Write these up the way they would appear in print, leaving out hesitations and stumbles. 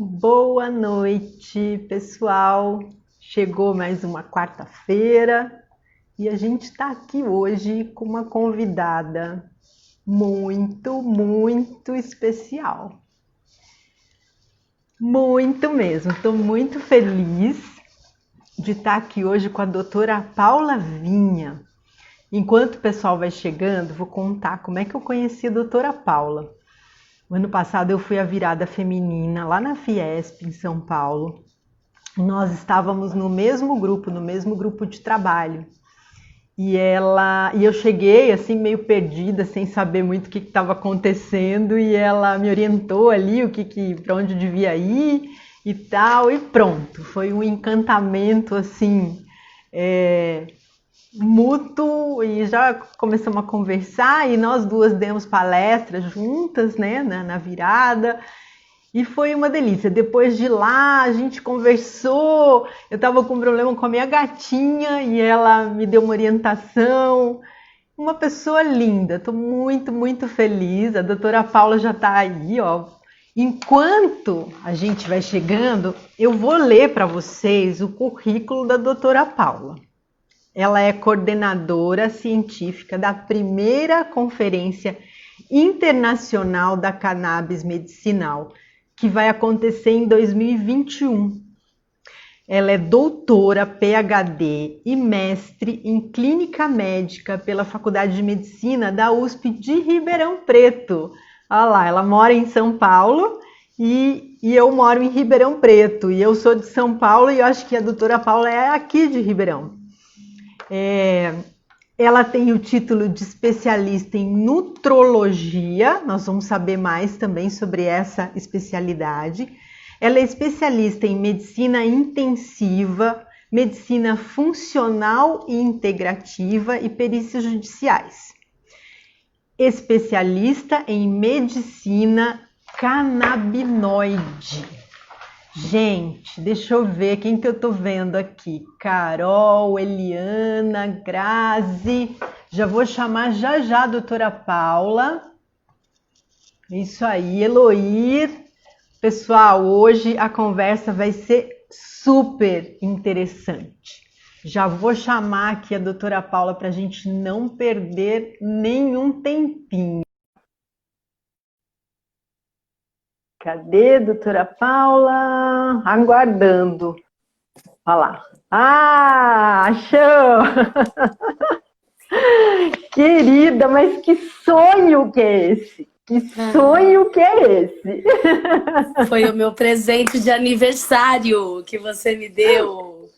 Boa noite, pessoal. Chegou mais uma quarta-feira e a gente está aqui hoje com uma convidada muito especial. Muito mesmo. Estou muito feliz de estar aqui hoje com a doutora Paula Vinha. Enquanto o pessoal vai chegando, vou contar como é que eu conheci a doutora Paula. O ano passado eu fui à virada feminina lá na Fiesp, em São Paulo. Nós estávamos no mesmo grupo de trabalho. E eu cheguei assim meio perdida, sem saber muito o que estava acontecendo, e ela me orientou ali para onde eu devia ir e tal, e pronto. Foi um encantamento assim, mútuo, e já começamos a conversar e nós duas demos palestras juntas, né, na virada, e foi uma delícia. Depois de lá a gente conversou, eu estava com um problema com a minha gatinha e ela me deu uma orientação. Uma pessoa linda, estou muito feliz. A doutora Paula já está aí, ó. Enquanto a gente vai chegando, eu vou ler para vocês o currículo da doutora Paula. Ela é coordenadora científica da primeira Conferência Internacional da Cannabis Medicinal, que vai acontecer em 2021. Ela é doutora, PhD e mestre em Clínica Médica pela Faculdade de Medicina da USP de Ribeirão Preto. Olha lá, ela mora em São Paulo e eu moro em Ribeirão Preto. E eu sou de São Paulo e eu acho que a doutora Paula é aqui de Ribeirão. Ela tem o título de especialista em nutrologia, nós vamos saber mais também sobre essa especialidade. Ela é especialista em medicina intensiva, medicina funcional e integrativa e perícias judiciais. Especialista em medicina canabinoide. Gente, deixa eu ver quem que eu tô vendo aqui. Carol, Eliana, Grazi. Já vou chamar já a doutora Paula. Isso aí, Eloir. Pessoal, hoje a conversa vai ser super interessante. Já vou chamar aqui a doutora Paula para a gente não perder nenhum tempinho. Cadê, doutora Paula? Aguardando. Olha lá. Ah, achou! Querida, mas que sonho que é esse? Que sonho que é esse? Foi o meu presente de aniversário que você me deu.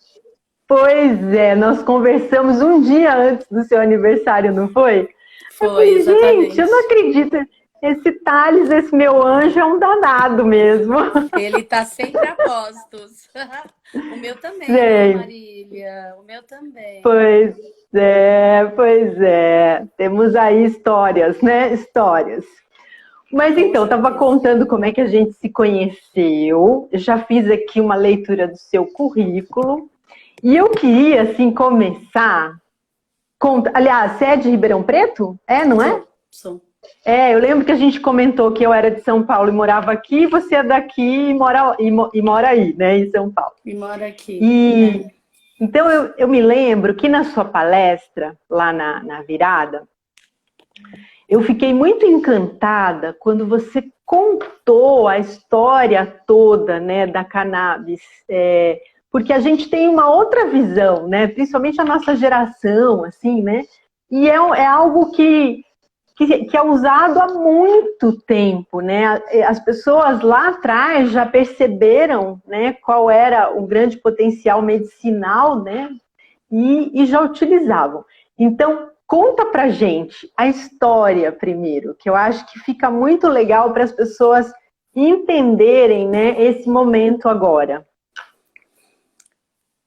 Pois é, nós conversamos um dia antes do seu aniversário, não foi? Eu Foi, falei, gente, eu exatamente. não acredito. Esse Thales, esse meu anjo, é um danado mesmo. Ele tá sempre a postos. O meu também, né, Sei. Marília? O meu também. Pois é. Temos aí histórias, né? Histórias. Mas Com então, estava certeza. contando como é que a gente se conheceu. Eu já fiz aqui uma leitura do seu currículo. E eu queria, assim, começar. Aliás, você é de Ribeirão Preto? É, não é? Sou. Eu lembro que a gente comentou que eu era de São Paulo e morava aqui, você é daqui e mora aí, né, em São Paulo. E moro aqui. E então eu me lembro que na sua palestra, lá na virada, eu fiquei muito encantada quando você contou a história toda, né, da cannabis, porque a gente tem uma outra visão, né, principalmente a nossa geração, assim, né, e é algo que é usado há muito tempo, né? As pessoas lá atrás já perceberam, né, qual era o grande potencial medicinal, né? E já utilizavam. Então, conta pra gente a história primeiro, que eu acho que fica muito legal para as pessoas entenderem, né, esse momento agora.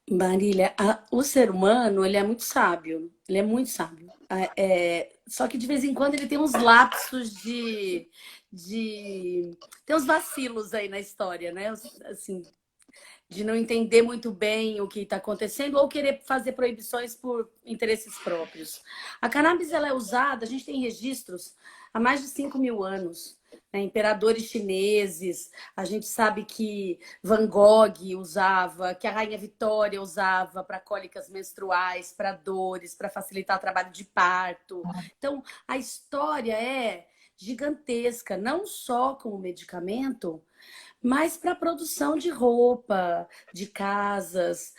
Marília, o ser humano, ele é muito sábio. Ele é muito sábio. Só que de vez em quando ele tem uns lapsos Tem uns vacilos aí na história, né? Assim, de não entender muito bem o que está acontecendo ou querer fazer proibições por interesses próprios. A cannabis ela é usada, a gente tem registros há mais de 5.000 anos. né? Imperadores chineses, a gente sabe que Van Gogh usava, que a Rainha Vitória usava para cólicas menstruais, para dores, para facilitar o trabalho de parto. Então, a história é gigantesca, não só como medicamento, mas para a produção de roupa, de casas,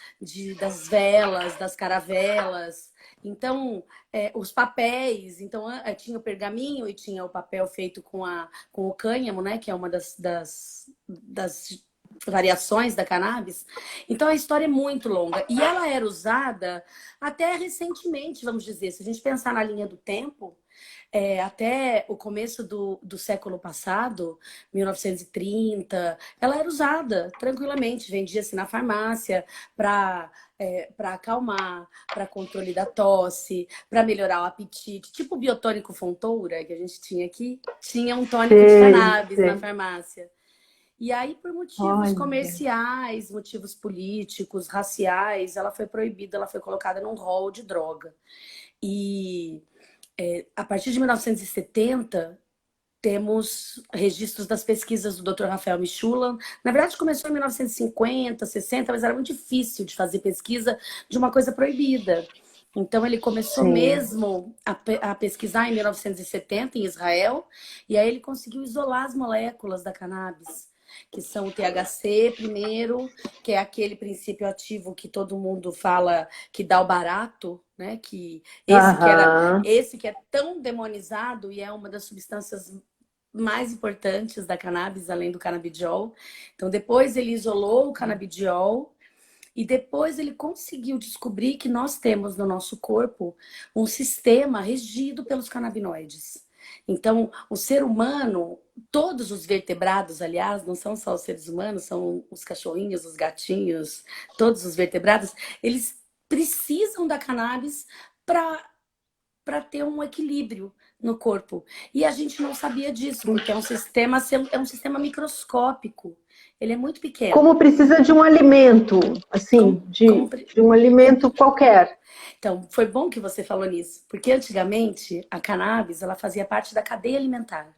das velas, das caravelas. Então, os papéis. Então, tinha o pergaminho e tinha o papel feito com o cânhamo, né? Que é uma das variações da cannabis. Então, a história é muito longa. E ela era usada até recentemente, vamos dizer. Se a gente pensar na linha do tempo, até o começo do século passado, 1930, ela era usada tranquilamente, vendia-se na farmácia para acalmar, para controle da tosse, para melhorar o apetite. Tipo o biotônico Fontoura, que a gente tinha aqui, tinha um tônico de cannabis na farmácia. E aí, por motivos comerciais, motivos políticos, raciais, ela foi proibida, ela foi colocada num rol de droga. E a partir de 1970, temos registros das pesquisas do Dr. Rafael Michulan. Na verdade, começou em 1950, 60, mas era muito difícil de fazer pesquisa de uma coisa proibida. Então, ele começou mesmo a pesquisar em 1970, em Israel, e aí ele conseguiu isolar as moléculas da cannabis, que são o THC primeiro, que é aquele princípio ativo que todo mundo fala que dá o barato, né? Que esse que é tão demonizado e é uma das substâncias mais importantes da cannabis, além do canabidiol. Então, depois ele isolou o canabidiol e depois ele conseguiu descobrir que nós temos no nosso corpo um sistema regido pelos canabinoides. Então, o ser humano, todos os vertebrados, aliás, não são só os seres humanos, são os cachorrinhos, os gatinhos, todos os vertebrados, eles precisam da cannabis para ter um equilíbrio no corpo. E a gente não sabia disso, porque é um sistema microscópico. Ele é muito pequeno. Como precisa de um alimento, assim, de um alimento qualquer. Então, foi bom que você falou nisso, porque antigamente a cannabis ela fazia parte da cadeia alimentar.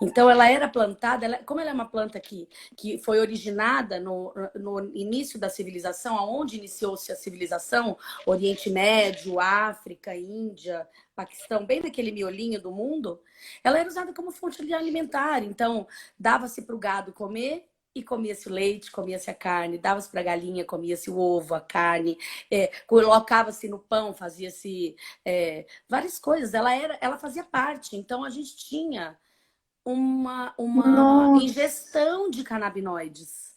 Então, ela era plantada, como ela é uma planta que foi originada no início da civilização, aonde iniciou-se a civilização, Oriente Médio, África, Índia, Paquistão, bem naquele miolinho do mundo, ela era usada como fonte alimentar. Então, dava-se para o gado comer, e comia-se o leite, comia-se a carne, dava-se para a galinha, comia-se o ovo, a carne, colocava-se no pão, fazia-se várias coisas. Ela fazia parte. Então, a gente tinha uma ingestão de canabinoides.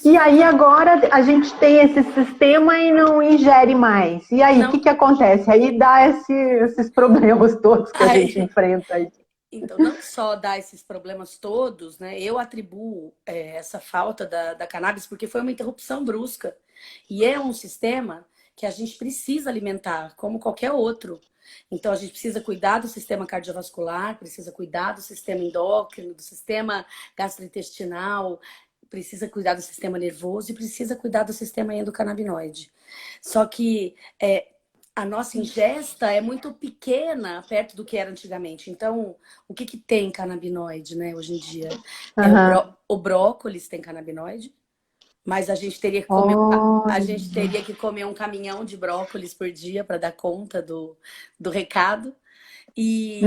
E aí agora a gente tem esse sistema e não ingere mais. E aí, o que acontece? Aí dá esses problemas todos que a gente enfrenta aí. Então, não só dá esses problemas todos, né? Eu atribuo essa falta da cannabis porque foi uma interrupção brusca. E é um sistema que a gente precisa alimentar, como qualquer outro. Então, a gente precisa cuidar do sistema cardiovascular, precisa cuidar do sistema endócrino, do sistema gastrointestinal, precisa cuidar do sistema nervoso e precisa cuidar do sistema endocannabinoide. Só que a nossa ingesta é muito pequena perto do que era antigamente. Então, o que tem canabinoide, né, hoje em dia? O brócolis tem canabinoide, mas a gente teria que comer, um caminhão de brócolis por dia para dar conta do recado. E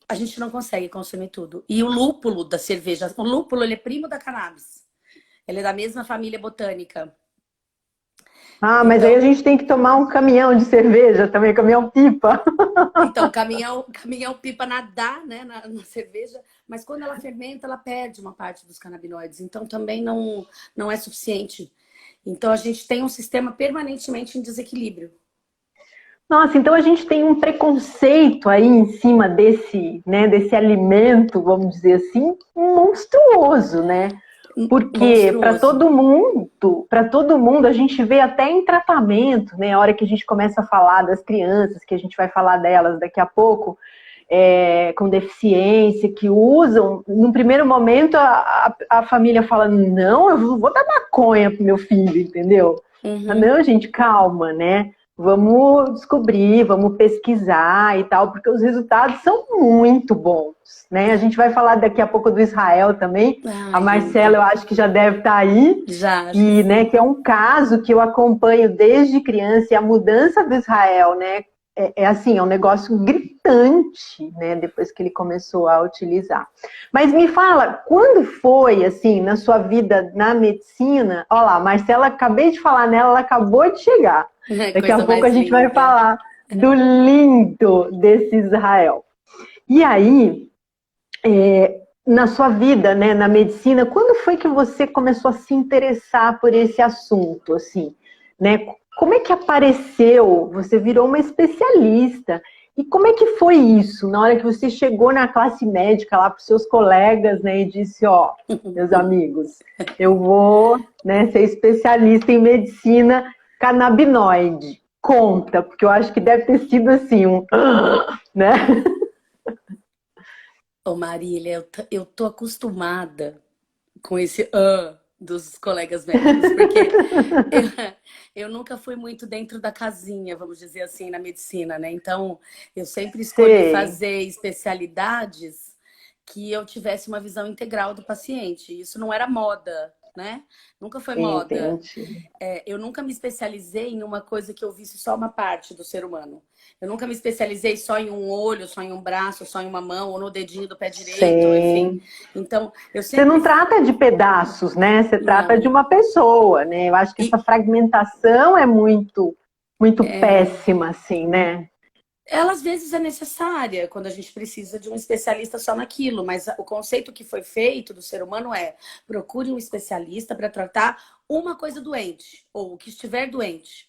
a gente não consegue consumir tudo. E o lúpulo da cerveja, o lúpulo ele é primo da cannabis. Ele é da mesma família botânica. Mas aí a gente tem que tomar um caminhão de cerveja também, caminhão-pipa. Então, caminhão-pipa nadar, né, na cerveja, mas quando ela fermenta, ela perde uma parte dos canabinoides. Então, também não é suficiente. Então, a gente tem um sistema permanentemente em desequilíbrio. Nossa, então a gente tem um preconceito aí em cima desse alimento, vamos dizer assim, monstruoso, né? Porque para todo mundo a gente vê até em tratamento, né? A hora que a gente começa a falar das crianças, que a gente vai falar delas daqui a pouco, com deficiência, que usam, no primeiro momento a família fala, não, eu vou dar maconha pro meu filho, entendeu? Não, gente, calma, né? vamos descobrir, vamos pesquisar e tal, porque os resultados são muito bons, né? A gente vai falar daqui a pouco do Israel também. A Ai, Marcela, eu acho que já deve estar aí, já, acho que e, né, sim. que é um caso que eu acompanho desde criança, e a mudança do Israel, né, é assim, é um negócio gritante, né, depois que ele começou a utilizar. Mas me fala, quando foi, assim, na sua vida na medicina? Olha lá, Marcela, acabei de falar nela, ela acabou de chegar. Daqui a Coisa pouco a mais gente vai linda. falar do lindo desse Israel. E aí, na sua vida, né, na medicina, quando foi que você começou a se interessar por esse assunto, assim, né? Como é que apareceu? Você virou uma especialista. E como é que foi isso, na hora que você chegou na classe médica lá para os seus colegas, né, e disse, ó, meus amigos, eu vou, né, ser especialista em medicina canabinoide. Conta, porque eu acho que deve ter sido assim, né? Ô Marília, eu tô acostumada com esse dos colegas médicos, porque eu, eu nunca fui muito dentro da casinha, vamos dizer assim, na medicina, né? Então, eu sempre escolhi Sei, fazer especialidades que eu tivesse uma visão integral do paciente. Isso não era moda, né? Nunca foi moda. entendi. Eu nunca me especializei em uma coisa que eu visse só uma parte do ser humano. Eu nunca me especializei só em um olho, só em um braço, só em uma mão, ou no dedinho do pé direito, enfim. Sim. Então, eu Você sempre. não trata de pedaços, né? Você trata de Não. uma pessoa, né? Eu acho que essa E fragmentação é muito péssima, assim, né? ela às vezes é necessária quando a gente precisa de um especialista só naquilo, mas o conceito que foi feito do ser humano é procure um especialista para tratar uma coisa doente, ou o que estiver doente.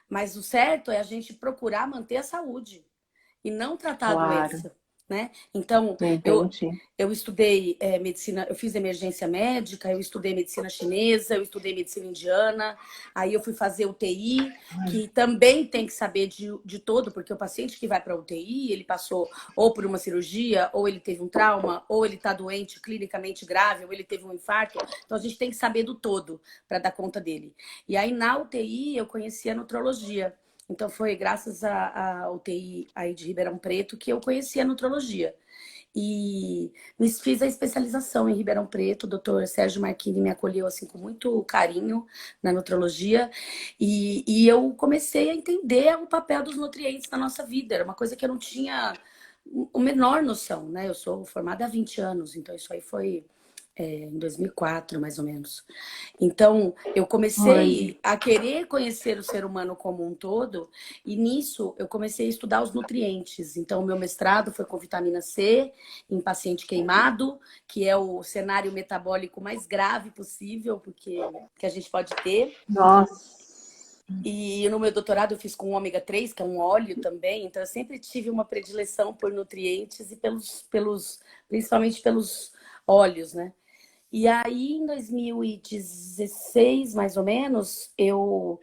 Mas o certo é a gente procurar manter a saúde e não tratar a Claro, doença, né? Então, entendi. eu estudei medicina, eu fiz emergência médica, eu estudei medicina chinesa, eu estudei medicina indiana, aí eu fui fazer UTI, que também tem que saber de todo, porque o paciente que vai para UTI, ele passou ou por uma cirurgia, ou ele teve um trauma, ou ele está doente clinicamente grave, ou ele teve um infarto. Então, a gente tem que saber do todo para dar conta dele. E aí, na UTI, eu conheci a nutrologia. Então foi graças à UTI aí de Ribeirão Preto que eu conheci a nutrologia. E fiz a especialização em Ribeirão Preto. O doutor Sérgio Marchini me acolheu assim com muito carinho na nutrologia. E eu comecei a entender o papel dos nutrientes na nossa vida. Era uma coisa que eu não tinha a menor noção, né? Eu sou formada há 20 anos, então isso aí foi em 2004, mais ou menos. Então, eu Olha, comecei a querer conhecer o ser humano como um todo, e nisso eu comecei a estudar os nutrientes. Então, o meu mestrado foi com vitamina C, em paciente queimado, que é o cenário metabólico mais grave possível, porque que a gente pode ter. nossa, E no meu doutorado eu fiz com ômega 3, que é um óleo também, então eu sempre tive uma predileção por nutrientes e principalmente pelos óleos, né? E aí, em 2016, mais ou menos, eu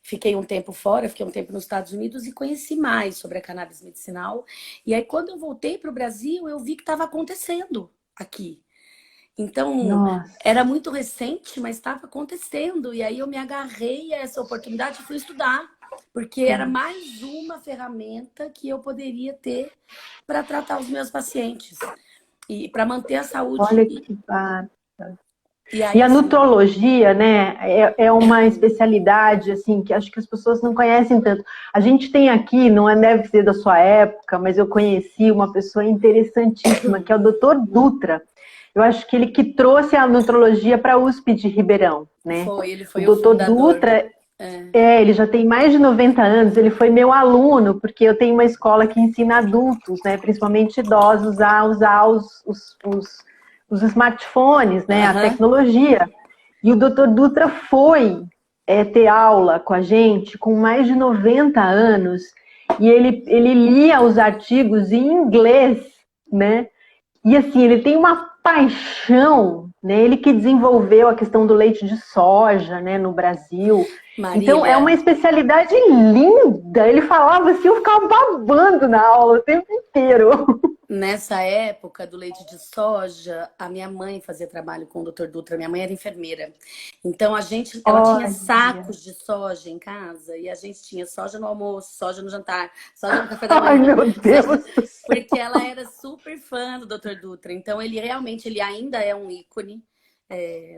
fiquei um tempo fora, fiquei um tempo nos Estados Unidos e conheci mais sobre a cannabis medicinal. E aí, quando eu voltei para o Brasil, eu vi que estava acontecendo aqui. Então, nossa. era muito recente, mas estava acontecendo. E aí eu me agarrei a essa oportunidade e fui estudar, porque era mais uma ferramenta que eu poderia ter para tratar os meus pacientes e para manter a saúde. Olha que bacana. E E aí, a assim, nutrologia, né, é uma especialidade, assim, que acho que as pessoas não conhecem tanto. A gente tem aqui, não deve ser da sua época, mas eu conheci uma pessoa interessantíssima, que é o Dr. Dutra. Eu acho que ele que trouxe a nutrologia para a USP de Ribeirão, né? ele O foi o Dr. fundador. Dutra, É. ele já tem mais de 90 anos, ele foi meu aluno, porque eu tenho uma escola que ensina adultos, né, principalmente idosos, a usar os smartphones, né, a Aham. tecnologia. E o Dr. Dutra foi ter aula com a gente com mais de 90 anos, e ele lia os artigos em inglês, né? E assim, ele tem uma paixão, né? Ele que desenvolveu a questão do leite de soja, né, no Brasil. Então, é uma Marília, especialidade linda. Ele falava assim, eu ficava babando na aula o tempo inteiro. Nessa época do leite de soja, a minha mãe fazia trabalho com o Dr. Dutra, minha mãe era enfermeira. Então ela tinha Olha, sacos de soja em casa e a gente tinha soja no almoço, soja no jantar, soja no café da ai manhã, meu soja... Deus do céu. porque ela era super fã do Dr. Dutra. Então ele realmente, ele ainda é um ícone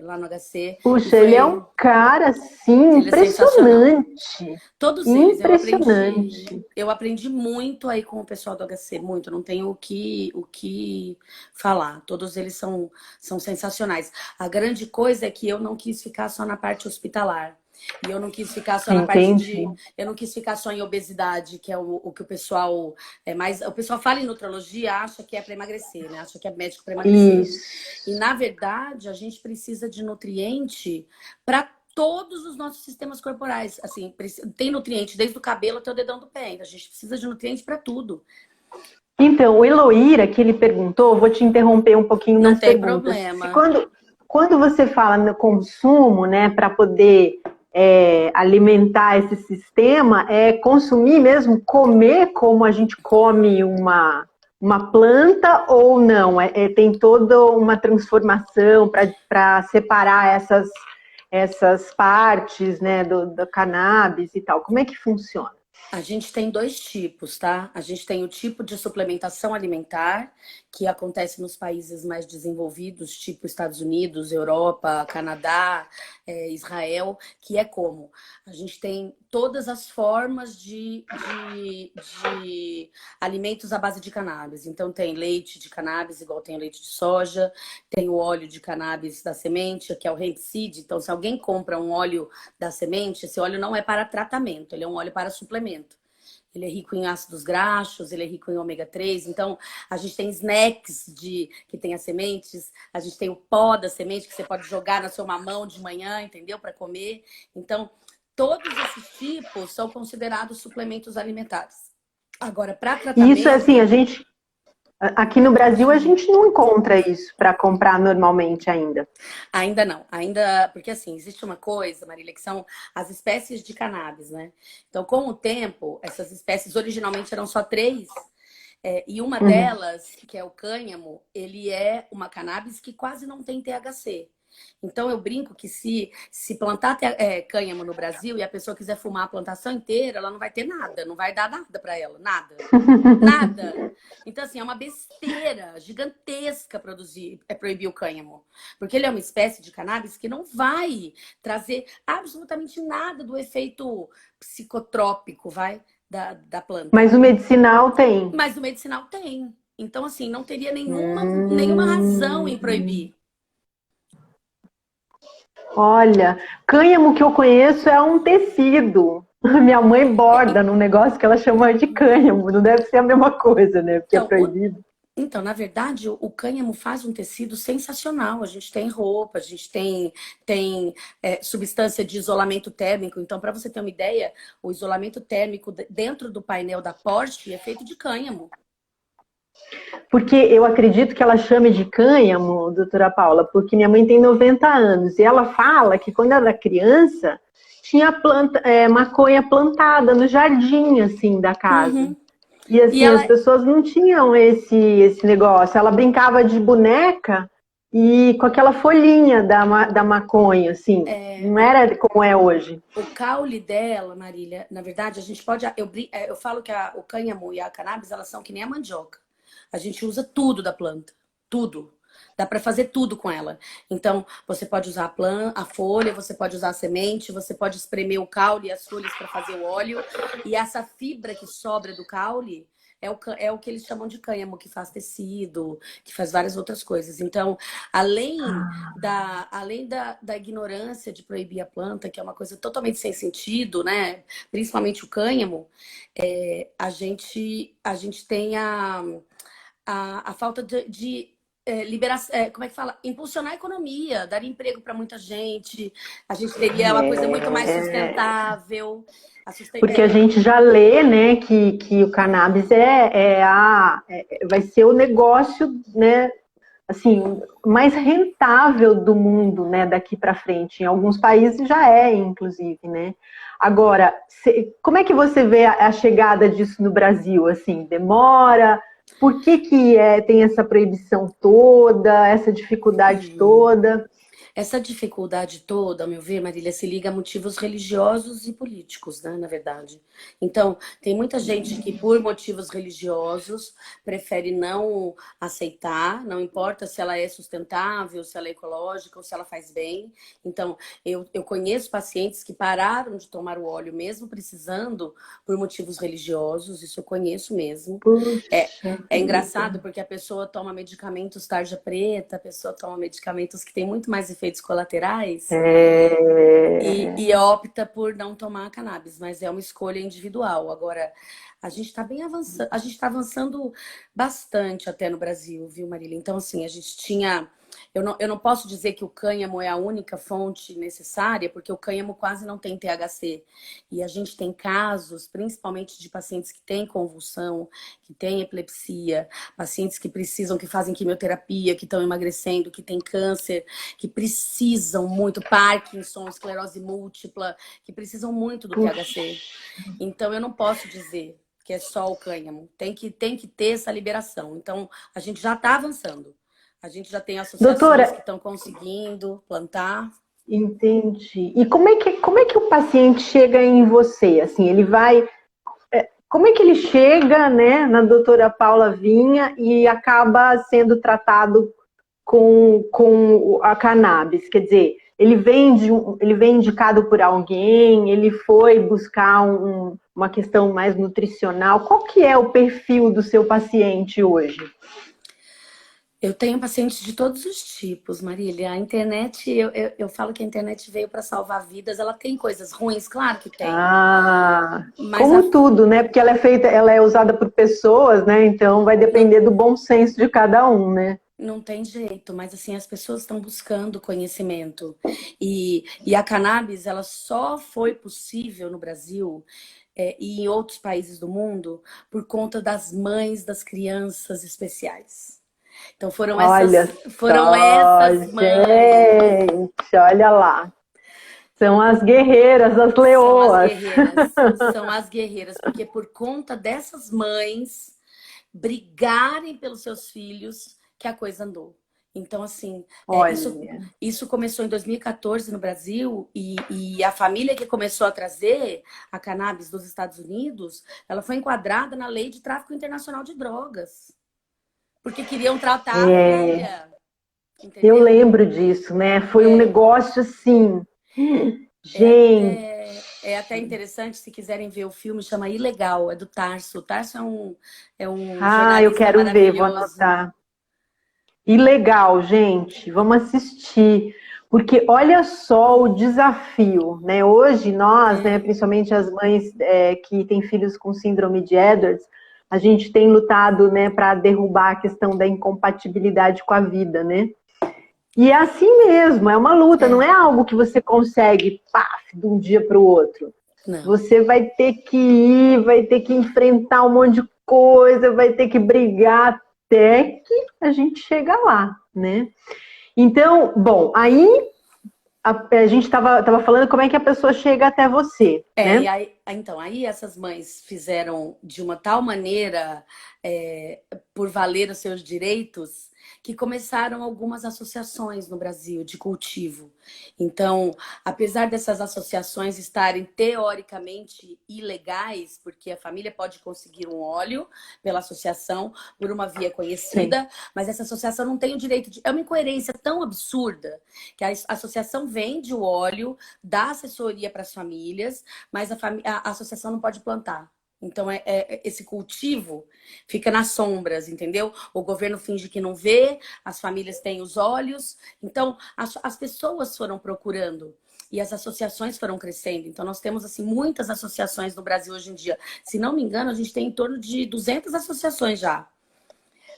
lá no HC e Puxa, ele é um foi, cara assim ele é sensacional. impressionante. Todos eles, Impressionante. eu aprendi muito aí com o pessoal do HC, muito, não tenho o que falar. Todos eles são sensacionais. A grande coisa é que eu não quis ficar só na parte hospitalar. E eu não quis ficar só na parte Entendi. eu não quis ficar só em obesidade, que é o que o pessoal é mais. O pessoal fala em nutrologia, acha que é para emagrecer, né? Acha que é médico para emagrecer. E Isso. na verdade, a gente precisa de nutriente para todos os nossos sistemas corporais. Assim, tem nutriente desde o cabelo até o dedão do pé. A gente precisa de nutriente para tudo. Então, o Eloíra, que ele perguntou, vou te interromper um pouquinho Não nas tem perguntas. problema. Quando você fala no consumo, né, para poder alimentar esse sistema, é consumir mesmo, comer como a gente come uma planta ou não? Tem toda uma transformação para separar essas partes, né, do cannabis e tal. Como é que funciona? A gente tem dois tipos, tá? A gente tem o tipo de suplementação alimentar, que acontece nos países mais desenvolvidos, tipo Estados Unidos, Europa, Canadá, Israel, que é como? A gente tem todas as formas de alimentos à base de cannabis. Então, tem leite de cannabis, igual tem o leite de soja, tem o óleo de cannabis da semente, que é o hemp seed. Então, se alguém compra um óleo da semente, esse óleo não é para tratamento, ele é um óleo para suplemento. Ele é rico em ácidos graxos, ele é rico em ômega 3. Então, a gente tem snacks que tem as sementes, a gente tem o pó da semente que você pode jogar na sua mamão de manhã, entendeu? Para comer. Então, todos esses tipos são considerados suplementos alimentares. Agora, para E isso é assim, tratamento, aqui no Brasil a gente não encontra isso para comprar normalmente ainda. ainda não. Ainda, porque assim, existe uma coisa, Marília, que são as espécies de cannabis, né? Então, com o tempo, essas espécies originalmente eram só três. E uma Uhum. delas, que é o cânhamo, ele é uma cannabis que quase não tem THC. Então eu brinco que se plantar cânhamo no Brasil e a pessoa quiser fumar a plantação inteira, ela não vai ter nada, não vai dar nada para ela, nada. Nada. Então, assim, é uma besteira gigantesca proibir o cânhamo. Porque ele é uma espécie de cannabis que não vai trazer absolutamente nada do efeito psicotrópico, da planta. Mas o medicinal tem. Mas o medicinal tem. Então, assim, não teria nenhuma razão em proibir. Olha, cânhamo que eu conheço é um tecido. Minha mãe borda num negócio que ela chama de cânhamo. Não deve ser a mesma coisa, né? Porque é Então, proibido. Então, na verdade, o cânhamo faz um tecido sensacional. A gente tem roupa, a gente tem substância de isolamento térmico. Então, para você ter uma ideia, o isolamento térmico dentro do painel da Porsche é feito de cânhamo. Porque eu acredito que ela chame de cânhamo, doutora Paula, porque minha mãe tem 90 anos e ela fala que quando ela era criança tinha maconha plantada no jardim, assim, da casa. Uhum. E E assim, as ela, pessoas não tinham esse negócio. Ela brincava de boneca e com aquela folhinha da maconha, assim. Não era como é hoje. o caule dela, Marília, na verdade, a gente pode. Eu falo que o cânhamo e a cannabis, elas são que nem a mandioca. A gente usa tudo da planta. Tudo. Dá para fazer tudo com ela. Então, você pode usar a folha, você pode usar a semente, você pode espremer o caule e as folhas para fazer o óleo. E essa fibra que sobra do caule é o que eles chamam de cânhamo, que faz tecido, que faz várias outras coisas. Então, além da ignorância de proibir a planta, que é uma coisa totalmente sem sentido, né? Principalmente o cânhamo, a gente tem a falta de liberação, como é que fala? Impulsionar a economia, dar emprego para muita gente. A gente teria uma coisa muito mais sustentável. Porque a gente já lê, né, que o cannabis vai ser o negócio, né, assim, mais rentável do mundo, né, daqui para frente. Em alguns países já é, inclusive, né. Agora, como é que você vê a chegada disso no Brasil? Assim, demora? Por que que tem essa proibição toda, essa dificuldade toda? Essa dificuldade toda, ao meu ver, Marília, se liga a motivos religiosos e políticos, né, na verdade. Então, tem muita gente que, por motivos religiosos, prefere não aceitar, não importa se ela é sustentável, se ela é ecológica ou se ela faz bem. Então, eu conheço pacientes que pararam de tomar o óleo, mesmo precisando, por motivos religiosos, isso eu conheço mesmo. É, Puxa é vida. engraçado porque a pessoa toma medicamentos tarja preta, a pessoa toma medicamentos que têm muito mais efeitos colaterais e É... opta por não tomar cannabis, mas é uma escolha individual. Agora, a gente está bem avançando, a gente está avançando bastante até no Brasil, viu, Marília? Então, assim, a gente tinha. Eu não posso dizer que o cânhamo é a única fonte necessária, porque o cânhamo quase não tem THC. E a gente tem casos, principalmente de pacientes que têm convulsão, que têm epilepsia, pacientes que precisam, que fazem quimioterapia, que estão emagrecendo, que têm câncer, que precisam muito, Parkinson, esclerose múltipla, que precisam muito do Puxa. THC. Então, eu não posso dizer que é só o cânhamo. Tem que ter essa liberação. Então, a gente já está avançando. A gente já tem associações Doutora, que estão conseguindo plantar. entendi. E como é que o paciente chega em você? Assim, ele vai. Como é que ele chega, né, na doutora Paula Vinha e acaba sendo tratado com a cannabis? Quer dizer, ele vem indicado por alguém, ele foi buscar uma questão mais nutricional. Qual que é o perfil do seu paciente hoje? Eu tenho pacientes de todos os tipos, Marília. A internet, eu falo que a internet veio para salvar vidas. Ela tem coisas ruins, claro que tem. Ah, Mas como tudo, né? Porque ela é usada por pessoas, né? Então vai não, depender do bom senso de cada um, né? não tem jeito. Mas assim, as pessoas estão buscando conhecimento. E a cannabis, ela só foi possível no Brasil e em outros países do mundo por conta das mães das crianças especiais. Então Olha foram só, essas mães, gente, olha lá. São as guerreiras, as leoas. são as guerreiras, porque por conta dessas mães brigarem pelos seus filhos que a coisa andou. Então, assim, Olha, isso começou em 2014 no Brasil e a família que começou a trazer a cannabis dos Estados Unidos, ela foi enquadrada na lei de tráfico internacional de drogas, porque queriam tratar a é, filha, eu entendeu? lembro disso, né? Foi um É, negócio assim, É gente. até, é até interessante, se quiserem ver o filme, chama Ilegal, é do Tarso. O Tarso é um Ah, eu jornalista quero ver, vou maravilhoso. anotar. E legal, gente, vamos assistir, porque olha só o desafio, né? Hoje nós, né, É, principalmente as mães que têm filhos com síndrome de Edwards, a gente tem lutado, né, para derrubar a questão da incompatibilidade com a vida, né? E é assim mesmo, é uma luta, não é, é algo que você consegue, paf, de um dia para o outro. não. Você vai ter que ir, vai ter que enfrentar um monte de coisa, vai ter que brigar até que a gente chega lá, né? Então, bom, aí a gente estava falando como é que a pessoa chega até você, E né? aí, então, aí essas mães fizeram de uma tal maneira, por valer os seus direitos, que começaram algumas associações no Brasil de cultivo. Então, apesar dessas associações estarem teoricamente ilegais, porque a família pode conseguir um óleo pela associação por uma via Sim, conhecida, mas essa associação não tem o direito de. É uma incoerência tão absurda que a associação vende o óleo, dá assessoria para as famílias, mas a associação não pode plantar. Então, esse cultivo fica nas sombras, entendeu? O governo finge que não vê, as famílias têm os olhos. Então, as pessoas foram procurando e as associações foram crescendo. Então, nós temos assim muitas associações no Brasil hoje em dia. Se não me engano, a gente tem em torno de 200 associações já.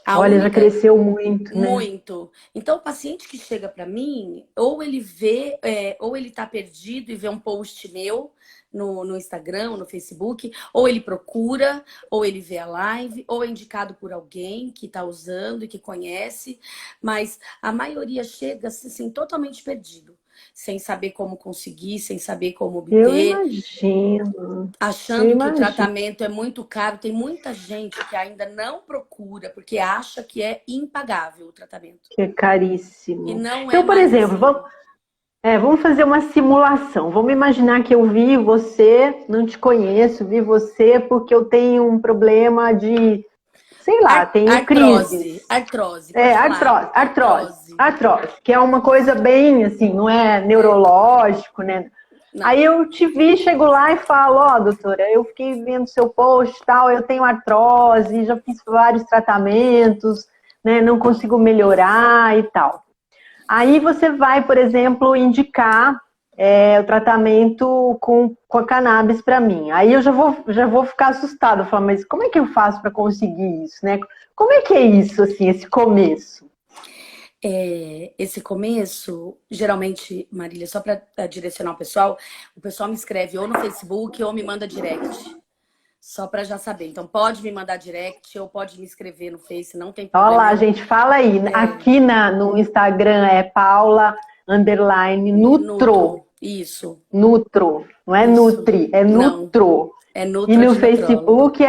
A olha, já única cresceu muito, né? muito. Então, o paciente que chega para mim, ou ele vê, ou ele está perdido e vê um post meu no Instagram, no Facebook, ou ele procura, ou ele vê a live, ou é indicado por alguém que está usando e que conhece, mas a maioria chega assim, totalmente perdido. sem saber como conseguir, sem saber como Eu obter, imagino. Eu achando que o imagino tratamento é muito caro. Tem muita gente que ainda não procura porque acha que é impagável o tratamento. que é E caríssimo. não é Então, por mais exemplo, assim. vamos fazer uma simulação. Vamos imaginar que eu vi você, não te conheço, vi você porque eu tenho um problema de, sei lá, tenho crises. Artrose, É, pode falar. Artrose. artrose, que é uma coisa bem assim, não é É, neurológico, né? não. Aí eu te vi, chego lá e falo, ó, doutora, eu fiquei vendo seu post e tal, eu tenho artrose, já fiz vários tratamentos, né, não consigo melhorar e tal. Aí você vai, por exemplo, indicar o tratamento com a cannabis para mim. Aí eu já vou ficar assustada, falar, mas como é que eu faço para conseguir isso, né? Como é que é isso, assim, esse começo? Esse começo, geralmente, Marília, só para direcionar o pessoal me escreve ou no Facebook ou me manda direct. Só para já saber. Então, pode me mandar direct ou pode me escrever no Face, não tem Olha problema. lá, gente, fala aí. Aqui no Instagram é Paula underline Nutro. Nutro. Isso. Nutro. Não é Isso. Nutri, é Não. Nutro. É E no nutróloga. Facebook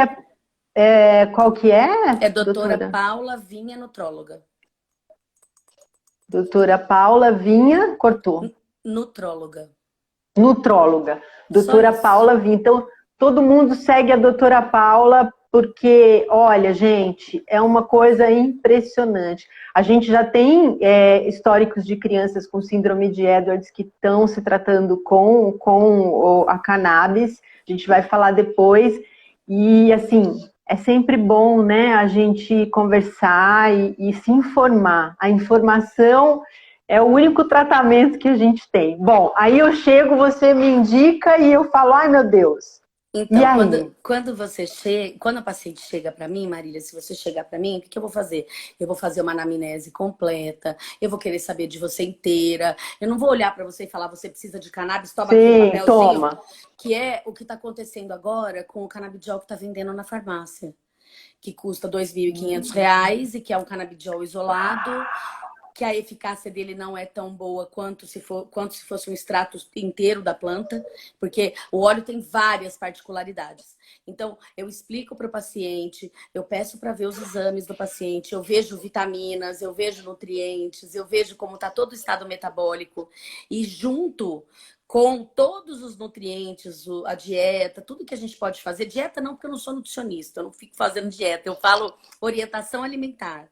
qual que É é, doutora doutora? Paula Vinha, nutróloga. Doutora Paula Vinha, cortou. Nutróloga. Nutróloga. Só Doutora isso. Paula Vinha. Então, todo mundo segue a doutora Paula porque, olha, gente, é uma coisa impressionante. A gente já tem históricos de crianças com síndrome de Edwards que estão se tratando com a cannabis. A gente vai falar depois. E, assim, é sempre bom, né, a gente conversar e se informar. A informação é o único tratamento que a gente tem. Bom, aí eu chego, você me indica e eu falo, ai meu Deus. E Então, aí? quando a paciente chega para mim, Marília, se você chegar para mim, o que que eu vou fazer? Eu vou fazer uma anamnese completa, eu vou querer saber de você inteira. Eu não vou olhar para você e falar, você precisa de cannabis, toma aqui um Sim, papelzinho, toma. que é o que está acontecendo agora com o canabidiol que está vendendo na farmácia, que custa R$ 2.500 e que é um canabidiol isolado, que a eficácia dele não é tão boa quanto se fosse um extrato inteiro da planta, porque o óleo tem várias particularidades. Então, eu explico para o paciente, eu peço para ver os exames do paciente, eu vejo vitaminas, eu vejo nutrientes, eu vejo como está todo o estado metabólico, e junto com todos os nutrientes, a dieta, tudo que a gente pode fazer. Dieta não, porque eu não sou nutricionista, eu não fico fazendo dieta, eu falo orientação alimentar.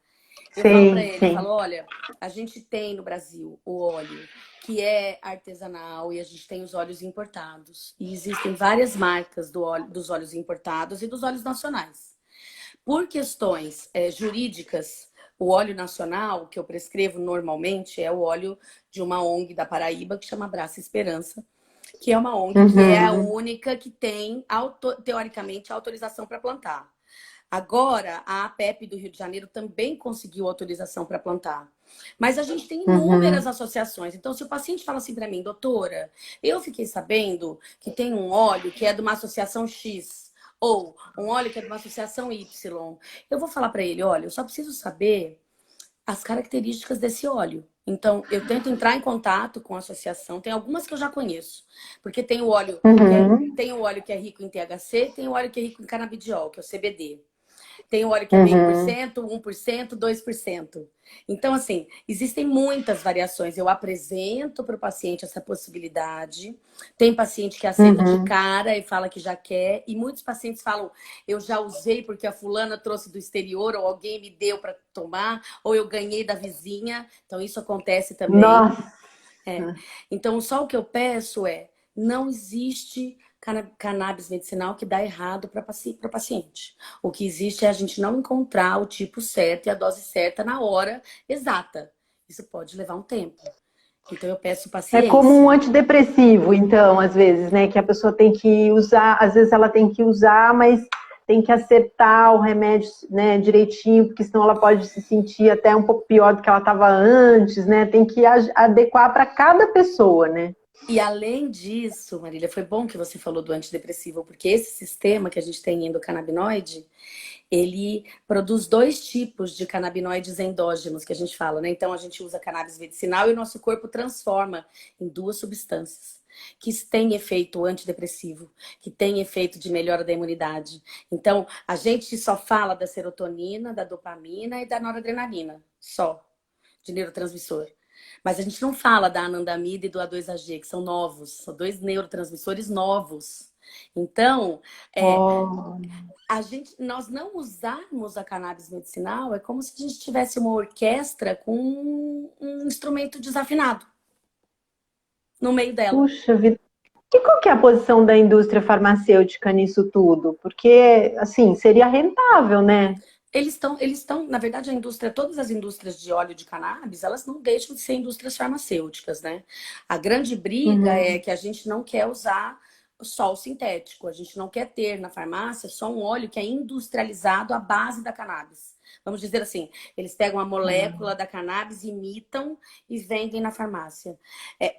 Eu falo para Sim, ele, eu sim. falo, olha, a gente tem no Brasil o óleo que é artesanal e a gente tem os óleos importados. E existem várias marcas dos óleos importados e dos óleos nacionais. Por questões jurídicas, o óleo nacional que eu prescrevo normalmente é o óleo de uma ONG da Paraíba que chama Abraça Esperança, que é uma ONG que é a Uhum. única que tem, teoricamente, autorização para plantar. Agora, a APEP do Rio de Janeiro também conseguiu autorização para plantar. Mas a gente tem inúmeras Uhum. associações. Então, se o paciente fala assim para mim, doutora, eu fiquei sabendo que tem um óleo que é de uma associação X, ou um óleo que é de uma associação Y, eu vou falar para ele, olha, eu só preciso saber as características desse óleo. Então, eu tento entrar em contato com a associação. Tem algumas que eu já conheço, porque tem o óleo Uhum. tem o óleo que é rico em THC, tem o óleo que é rico em canabidiol, que é o CBD. Tem o óleo que é meio por Uhum. cento, 1%, 2%. Então, assim, existem muitas variações. Eu apresento para o paciente essa possibilidade. Tem paciente que aceita de Uhum. cara e fala que já quer. E muitos pacientes falam, eu já usei porque a fulana trouxe do exterior, ou alguém me deu para tomar, ou eu ganhei da vizinha. Então, isso acontece também. Nossa. Então, só o que eu peço é, não existe cannabis medicinal que dá errado para o paciente. O que existe é a gente não encontrar o tipo certo e a dose certa na hora exata. Isso pode levar um tempo. Então, eu peço É como um paciência. antidepressivo, então, às vezes, né? Que a pessoa tem que usar, às vezes ela tem que usar, mas tem que acertar o remédio, né, direitinho, porque senão ela pode se sentir até um pouco pior do que ela estava antes, né? Tem que adequar para cada pessoa, né? E além disso, Marília, foi bom que você falou do antidepressivo, porque esse sistema que a gente tem endocannabinoide, ele produz 2 tipos de canabinoides endógenos, que a gente fala, né? Então, a gente usa cannabis medicinal e o nosso corpo transforma em 2 substâncias que têm efeito antidepressivo, que têm efeito de melhora da imunidade. Então, a gente só fala da serotonina, da dopamina e da noradrenalina, só, de neurotransmissor. Mas a gente não fala da anandamida e do A2AG, que são novos, são 2 neurotransmissores novos. Então, Oh. nós não usarmos a cannabis medicinal é como se a gente tivesse uma orquestra com um instrumento desafinado no meio dela. Puxa vida. E qual que é a posição da indústria farmacêutica nisso tudo? Porque, assim, seria rentável, né? Eles estão, na verdade, todas as indústrias de óleo de cannabis, elas não deixam de ser indústrias farmacêuticas, né? A grande briga é Uhum. que a gente não quer usar só o sintético, a gente não quer ter na farmácia só um óleo que é industrializado à base da cannabis. Vamos dizer assim, eles pegam a molécula da cannabis, imitam e vendem na farmácia.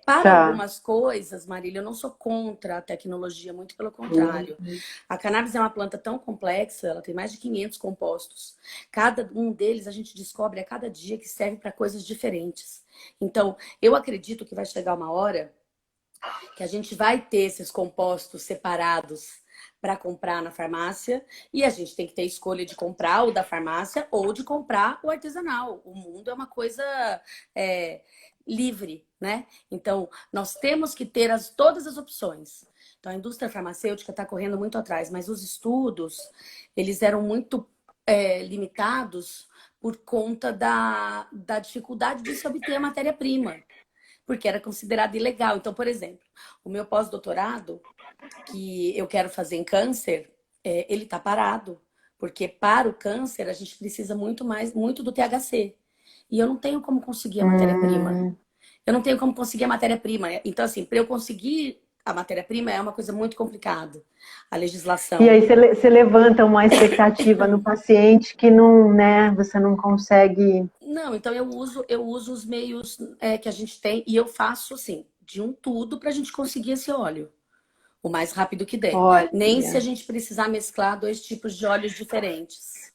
Para Tá. algumas coisas, Marília, eu não sou contra a tecnologia, muito pelo contrário. A cannabis é uma planta tão complexa, ela tem mais de 500 compostos. Cada um deles a gente descobre a cada dia que serve para coisas diferentes. Então, eu acredito que vai chegar uma hora que a gente vai ter esses compostos separados para comprar na farmácia e a gente tem que ter escolha de comprar o da farmácia ou de comprar o artesanal. O mundo é uma coisa é, livre, né? Então, nós temos que ter todas as opções. Então, a indústria farmacêutica está correndo muito atrás, mas os estudos, eles eram muito limitados por conta da dificuldade de se obter a matéria-prima, porque era considerado ilegal. Então, por exemplo, o meu pós-doutorado, que eu quero fazer em câncer, ele está parado, porque para o câncer a gente precisa muito do THC. E eu não tenho como conseguir a matéria-prima. Hum. Eu não tenho como conseguir a matéria-prima. Então, assim, para eu conseguir a matéria-prima é uma coisa muito complicada. A E legislação. aí você levanta uma expectativa no paciente que não, né, você não consegue. Não, então eu uso os meios que a gente tem e eu faço assim, de um tudo para a gente conseguir esse óleo o mais rápido que der. Nem se a Olha, gente precisar mesclar 2 tipos de óleos diferentes.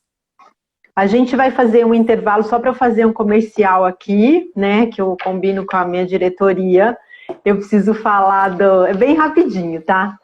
a gente vai fazer um intervalo só para eu fazer um comercial aqui, né, que eu combino com a minha diretoria. Eu preciso falar é bem rapidinho, tá?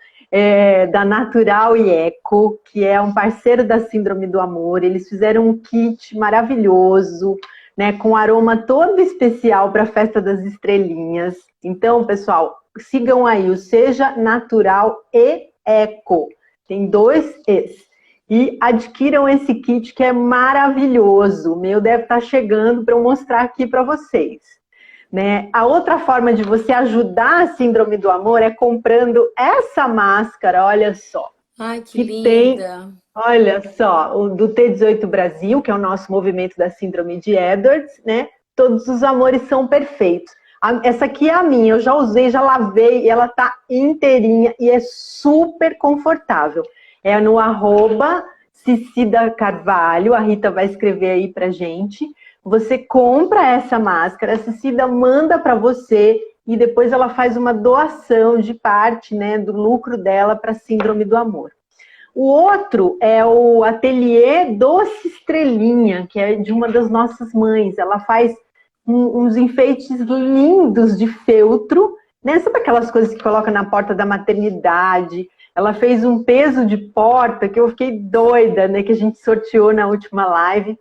Da Natural e Eco, que é um parceiro da Síndrome do Amor. Eles fizeram um kit maravilhoso, né, com aroma todo especial para a Festa das Estrelinhas. Então, pessoal, sigam aí o Seja Natural e Eco. Tem 2 Es. E adquiram esse kit que é maravilhoso. O meu deve estar chegando para eu mostrar aqui para vocês. Né? A outra forma de você ajudar a Síndrome do Amor é comprando essa máscara, olha só. Ai, que Que tem, linda! olha só, o do T18 Brasil, que é o nosso movimento da Síndrome de Edwards, né? Todos os amores são perfeitos. Essa aqui é a minha, eu já usei, já lavei, e ela tá inteirinha e é super confortável. É no @Cicida Carvalho, a Rita vai escrever aí pra gente. Você compra essa máscara, a Cicida manda para você e depois ela faz uma doação de parte, né, do lucro dela para a Síndrome do Amor. O outro é o Ateliê Doce Estrelinha, que é de uma das nossas mães. Ela faz uns enfeites lindos de feltro, né? Sabe aquelas coisas que coloca na porta da maternidade? Ela fez um peso de porta que eu fiquei doida, né? Que a gente sorteou na última live.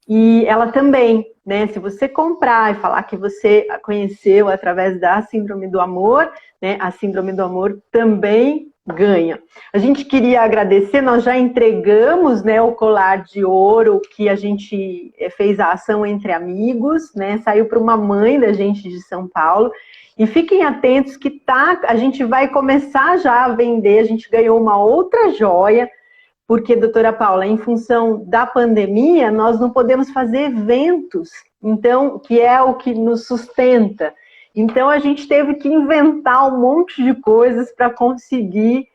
E ela também, né? Se você comprar e falar que você a conheceu através da Síndrome do Amor, né? A Síndrome do Amor também ganha. A gente queria agradecer, nós já entregamos, né, o colar de ouro que a gente fez a ação entre amigos, né? Saiu para uma mãe da gente de São Paulo. E fiquem atentos que a gente vai começar já a vender, a gente ganhou uma outra joia, porque, doutora Paula, em função da pandemia, nós não podemos fazer eventos, então, que é o que nos sustenta. Então, a gente teve que inventar um monte de coisas para conseguir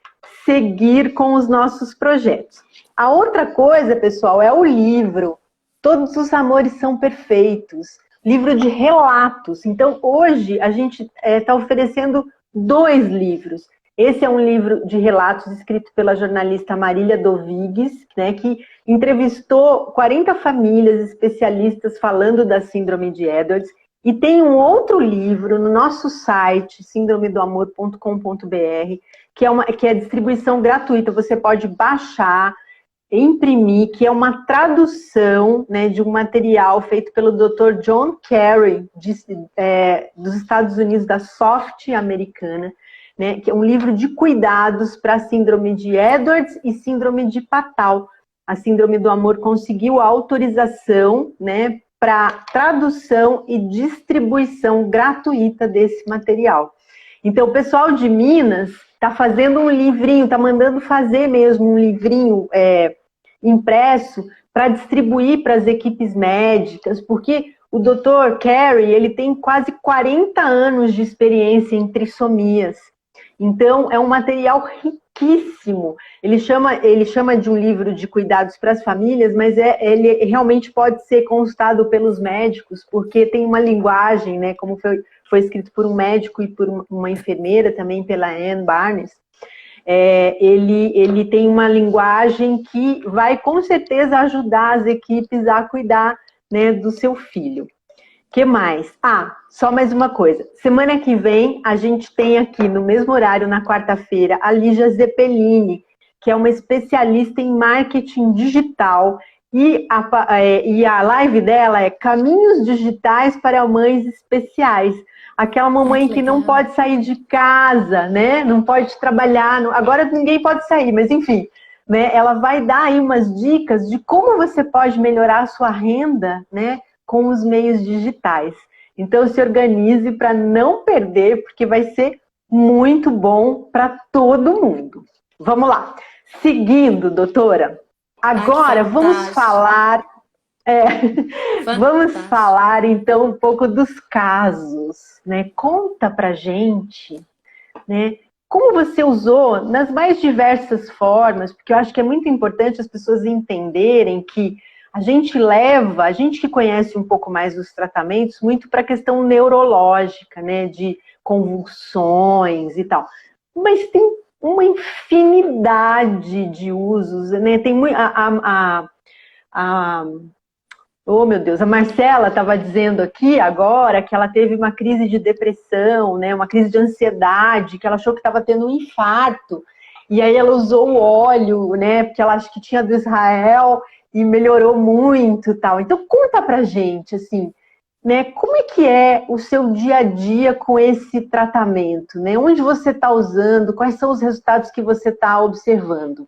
seguir com os nossos projetos. A outra coisa, pessoal, é o livro. Todos os amores são perfeitos. Livro de relatos. Então, hoje, a gente está oferecendo 2 livros. Esse é um livro de relatos escrito pela jornalista Marília Domingues, né, que entrevistou 40 famílias especialistas falando da síndrome de Edwards. E tem um outro livro no nosso site, síndromedoamor.com.br, que é distribuição gratuita. Você pode baixar, imprimir, que é uma tradução, né, de um material feito pelo Dr. John Carey, dos Estados Unidos, da Soft americana, né, que é um livro de cuidados para a síndrome de Edwards e síndrome de Patal. A síndrome do amor conseguiu a autorização, né, para tradução e distribuição gratuita desse material. Então, o pessoal de Minas está fazendo um livrinho, está mandando fazer mesmo um livrinho impresso para distribuir para as equipes médicas, porque o Dr. Carey, ele tem quase 40 anos de experiência em trissomias. Então, é um material riquíssimo. Ele chama de um livro de cuidados para as famílias, mas ele realmente pode ser consultado pelos médicos, porque tem uma linguagem, né, como foi escrito por um médico e por uma enfermeira, também pela Anne Barnes. Ele tem uma linguagem que vai, com certeza, ajudar as equipes a cuidar, né, do seu filho. Que mais? Só mais uma coisa. Semana que vem, a gente tem aqui, no mesmo horário, na quarta-feira, a Lígia Zeppelini, que é uma especialista em marketing digital. E a live dela é Caminhos Digitais para Mães Especiais. Aquela mamãe que não pode sair de casa, né? Não pode trabalhar. Agora ninguém pode sair, mas enfim. Né? Ela vai dar aí umas dicas de como você pode melhorar a sua renda, né, com os meios digitais. Então, se organize para não perder, porque vai ser muito bom para todo mundo. Vamos lá. Seguindo, doutora, agora vamos falar... vamos falar, então, um pouco dos casos. Né? Conta pra gente, né, como você usou nas mais diversas formas, porque eu acho que é muito importante as pessoas entenderem que a gente que conhece um pouco mais dos tratamentos, muito para a questão neurológica, né, de convulsões e tal. Mas tem uma infinidade de usos, né? Tem oh, meu Deus, a Marcela estava dizendo aqui agora que ela teve uma crise de depressão, né, uma crise de ansiedade, que ela achou que estava tendo um infarto. E aí ela usou o óleo, né, porque ela acha que tinha do Israel e melhorou muito e tal. Então, conta pra gente, assim, né, como é que é o seu dia a dia com esse tratamento, né? Onde você está usando, quais são os resultados que você está observando?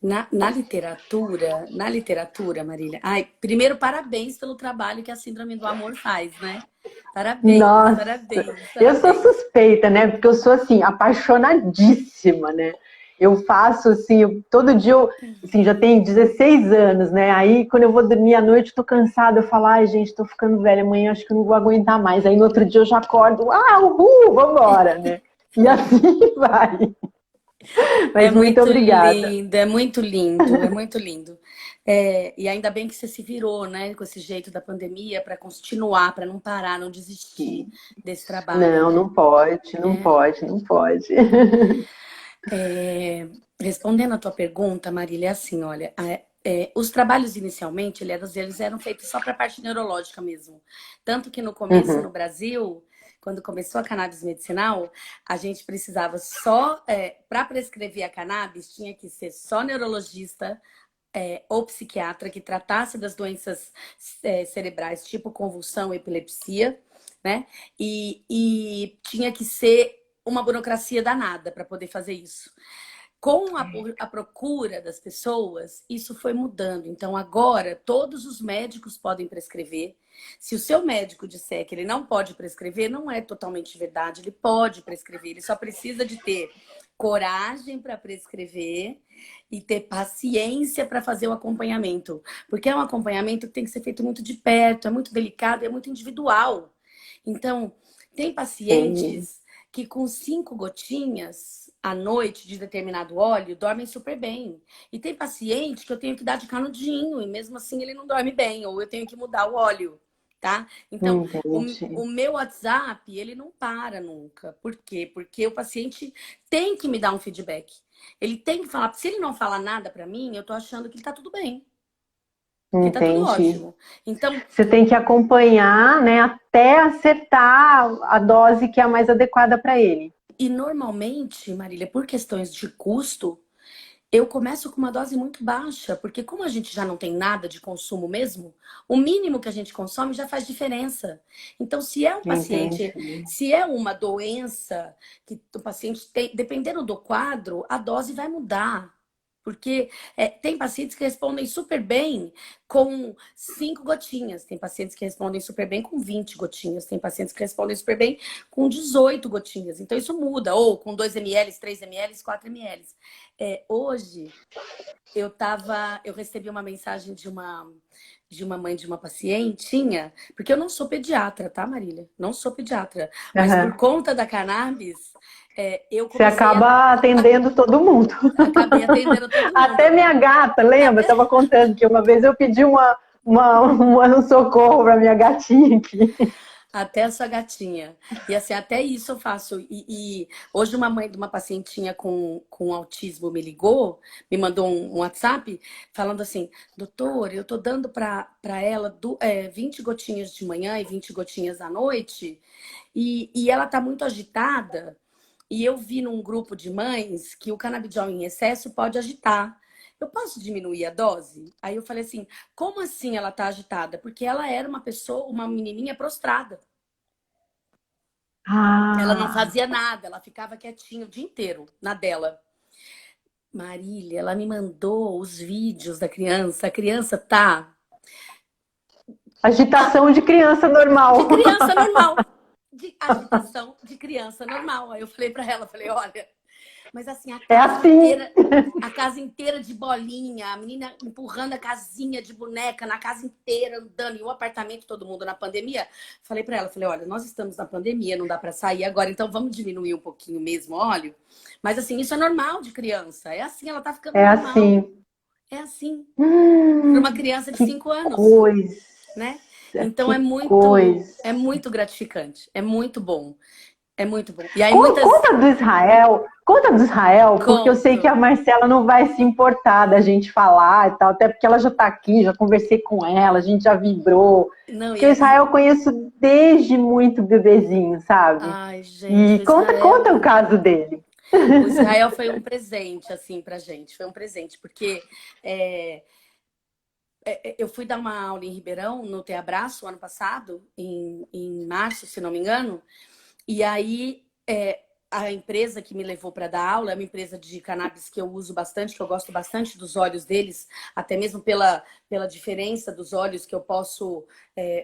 Na literatura, Marília. Primeiro, parabéns pelo trabalho que a Síndrome do Amor faz, né? Parabéns, Nossa, parabéns. Eu sou suspeita, né? Porque eu sou, assim, apaixonadíssima, né? Eu faço, assim, todo dia, assim, já tenho 16 anos, né? Aí, quando eu vou dormir à noite, tô cansada, eu falo, ai, gente, tô ficando velha, amanhã acho que eu não vou aguentar mais. Aí, no outro dia, eu já acordo, uhul, vambora, né? E assim vai. Mas muito obrigada. É muito lindo, é muito lindo. E ainda bem que você se virou, né, com esse jeito da pandemia para continuar, para não parar, não desistir desse trabalho. Não, né? não pode, não pode, não pode. Respondendo a tua pergunta, Marília, é assim, olha, os trabalhos inicialmente, eles eram feitos só para a parte neurológica mesmo. Tanto que no começo, no Brasil, quando começou a cannabis medicinal, a gente precisava só, para prescrever a cannabis, tinha que ser só neurologista ou psiquiatra que tratasse das doenças cerebrais, tipo convulsão, epilepsia, né? E tinha que ser uma burocracia danada para poder fazer isso. Com a procura das pessoas, isso foi mudando. Então, agora, todos os médicos podem prescrever. Se o seu médico disser que ele não pode prescrever, não é totalmente verdade. Ele pode prescrever, ele só precisa de ter coragem para prescrever e ter paciência para fazer o acompanhamento. Porque é um acompanhamento que tem que ser feito muito de perto, é muito delicado, é muito individual. Então, tem pacientes que com 5 gotinhas à noite de determinado óleo dormem super bem. E tem paciente que eu tenho que dar de canudinho e mesmo assim ele não dorme bem, ou eu tenho que mudar o óleo, tá? Então, Entendi. o meu WhatsApp, ele não para nunca. Por quê? Porque o paciente tem que me dar um feedback. Ele tem que falar, se ele não falar nada para mim, eu tô achando que tá tudo bem, que tá tudo Entendi. ótimo. Então, Você tem que acompanhar, né, até acertar a dose que é a mais adequada para ele. e normalmente, Marília, por questões de custo, eu começo com uma dose muito baixa, porque como a gente já não tem nada de consumo mesmo, o mínimo que a gente consome já faz diferença. Então, se é um paciente, Entendi. se é uma doença que o paciente tem, dependendo do quadro, a dose vai mudar. Porque tem pacientes que respondem super bem com 5 gotinhas, tem pacientes que respondem super bem com 20 gotinhas, tem pacientes que respondem super bem com 18 gotinhas. Então, isso muda, ou com 2 ml, 3 ml, 4 ml. Hoje, eu recebi uma mensagem de uma mãe de uma pacientinha, porque eu não sou pediatra, tá, Marília? Não sou pediatra, mas por Aham. conta da cannabis, eu Você comecei acaba atendendo todo mundo. acabei atendendo todo Até mundo. minha gata, lembra? Até, Estava contando que uma vez eu pedi um socorro para minha gatinha aqui. até a sua gatinha. E assim, até isso eu faço. E hoje uma mãe de uma pacientinha com autismo me ligou, me mandou um WhatsApp falando assim, doutor, eu tô dando para ela 20 gotinhas de manhã e 20 gotinhas à noite, e ela tá muito agitada. E eu vi num grupo de mães que o canabidiol em excesso pode agitar. Eu posso diminuir a dose? Aí eu falei assim, como assim ela tá agitada? Porque ela era uma pessoa, uma menininha prostrada. Ela não Ah, fazia nada, ela ficava quietinha o dia inteiro na dela. Marília, ela me mandou os vídeos da criança. A criança tá agitação de criança de normal. criança normal, de agitação de criança normal. Aí eu falei pra ela, falei, olha, mas assim, É assim. a casa inteira de bolinha, a menina empurrando a casinha de boneca na casa inteira, andando, e o apartamento, todo mundo na pandemia. Falei pra ela, falei, olha, nós estamos na pandemia, não dá pra sair agora, então vamos diminuir um pouquinho mesmo o óleo. Mas assim, isso é normal de criança. É assim, ela tá ficando É normal. assim. É assim, para uma Hum, criança de que 5 anos, coisa, né? Então que coisa. é muito gratificante, é muito bom. É muito bom. E aí Conta conta do Israel, porque eu sei que conto. a Marcela não vai se importar da gente falar e tal, até porque ela já está aqui, já conversei com ela, a gente já vibrou. Não, Porque o Israel eu conheço desde muito bebezinho, sabe? ai, gente, E conta o caso dele. O Israel foi um presente, assim, pra gente. Foi um presente, porque é, eu fui dar uma aula em Ribeirão, no Teabraço, ano passado, em março, se não me engano. E aí, a empresa que me levou para dar aula é uma empresa de cannabis que eu uso bastante, que eu gosto bastante dos óleos deles, até mesmo pela diferença dos óleos que eu posso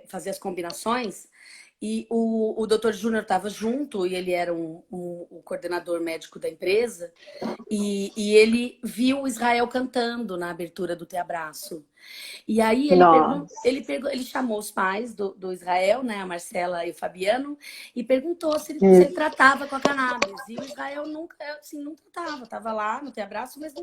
fazer as combinações. E o Dr. Júnior estava junto, e ele era o coordenador médico da empresa, e ele viu o Israel cantando na abertura do Teabraço. E aí Nossa. ele chamou os pais do Israel, né, a Marcela e o Fabiano, e perguntou se ele tratava com a cannabis. E o Israel nunca, assim, não tratava, estava lá no Teabraço, mas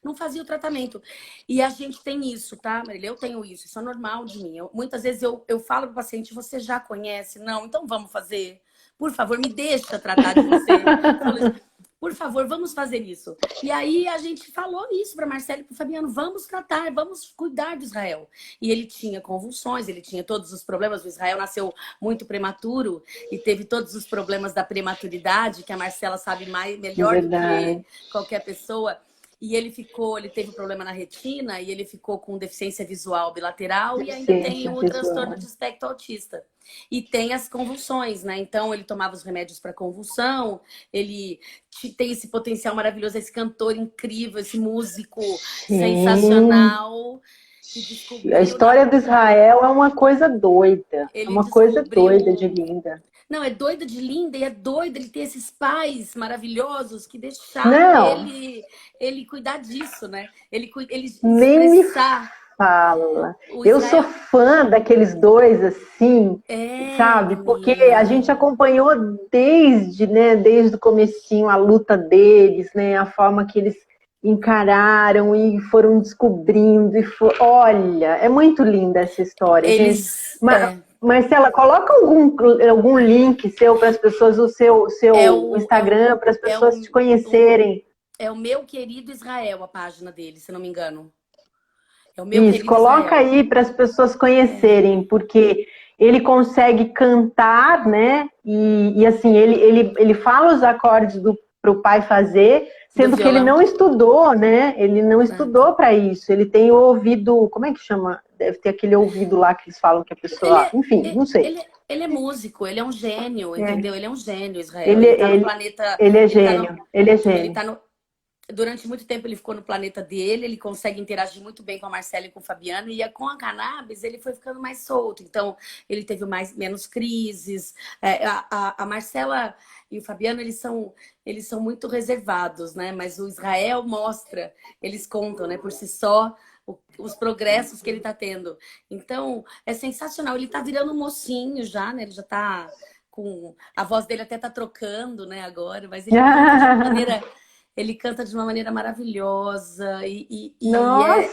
não fazia o tratamento. E a gente tem isso, tá, Marília? Eu tenho isso é normal de mim. Muitas vezes eu falo para o paciente, você já conhece? Não, então vamos fazer. Por favor, me deixa tratar de você. Eu falo isso, por favor, vamos fazer isso. E aí a gente falou isso para Marcelo e para o Fabiano, vamos tratar, vamos cuidar do Israel. E ele tinha convulsões, ele tinha todos os problemas. O Israel nasceu muito prematuro e teve todos os problemas da prematuridade, que a Marcela sabe É melhor do que verdade. qualquer pessoa. E ele teve um problema na retina e ele ficou com deficiência visual bilateral e ainda tem Deficiência o transtorno visual. de espectro autista. E tem as convulsões, né? Então ele tomava os remédios para convulsão, ele tem esse potencial maravilhoso, esse cantor incrível, esse músico Sim. sensacional que A descobriu na história do Israel é uma coisa doida. É ele uma coisa doida de descobriu. linda. Não, é doido de linda e é doido ele ter esses pais maravilhosos que deixaram Não, ele cuidar disso, né? Ele nem me expressar fala. o Eu sou Israel. fã daqueles dois, assim, sabe? Porque a gente Menina. acompanhou desde, né, desde o comecinho a luta deles, né, a forma que eles encararam e foram descobrindo. Olha, é muito linda essa história, gente. Eles. Mas, Marcela, coloca algum link seu para as pessoas, o seu Instagram, para as pessoas te conhecerem. É o Meu Querido Israel, a página dele, se não me engano. É o Meu Isso, Querido coloca Israel. aí para as pessoas conhecerem, porque ele consegue cantar, né? E assim, ele fala os acordes para o pai fazer, Do sendo que ele violão. não estudou, né? Ele não Ah, tá. estudou para isso. Ele tem o ouvido, como é que chama? Deve ter aquele ouvido lá que eles falam que a Ele pessoa, é, enfim, não sei. ele é músico, ele é um gênio, É. entendeu? Ele é um gênio, Israel. Ele, Ele tá no ele, planeta. ele é Ele tá no, gênio, ele é ele gênio. tá no, Durante muito tempo ele ficou no planeta dele, ele consegue interagir muito bem com a Marcela e com o Fabiano, e com a cannabis ele foi ficando mais solto. Então, ele teve menos crises. A Marcela e o Fabiano, eles são muito reservados, né? Mas o Israel mostra, eles contam, né, por si só, os progressos que ele está tendo. Então, é sensacional. Ele está virando um mocinho já, né? Ele já está com... A voz dele até está trocando, né, agora, mas ele canta de uma maneira... Ele canta de uma maneira maravilhosa Nossa!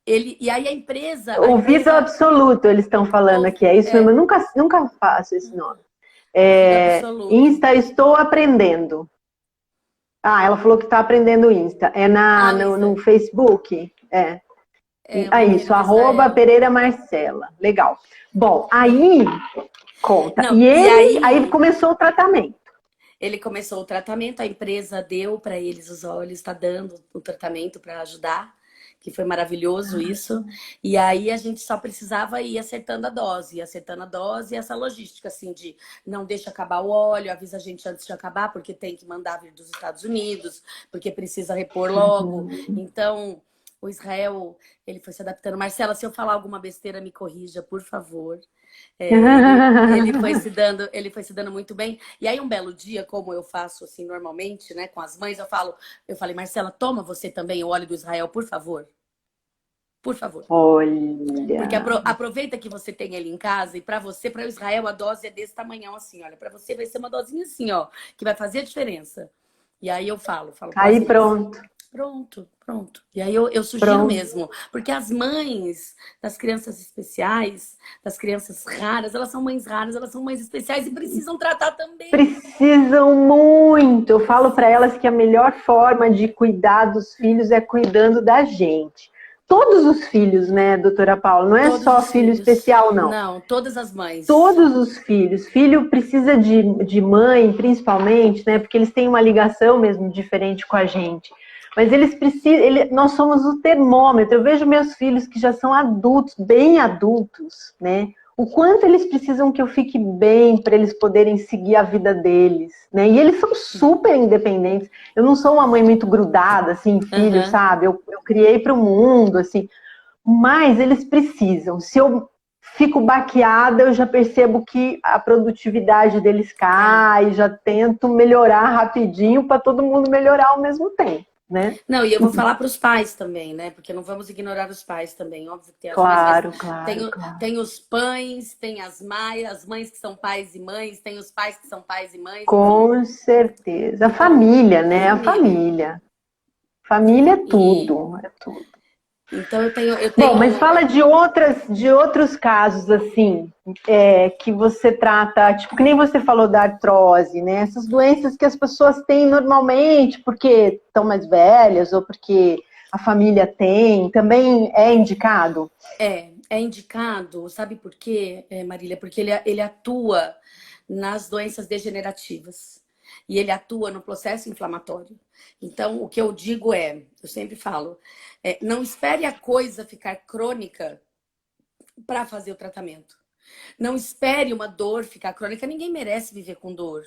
E aí a Ouvido empresa absoluto, eles estão falando aqui. É isso mesmo, eu nunca faço esse nome. ouvido absoluto. Insta, estou aprendendo. Ah, ela falou que está aprendendo Insta. É Ah, no Facebook? É. o meu Isso, querido Israel. @Pereira Marcela. Legal. Bom, aí conta. Não, E e aí aí começou o tratamento. ele começou o tratamento, a empresa deu para eles os olhos, está dando o tratamento para ajudar, que foi maravilhoso isso. E aí a gente só precisava ir acertando a dose e essa logística assim de não deixa acabar o óleo, avisa a gente antes de acabar, porque tem que mandar vir dos Estados Unidos, porque precisa repor logo. Então, o Israel, ele foi se adaptando. Marcela, se eu falar alguma besteira, me corrija, por favor. Ele foi se dando muito bem. E aí, um belo dia, como eu faço assim normalmente, né, com as mães, eu falei, Marcela, toma você também o óleo do Israel, por favor. Por favor. Porque Olha. aproveita que você tem ele em casa e para o Israel, a dose é desse tamanhão assim, olha. Para você vai ser uma dosinha assim, ó, que vai fazer a diferença. E aí eu falo com as Aí mães. pronto. Pronto. E aí eu sugiro mesmo, porque as mães das crianças especiais, das crianças raras, elas são mães raras, elas são mães especiais e precisam tratar também. Precisam muito. Eu falo para elas que a melhor forma de cuidar dos filhos é cuidando da gente. Todos os filhos, né, doutora Paula? Não é Todos só os filho filhos. especial, não. Não, todas as mães. Todos os filhos. Filho precisa de mãe, principalmente, né? Porque eles têm uma ligação mesmo diferente com a gente. Mas eles precisam. Nós somos o termômetro. Eu vejo meus filhos que já são adultos, bem adultos, né? O quanto eles precisam que eu fique bem para eles poderem seguir a vida deles, né? E eles são super independentes. Eu não sou uma mãe muito grudada, assim, filho, sabe? Eu criei para o mundo, assim. Mas eles precisam. Se eu fico baqueada, eu já percebo que a produtividade deles cai, já tento melhorar rapidinho para todo mundo melhorar ao mesmo tempo, né? Não, e eu vou falar para os pais também, né? Porque não vamos ignorar os pais também. Óbvio que tem as mães, Claro, mas claro. tem os pães, tem as mães que são pais e mães, tem os pais que são pais e mães, enfim. Com certeza. A Então, família, né? A família. Família é tudo, é tudo. Então eu tenho. Bom, mas fala de outros casos, assim, que você trata, tipo, que nem você falou da artrose, né? Essas doenças que as pessoas têm normalmente porque estão mais velhas ou porque a família tem, também é indicado? É indicado, sabe por quê, Marília? Porque ele atua nas doenças degenerativas. E ele atua no processo inflamatório. Então, o que eu digo eu sempre falo, não espere a coisa ficar crônica para fazer o tratamento. Não espere uma dor ficar crônica. Ninguém merece viver com dor.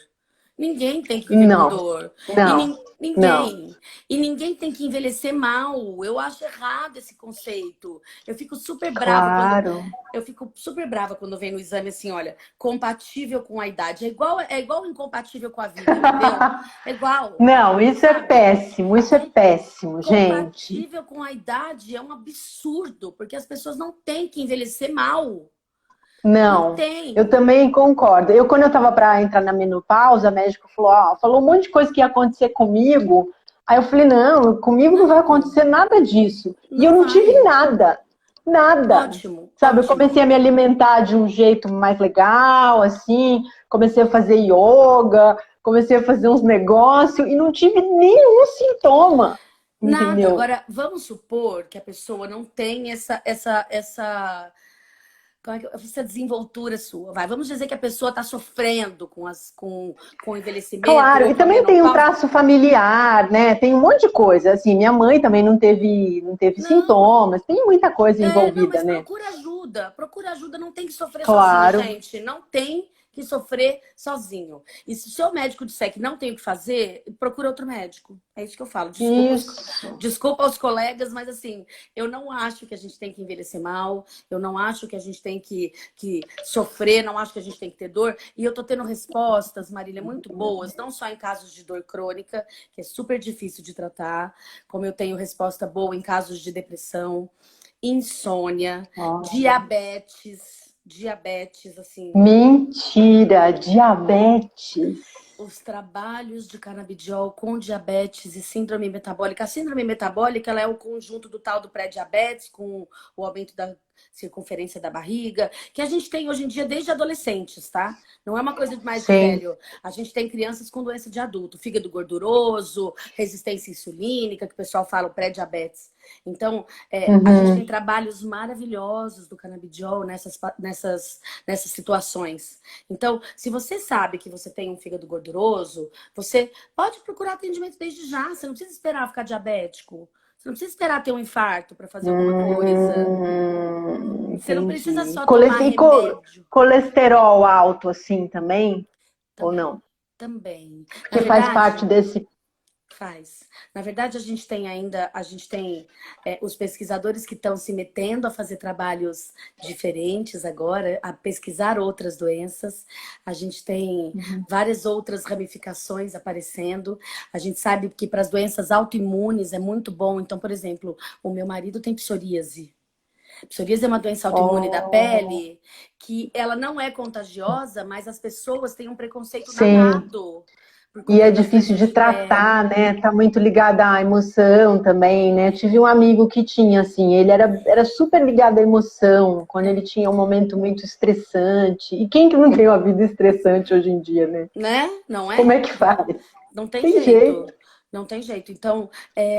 Ninguém tem que viver com dor. Ninguém. E ninguém tem que envelhecer mal. Eu acho errado esse conceito. Eu fico super brava quando vem no exame assim, olha, compatível com a idade. É igual incompatível com a vida, entendeu? É igual. Não, isso é péssimo, gente. Compatível com a idade é um absurdo, porque as pessoas não têm que envelhecer mal. Não, eu também concordo. Quando eu estava para entrar na menopausa, a médica falou um monte de coisa que ia acontecer comigo. Aí eu falei, não, comigo não vai acontecer nada disso. E eu não tive nada. Nada. Ótimo, Sabe, eu ótimo. comecei a me alimentar de um jeito mais legal, assim, comecei a fazer yoga, comecei a fazer uns negócios e não tive nenhum sintoma, Nada. entendeu? Agora, vamos supor que a pessoa não tem essa como é que, essa desenvoltura sua. Vai, vamos dizer que a pessoa está sofrendo com o envelhecimento Claro, ou e com a também tem um menopausa. traço familiar, né? Tem um monte de coisa. Assim, minha mãe também não teve Não, sintomas, tem muita coisa não, envolvida, mas né? procura ajuda. Procura ajuda, não tem que sofrer sozinho, Claro. gente. Não tem que sofrer sozinho. E se o seu médico disser que não tem o que fazer, procura outro médico. É isso que eu falo. Isso. Desculpa aos colegas, mas assim, eu não acho que a gente tem que envelhecer mal, eu não acho que a gente tem que sofrer, não acho que a gente tem que ter dor. E eu tô tendo respostas, Marília, muito boas, não só em casos de dor crônica, que é super difícil de tratar, como eu tenho resposta boa em casos de depressão, insônia, Olha. diabetes, assim. Mentira, diabetes. Os trabalhos de canabidiol com diabetes e síndrome metabólica. A síndrome metabólica, ela é o conjunto do tal do pré-diabetes com o aumento da circunferência da barriga, que a gente tem hoje em dia desde adolescentes, tá? Não é uma coisa mais de Sim. velho. A gente tem crianças com doença de adulto, fígado gorduroso, resistência insulínica, que o pessoal fala o pré-diabetes. Então, a gente tem Uhum. trabalhos maravilhosos do canabidiol nessas situações. Então, se você sabe que você tem um fígado gorduroso, você pode procurar atendimento desde já. Você não precisa esperar ficar diabético. Você não precisa esperar ter um infarto para fazer alguma coisa. Você não precisa Entendi. só tomar remédio. Colesterol alto assim também? Ou Também. não? Também. Na Porque faz parte verdade, desse. faz. Na verdade, a gente tem os pesquisadores que estão se metendo a fazer trabalhos diferentes agora, a pesquisar outras doenças. A gente tem várias outras ramificações aparecendo. A gente sabe que para as doenças autoimunes é muito bom. Então, por exemplo, o meu marido tem psoríase. Psoríase é uma doença autoimune da Oh, pele que ela não é contagiosa, mas as pessoas têm um preconceito sim. danado por E conta é das difícil doenças de de pele. tratar, né? Tá muito ligada à emoção também, né? Tive um amigo que tinha, assim, ele era super ligado à emoção, quando ele tinha um momento muito estressante. E quem que não tem uma vida estressante hoje em dia, né? Né? Não Como é? é que faz? Não tem Tem jeito. jeito. Não tem jeito. Então,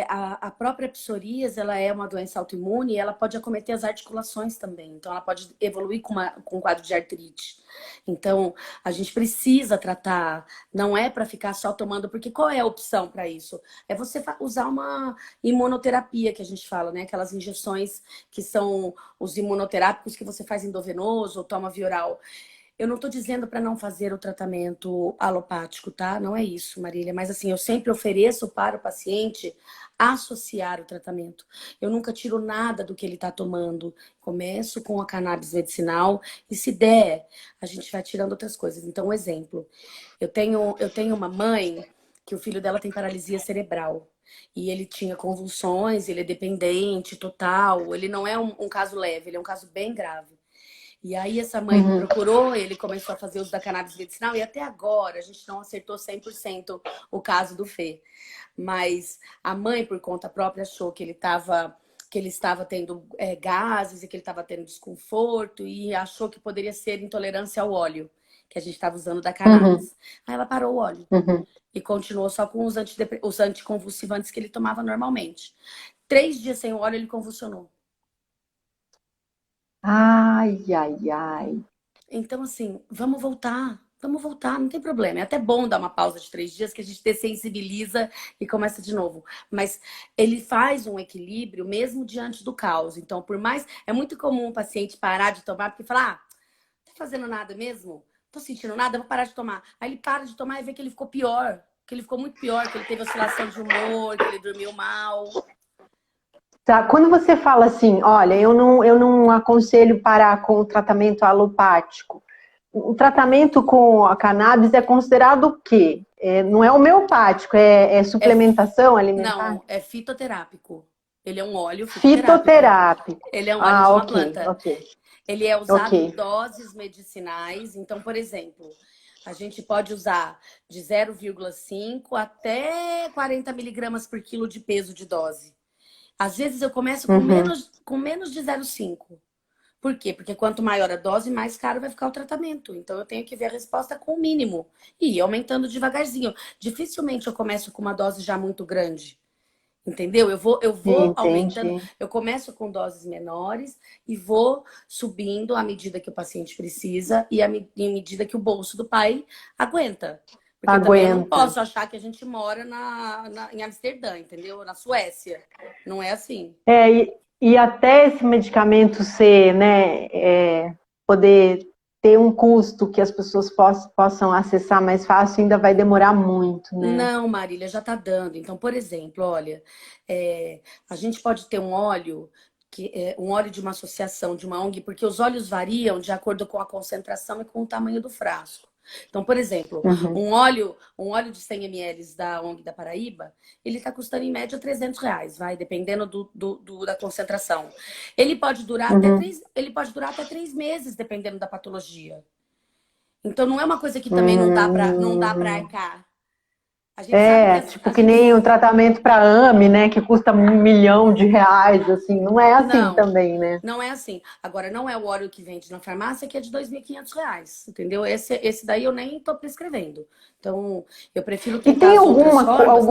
a própria psoríase, ela é uma doença autoimune e ela pode acometer as articulações também. Então, ela pode evoluir com um quadro de artrite. Então, a gente precisa tratar. Não é para ficar só tomando, porque qual é a opção para isso? É você usar uma imunoterapia, que a gente fala, né? Aquelas injeções que são os imunoterápicos que você faz endovenoso ou toma via oral. Eu não estou dizendo para não fazer o tratamento alopático, tá? Não é isso, Marília. Mas assim, eu sempre ofereço para o paciente associar o tratamento. Eu nunca tiro nada do que ele está tomando. Começo com a cannabis medicinal e se der, a gente vai tirando outras coisas. Então, um exemplo. Eu tenho uma mãe que o filho dela tem paralisia cerebral. E ele tinha convulsões, ele é dependente total. Ele não é um caso leve, ele é um caso bem grave. E aí essa mãe me Uhum. procurou, ele começou a fazer uso da cannabis medicinal e até agora a gente não acertou 100% o caso do Fê. Mas a mãe, por conta própria, achou que ele estava tendo gases e que ele estava tendo desconforto e achou que poderia ser intolerância ao óleo que a gente estava usando da Uhum. cannabis. Aí ela parou o óleo Uhum. e continuou só com os anticonvulsivantes que ele tomava normalmente. 3 dias sem o óleo, ele convulsionou. Ai, ai, ai. Então, assim, vamos voltar, não tem problema. É até bom dar uma pausa de 3 dias que a gente dessensibiliza e começa de novo. Mas ele faz um equilíbrio mesmo diante do caos. Então, por mais. É muito comum o paciente parar de tomar porque fala: ah, tá fazendo nada mesmo? Tô sentindo nada, vou parar de tomar. Aí ele para de tomar e vê que ele ficou pior. Que ele ficou muito pior, que ele teve oscilação de humor, que ele dormiu mal. Tá, quando você fala assim, olha, eu não aconselho parar com o tratamento alopático. O tratamento com a cannabis é considerado o quê? Não é homeopático, é É, suplementação alimentar? não, é fitoterápico. Ele é um óleo fitoterápico. Fitoterápico. Ele é um óleo de Ah, uma ok, planta. ok, Ele é ok. usado em doses medicinais. Então, por exemplo, a gente pode usar de 0,5 até 40 miligramas por quilo de peso de dose. Às vezes eu começo Uhum. com menos de 0,5. Por quê? Porque quanto maior a dose, mais caro vai ficar o tratamento. Então eu tenho que ver a resposta com o mínimo e ir aumentando devagarzinho. Dificilmente eu começo com uma dose já muito grande. Entendeu? Eu vou aumentando, Entendi. eu começo com doses menores e vou subindo à medida que o paciente precisa e em medida que o bolso do pai aguenta. Porque também eu não Aguenta. posso achar que a gente mora em Amsterdã, entendeu? Na Suécia. Não é assim. E até esse medicamento ser, né, poder ter um custo que as pessoas possam acessar mais fácil, ainda vai demorar muito, né? Não, Marília, já está dando. Então, por exemplo, olha, a gente pode ter um óleo, um óleo de uma associação, de uma ONG, porque os óleos variam de acordo com a concentração e com o tamanho do frasco. Então, por exemplo, Uhum. um óleo de 100 ml da ONG da Paraíba, ele está custando em média R$ 300, vai, dependendo da concentração. Uhum. Ele pode durar até 3 meses, dependendo da patologia. Então, não é uma coisa que também não dá para Hum. arcar. A gente sabe que Tipo a que gente nem um tratamento para AME, né, que custa R$ 1 milhão, assim, não é assim não, também, né? não é assim. Agora não é o óleo que vende na farmácia que é de R$ 2.500, entendeu? Esse daí eu nem tô prescrevendo. Então, eu prefiro E tentar as outras formas.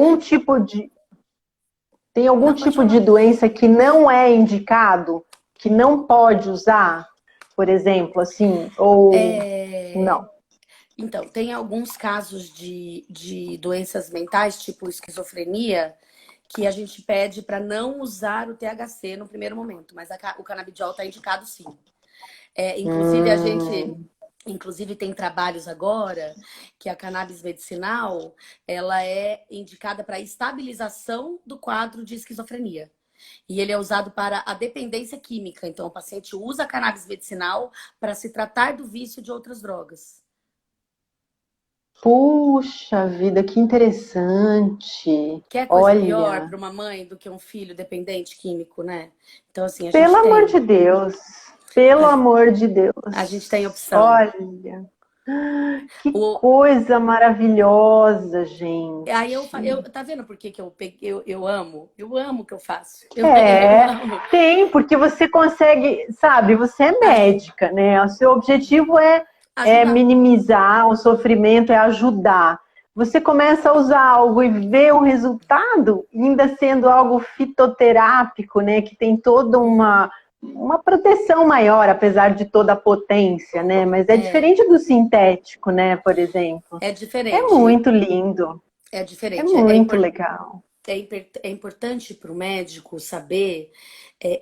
tem algum Não pode tipo de falar. doença que não é indicado, que não pode usar, por exemplo, assim, ou É, não? Então, tem alguns casos de doenças mentais, tipo esquizofrenia, que a gente pede para não usar o THC no primeiro momento, mas o canabidiol está indicado sim. Inclusive, Hum, inclusive tem trabalhos agora que a cannabis medicinal ela é indicada para estabilização do quadro de esquizofrenia. E ele é usado para a dependência química. Então, o paciente usa a cannabis medicinal para se tratar do vício de outras drogas. puxa vida, que interessante. Quer coisa pior Olha, para uma mãe do que um filho dependente químico, né? Então, assim, pelo amor de Deus, pelo amor de a gente tem Deus. opção. Olha, que O, coisa maravilhosa, Aí gente. tá vendo por que que eu amo? Eu amo o que eu faço. Eu É, amo. tem, porque você consegue, sabe, você é Aju- médica, né? O seu objetivo é Ajudar. minimizar o sofrimento, é ajudar. Você começa a usar algo e vê o resultado, ainda sendo algo fitoterápico, né? Que tem toda uma proteção maior, apesar de toda a potência, né? Mas é É, diferente do sintético, né? Por exemplo. é É diferente. muito lindo, É é diferente. muito legal. É importante para o médico saber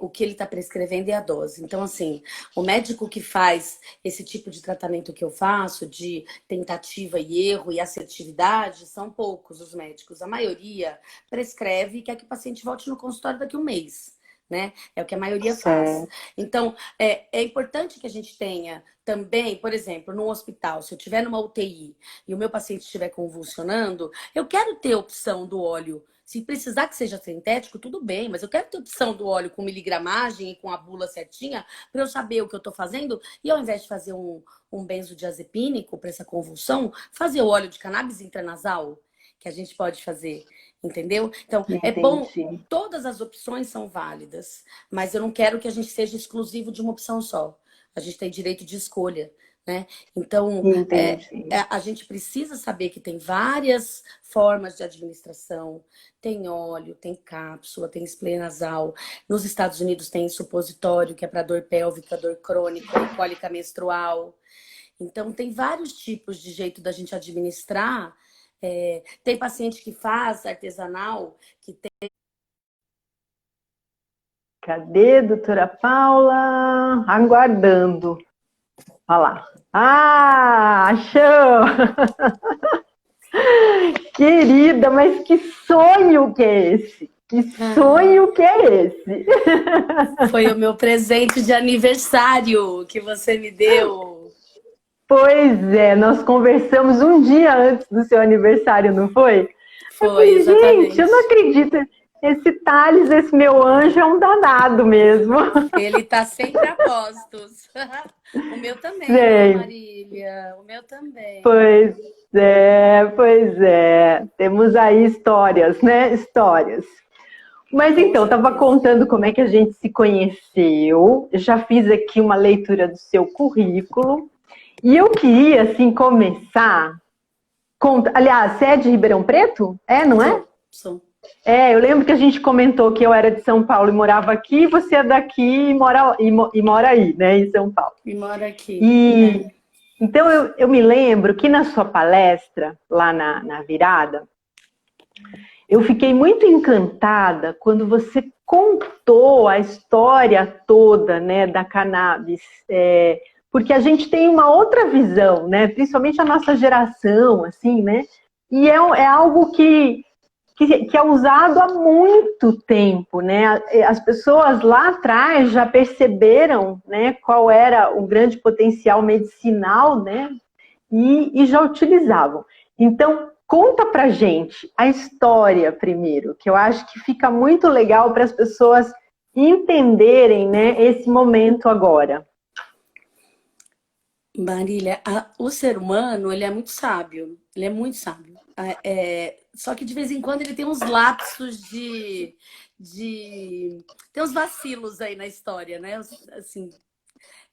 o que ele está prescrevendo e a dose. Então, assim, o médico que faz esse tipo de tratamento que eu faço, de tentativa e erro e assertividade, são poucos os médicos. A maioria prescreve e quer que o paciente volte no consultório daqui a um mês. Né? É o que a maioria faz. Certo. Então, é importante que a gente tenha também, por exemplo, no hospital, se eu estiver numa UTI e o meu paciente estiver convulsionando, eu quero ter a opção do óleo. Se precisar que seja sintético, tudo bem, mas eu quero ter a opção do óleo com miligramagem e com a bula certinha para eu saber o que eu estou fazendo. E ao invés de fazer um benzodiazepínico para essa convulsão, fazer o óleo de cannabis intranasal, que a gente pode fazer, entendeu? Então, é bom. Entendi. Todas as opções são válidas, mas eu não quero que a gente seja exclusivo de uma opção só. A gente tem direito de escolha, né? Então, Entendi. a gente precisa saber que tem várias formas de administração. Tem óleo, tem cápsula, tem spray nasal. Nos Estados Unidos tem supositório, que é para dor pélvica, dor crônica e cólica menstrual. Então, tem vários tipos de jeito da gente administrar. Tem paciente que faz artesanal, que tem. Cadê, doutora Paula? Aguardando. Olha lá. Ah, achou! Querida, mas que sonho que é esse? Que sonho que é esse? Foi o meu presente de aniversário que você me deu. Pois é, nós conversamos um dia antes do seu aniversário, não foi? Eu Foi, falei, gente, eu não exatamente. acredito. Esse Thales, esse meu anjo, é um danado mesmo. Ele tá sempre a postos. O meu também, né, Sei. Marília? O meu também. Pois pois é. Temos aí histórias, né? Histórias. Mas Com então, estava certeza. contando como é que a gente se conheceu, já fiz aqui uma leitura do seu currículo, e eu queria, assim, começar. Aliás, você é de Ribeirão Preto? É, não é? Sou. É, eu lembro que a gente comentou que eu era de São Paulo e morava aqui, você é daqui e mora aí, né, em São Paulo. E moro aqui. E É. então eu me lembro que na sua palestra, lá na virada, eu fiquei muito encantada quando você contou a história toda, né, da cannabis, porque a gente tem uma outra visão, né, principalmente a nossa geração, assim, né, e é algo que é usado há muito tempo, né? As pessoas lá atrás já perceberam, né, qual era o grande potencial medicinal, né, e já utilizavam. Então, conta pra gente a história primeiro, que eu acho que fica muito legal para as pessoas entenderem, né, esse momento agora. Marília, o ser humano, ele é muito sábio. Ele é muito sábio. Só que de vez em quando ele tem uns lapsos tem uns vacilos aí na história, né? Assim,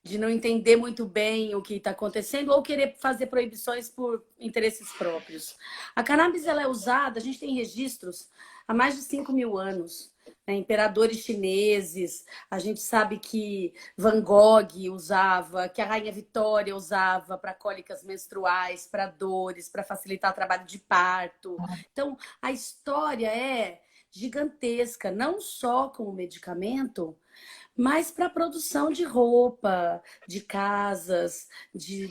de não entender muito bem o que está acontecendo ou querer fazer proibições por interesses próprios. A cannabis ela é usada, a gente tem registros há mais de 5.000 anos. Né? Imperadores chineses, a gente sabe que Van Gogh usava, que a Rainha Vitória usava para cólicas menstruais, para dores, para facilitar o trabalho de parto. Então, a história é gigantesca, não só como medicamento, mas para a produção de roupa, de casas,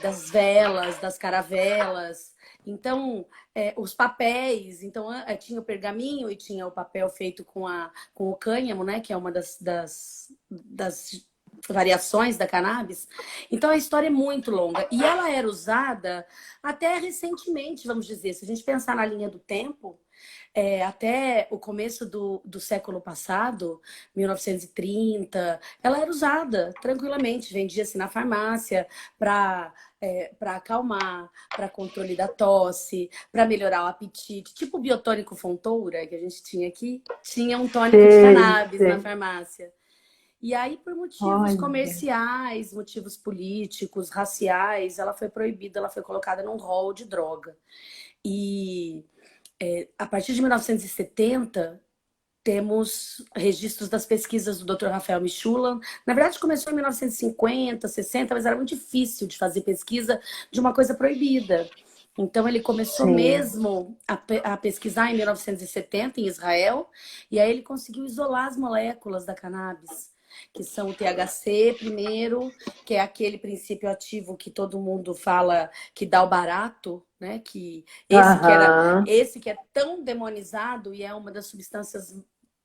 das velas, das caravelas. Então, os papéis. Então, tinha o pergaminho e tinha o papel feito com o cânhamo, né? Que é uma das variações da cannabis. Então, a história é muito longa. E ela era usada até recentemente, vamos dizer. Se a gente pensar na linha do tempo, até o começo do século passado, 1930, ela era usada tranquilamente, vendia-se na farmácia para acalmar, para controle da tosse, para melhorar o apetite. Tipo o biotônico Fontoura, que a gente tinha aqui, tinha um tônico de Sei, cannabis na sei. farmácia. E aí, por motivos Olha, comerciais, motivos políticos, raciais, ela foi proibida, ela foi colocada num rol de droga. E a partir de 1970, temos registros das pesquisas do Dr. Rafael Michulan. Na verdade, começou em 1950, 60, mas era muito difícil de fazer pesquisa de uma coisa proibida. Então, ele começou sim. mesmo a pesquisar em 1970 em Israel, e aí ele conseguiu isolar as moléculas da cannabis, que são o THC primeiro, que é aquele princípio ativo que todo mundo fala que dá o barato, né? Que Aham. esse que é tão demonizado e é uma das substâncias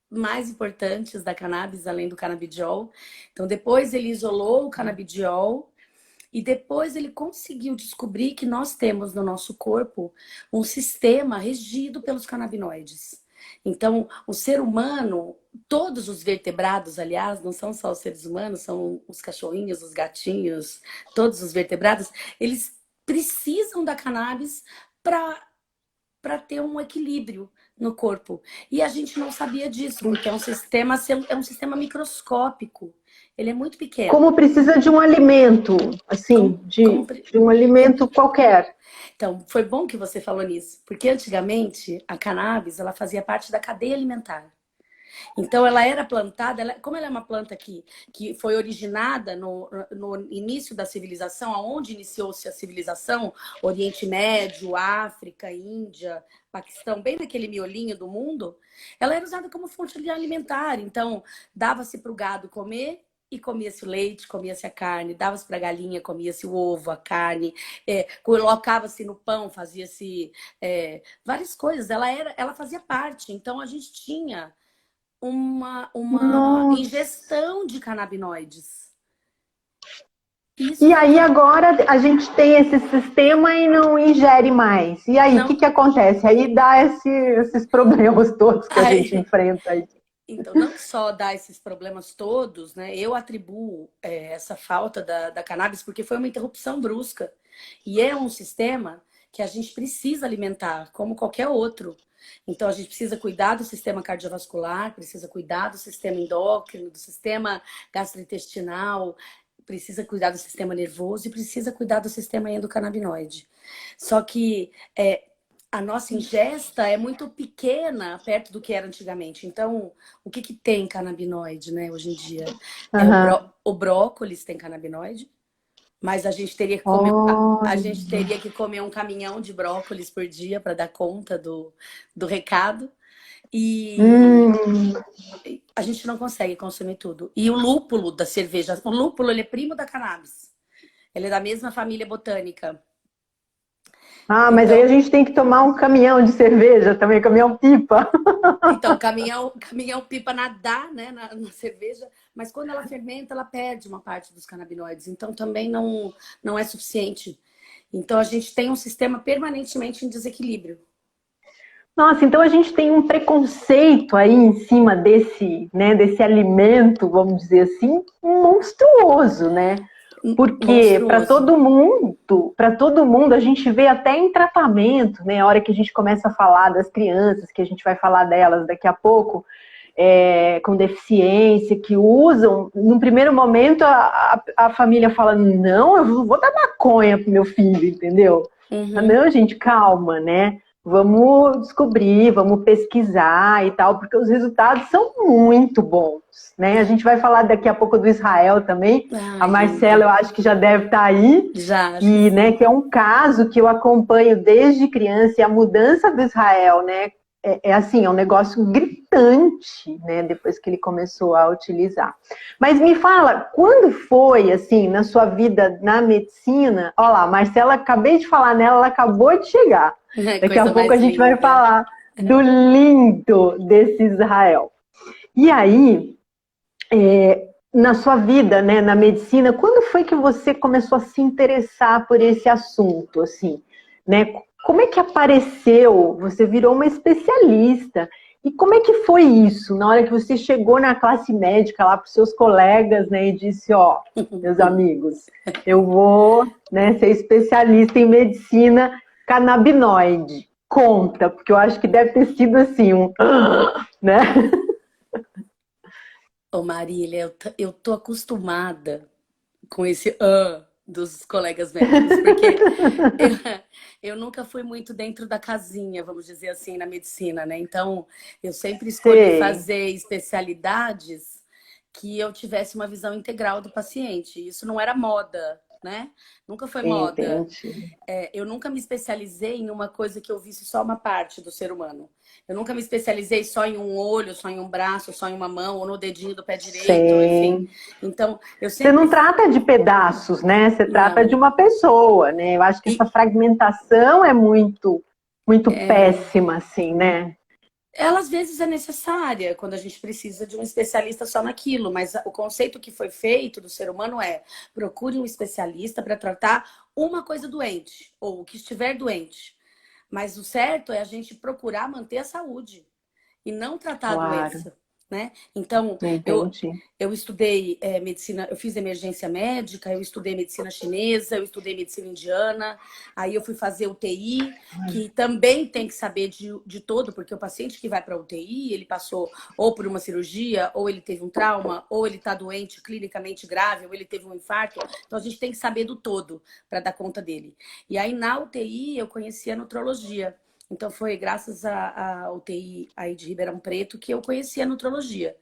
mais importantes da cannabis, além do canabidiol. Então, depois ele isolou o canabidiol e depois ele conseguiu descobrir que nós temos no nosso corpo um sistema regido pelos canabinoides. Então, o ser humano, todos os vertebrados, aliás, não são só os seres humanos, são os cachorrinhos, os gatinhos, todos os vertebrados, eles precisam da cannabis para ter um equilíbrio no corpo. E a gente não sabia disso, porque é um sistema microscópico. Ele é muito pequeno. Como precisa de um alimento, Como, assim, como... de um alimento qualquer. Então, foi bom que você falou nisso, porque antigamente a cannabis ela fazia parte da cadeia alimentar. Então, ela era plantada, como ela é uma planta que foi originada no início da civilização, aonde iniciou-se a civilização, Oriente Médio, África, Índia, Paquistão, bem naquele miolinho do mundo, ela era usada como fonte alimentar. Então, dava-se para o gado comer e comia-se o leite, comia-se a carne, dava-se para a galinha, comia-se o ovo, a carne, colocava-se no pão, fazia-se várias coisas. Ela fazia parte. Então, a gente tinha uma Nossa. ingestão de canabinoides. Isso E foi aí agora a gente tem esse sistema e não ingere mais. E aí, o que não, que acontece? Aí dá esses problemas todos que a gente aí, enfrenta aí. então não só dá esses problemas todos, né? Eu atribuo essa falta da cannabis porque foi uma interrupção brusca e é um sistema que a gente precisa alimentar, como qualquer outro. Então, a gente precisa cuidar do sistema cardiovascular, precisa cuidar do sistema endócrino, do sistema gastrointestinal, precisa cuidar do sistema nervoso e precisa cuidar do sistema endocannabinoide. Só que a nossa ingesta é muito pequena perto do que era antigamente. Então, o que que tem canabinoide, né, hoje em dia? Aham. O brócolis tem canabinoide, mas a Olha. gente teria que comer um caminhão de brócolis por dia para dar conta do recado. E Hum. a gente não consegue consumir tudo. E o lúpulo da cerveja, o lúpulo ele é primo da cannabis. Ele é da mesma família botânica. Ah, mas aí a Então, gente tem que tomar um caminhão de cerveja também, caminhão pipa. caminhão pipa nadar, né, na cerveja, mas quando ela fermenta, ela perde uma parte dos canabinoides. Então, também não é suficiente. Então, a gente tem um sistema permanentemente em desequilíbrio. Nossa, então a gente tem um preconceito aí em cima desse, né, desse alimento, vamos dizer assim, monstruoso, né? Porque Monstruoso. para todo mundo a gente vê até em tratamento, né? A hora que a gente começa a falar das crianças, que a gente vai falar delas daqui a pouco, com deficiência, que usam, num primeiro momento a família fala, não, eu não vou dar maconha pro meu filho, entendeu? Uhum. Não, gente, calma, né? Vamos descobrir, vamos pesquisar e tal, porque os resultados são muito bons, né? A gente vai falar daqui a pouco do Israel também. A Ai, Marcela, linda. eu acho que já deve estar aí, Já, acho que que, né, sim. que é um caso que eu acompanho desde criança, e a mudança do Israel, né, assim, é um negócio gritante, né, depois que ele começou a utilizar. Mas me fala, quando foi, assim, na sua vida na medicina? Olha lá, Marcela, acabei de falar nela, ela acabou de chegar. Daqui a Coisa pouco a mais gente vai linda. falar do lindo desse Israel. E aí, na sua vida, né, na medicina, quando foi que você começou a se interessar por esse assunto, assim, né? Como é que apareceu? Você virou uma especialista. E como é que foi isso? Na hora que você chegou na classe médica lá para os seus colegas, né, e disse, ó, meus amigos, eu vou, né, ser especialista em medicina canabinoide. Conta, porque eu acho que deve ter sido assim, né? Ô Marília, eu tô acostumada com esse dos colegas médicos, porque eu, eu nunca fui muito dentro da casinha, vamos dizer assim, na medicina, né? Então, eu sempre escolhi Sei, fazer especialidades que eu tivesse uma visão integral do paciente. Isso não era moda, né? Nunca foi moda. entendi. Eu nunca me especializei em uma coisa que eu visse só uma parte do ser humano. Eu nunca me especializei só em um olho, só em um braço, só em uma mão, ou no dedinho do pé direito, enfim. Sim. Então, eu Você sempre. não trata de pedaços, né? Você trata de Não. uma pessoa, né? Eu acho que essa E fragmentação é muito péssima, assim, né? ela às vezes é necessária quando a gente precisa de um especialista só naquilo, mas o conceito que foi feito do ser humano é procure um especialista para tratar uma coisa doente, ou o que estiver doente. Mas o certo é a gente procurar manter a saúde e não tratar a Claro, doença, né? Então, entendi. eu estudei medicina, eu fiz emergência médica, eu estudei medicina chinesa, eu estudei medicina indiana, aí eu fui fazer UTI, que também tem que saber de todo, porque o paciente que vai para UTI, ele passou ou por uma cirurgia, ou ele teve um trauma, ou ele está doente clinicamente grave, ou ele teve um infarto. Então, a gente tem que saber do todo para dar conta dele. E aí, na UTI, eu conheci a nutrologia. Então foi graças à UTI aí de Ribeirão Preto que eu conheci a nutrologia.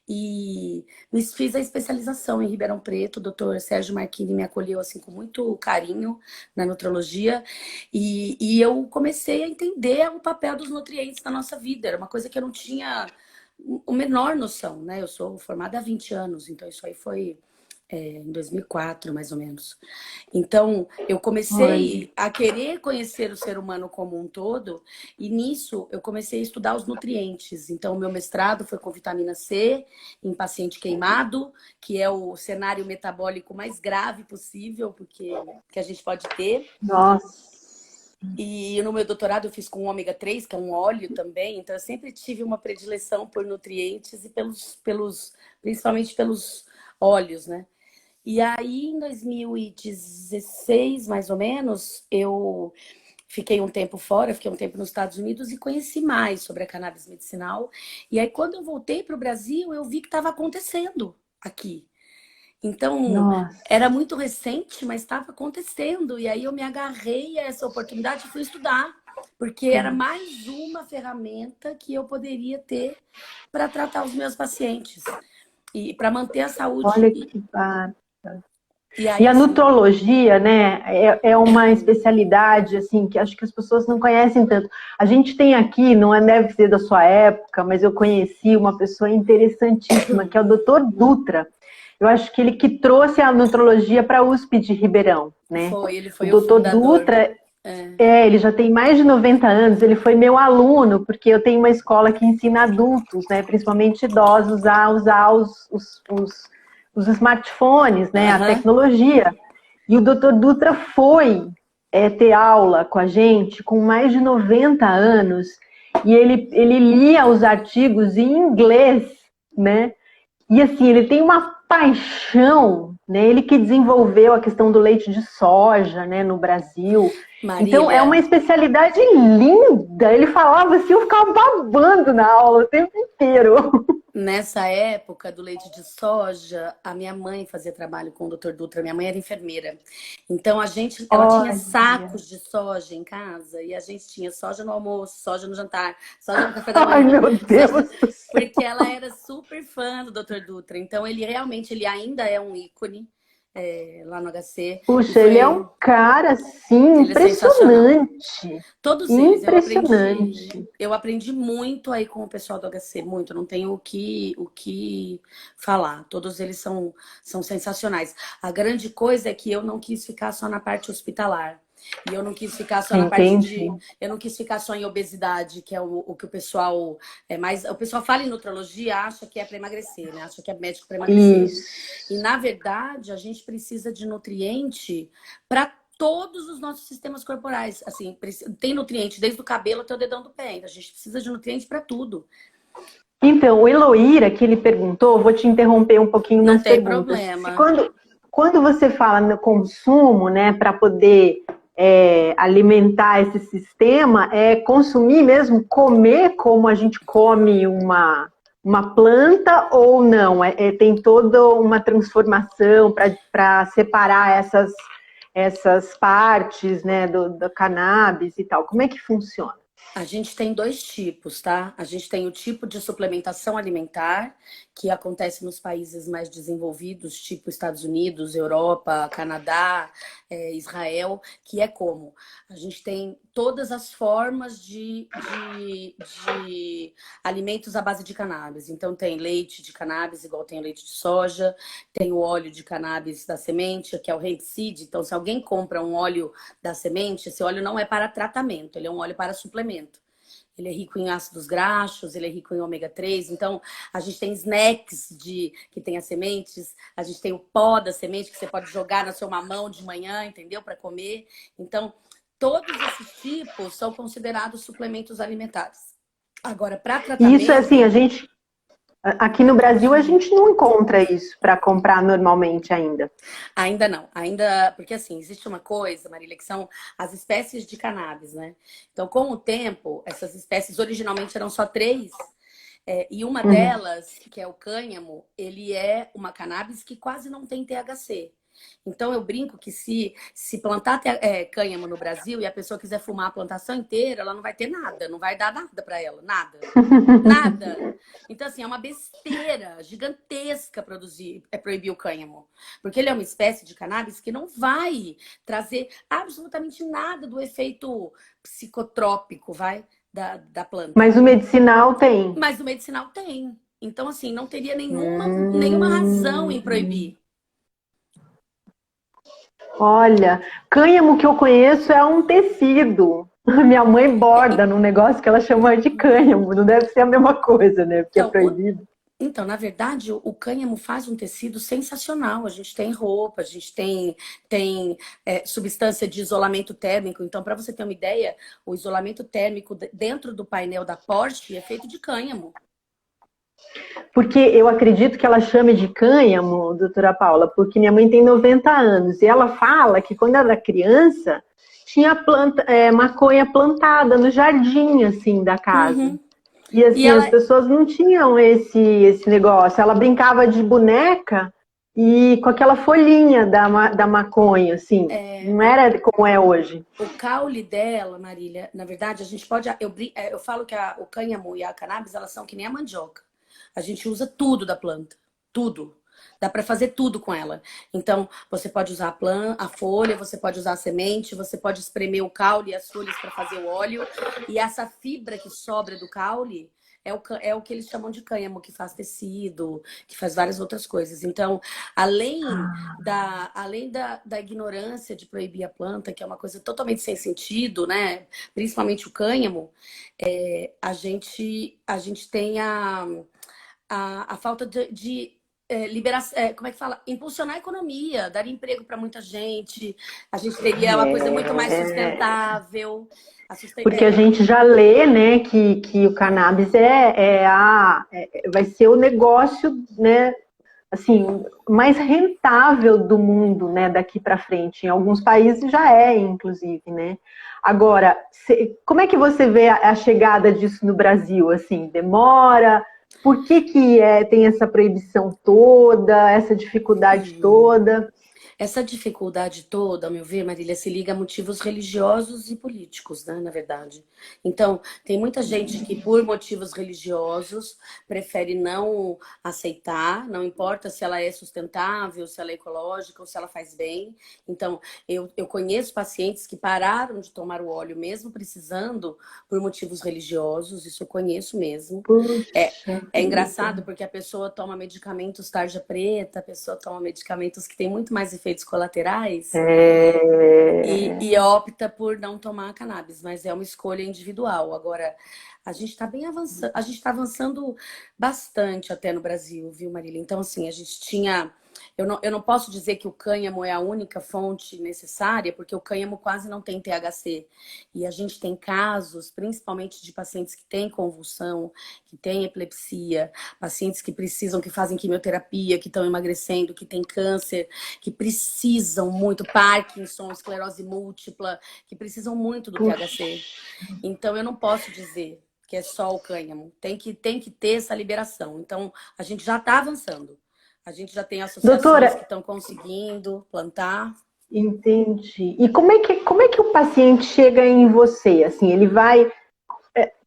E me fiz a especialização em Ribeirão Preto. O doutor Sérgio Marchini me acolheu assim com muito carinho na nutrologia. E eu comecei a entender o papel dos nutrientes na nossa vida. Era uma coisa que eu não tinha a menor noção, né? Eu sou formada há 20 anos, então isso aí foi em 2004, mais ou menos. Então, eu Olha, comecei a querer conhecer o ser humano como um todo, e nisso eu comecei a estudar os nutrientes. Então, o meu mestrado foi com vitamina C em paciente queimado, que é o cenário metabólico mais grave possível, porque que a gente pode ter. nossa. E no meu doutorado eu fiz com ômega 3, que é um óleo também, então eu sempre tive uma predileção por nutrientes e principalmente pelos óleos, né? E aí, em 2016, mais ou menos, eu fiquei um tempo fora, fiquei um tempo nos Estados Unidos e conheci mais sobre a cannabis medicinal. E aí, quando eu voltei para o Brasil, eu vi que estava acontecendo aqui. Então, Nossa, era muito recente, mas estava acontecendo. E aí eu me agarrei a essa oportunidade e fui estudar, porque era mais uma ferramenta que eu poderia ter para tratar os meus pacientes e para manter a saúde. olha que barato. E E aí, a assim, nutrologia, né, é uma especialidade, assim, que acho que as pessoas não conhecem tanto. A gente tem aqui, não deve ser da sua época, mas eu conheci uma pessoa interessantíssima, que é o Dr. Dutra. Eu acho que ele que trouxe a nutrologia para a USP de Ribeirão, né? ele O foi o Dr. fundador. Dutra, É. ele já tem mais de 90 anos, ele foi meu aluno, porque eu tenho uma escola que ensina adultos, né, principalmente idosos, a usar os smartphones, né, a Aham. tecnologia. E o Dr. Dutra foi ter aula com a gente com mais de 90 anos, e ele lia os artigos em inglês, né? E assim, ele tem uma paixão, né? Ele que desenvolveu a questão do leite de soja, né, no Brasil. Então, é uma Marília, especialidade linda. Ele falava assim, eu ficava babando na aula o tempo inteiro. nessa época do leite de soja, a minha mãe fazia trabalho com o Dr. Dutra, minha mãe era enfermeira. Então ela tinha Olha, sacos de soja em casa e a gente tinha soja no almoço, soja no jantar, soja no café da ai manhã, meu soja... Deus do céu. porque ela era super fã do Dr. Dutra. Então ele ainda é um ícone lá no HC e Puxa, ele é um foi cara assim ele é sensacional. impressionante. Todos eles, Impressionante. eu aprendi muito aí com o pessoal do HC, muito, não tenho o que falar. Todos eles são sensacionais. A grande coisa é que eu não quis ficar só na parte hospitalar. E eu não quis ficar só na parte Entendi. eu não quis ficar só em obesidade, que é o que o pessoal é mais. O pessoal fala em nutrologia, acha que é para emagrecer, né? Acha que é médico para emagrecer. E, Isso. na verdade, a gente precisa de nutriente para todos os nossos sistemas corporais. Assim, tem nutriente desde o cabelo até o dedão do pé. A gente precisa de nutriente para tudo. Então, o Eloíra, que ele perguntou, vou te interromper um pouquinho Não nas tem perguntas. Se problema. quando você fala no consumo, né, para poder alimentar esse sistema, é consumir mesmo, comer como a gente come uma planta ou não? Tem toda uma transformação para separar essas partes, né, do cannabis e tal. Como é que funciona? A gente tem dois tipos, tá? A gente tem o tipo de suplementação alimentar, que acontece nos países mais desenvolvidos, tipo Estados Unidos, Europa, Canadá, Israel, que é como? A gente tem todas as formas de alimentos à base de cannabis. Então, tem leite de cannabis, igual tem leite de soja, tem o óleo de cannabis da semente, que é o hemp seed. Então, se alguém compra um óleo da semente, esse óleo não é para tratamento, ele é um óleo para suplemento. Ele é rico em ácidos graxos, ele é rico em ômega 3. Então, a gente tem snacks que tem as sementes, a gente tem o pó da semente que você pode jogar na sua mamão de manhã, entendeu? Para comer. Então, todos esses tipos são considerados suplementos alimentares. Agora, para E isso é assim, tratamento, aqui no Brasil a gente não encontra isso para comprar normalmente ainda. ainda não, ainda, porque assim, existe uma coisa, Marília, que são as espécies de cannabis, né? Então, com o tempo, essas espécies originalmente eram só três, e uma Uhum. delas, que é o cânhamo, ele é uma cannabis que quase não tem THC. Então eu brinco que se plantar cânhamo no Brasil e a pessoa quiser fumar a plantação inteira, ela não vai ter nada, não vai dar nada para ela, nada. Nada. Então, assim, é uma besteira gigantesca proibir o cânhamo. Porque ele é uma espécie de cannabis que não vai trazer absolutamente nada do efeito psicotrópico, da planta. Mas o medicinal tem. Mas o medicinal tem. Então, assim, não teria nenhuma razão em Hum. proibir. Olha, cânhamo que eu conheço é um tecido. Minha mãe borda num negócio que ela chama de cânhamo. Não deve ser a mesma coisa, né? Porque é Então, proibido. na verdade, o cânhamo faz um tecido sensacional. A gente tem roupa, a gente tem substância de isolamento térmico. Então, para você ter uma ideia, o isolamento térmico dentro do painel da Porsche é feito de cânhamo. Porque eu acredito que ela chame de cânhamo, doutora Paula, porque minha mãe tem 90 anos e ela fala que quando ela era criança tinha maconha plantada no jardim, assim, da casa. Uhum. E E assim, as ela, pessoas não tinham esse negócio. Ela brincava de boneca e com aquela folhinha da maconha, assim. é, Não era como é hoje. o caule dela, Marília, na verdade, a gente pode. Eu falo que o cânhamo e a cannabis, elas são que nem a mandioca. A gente usa tudo da planta. Tudo. Dá para fazer tudo com ela. Então, você pode usar a folha, você pode usar a semente, você pode espremer o caule e as folhas para fazer o óleo. E essa fibra que sobra do caule é o que eles chamam de cânhamo, que faz tecido, que faz várias outras coisas. Então, além da ignorância de proibir a planta, que é uma coisa totalmente sem sentido, né? Principalmente o cânhamo, a gente tem a falta de liberação, como é que fala? Impulsionar a economia, dar emprego para muita gente. A gente teria uma coisa muito mais sustentável. Porque a gente já lê, né, que o cannabis vai ser o negócio, né, assim, mais rentável do mundo, né, daqui para frente. Em alguns países já é, inclusive, né. Agora, como é que você vê a chegada disso no Brasil? Assim, demora? Por que tem essa proibição toda, essa dificuldade toda? Essa dificuldade toda, ao meu ver, Marília, se liga a motivos religiosos e políticos, né, na verdade. Então, tem muita gente que, por motivos religiosos, prefere não aceitar, não importa se ela é sustentável, se ela é ecológica ou se ela faz bem. Então, eu conheço pacientes que pararam de tomar o óleo, mesmo precisando, por motivos religiosos, isso eu conheço mesmo. É engraçado porque a pessoa toma medicamentos tarja preta, a pessoa toma medicamentos que têm muito mais efeitos colaterais e opta por não tomar cannabis, mas é uma escolha individual. Agora, a gente está bem avançando, a gente está avançando bastante até no Brasil, viu, Marília? Então, assim, a gente tinha. Eu não posso dizer que o cânhamo é a única fonte necessária, porque o cânhamo quase não tem THC. E a gente tem casos, principalmente de pacientes que têm convulsão, que têm epilepsia, pacientes que precisam, que fazem quimioterapia, que estão emagrecendo, que têm câncer, que precisam muito, Parkinson, esclerose múltipla, que precisam muito do THC. Então, eu não posso dizer que é só o cânhamo. Tem que ter essa liberação. Então, a gente já está avançando. A gente já tem associações Doutora, que estão conseguindo plantar. entendi. E como é que o paciente chega em você? Assim, ele vai.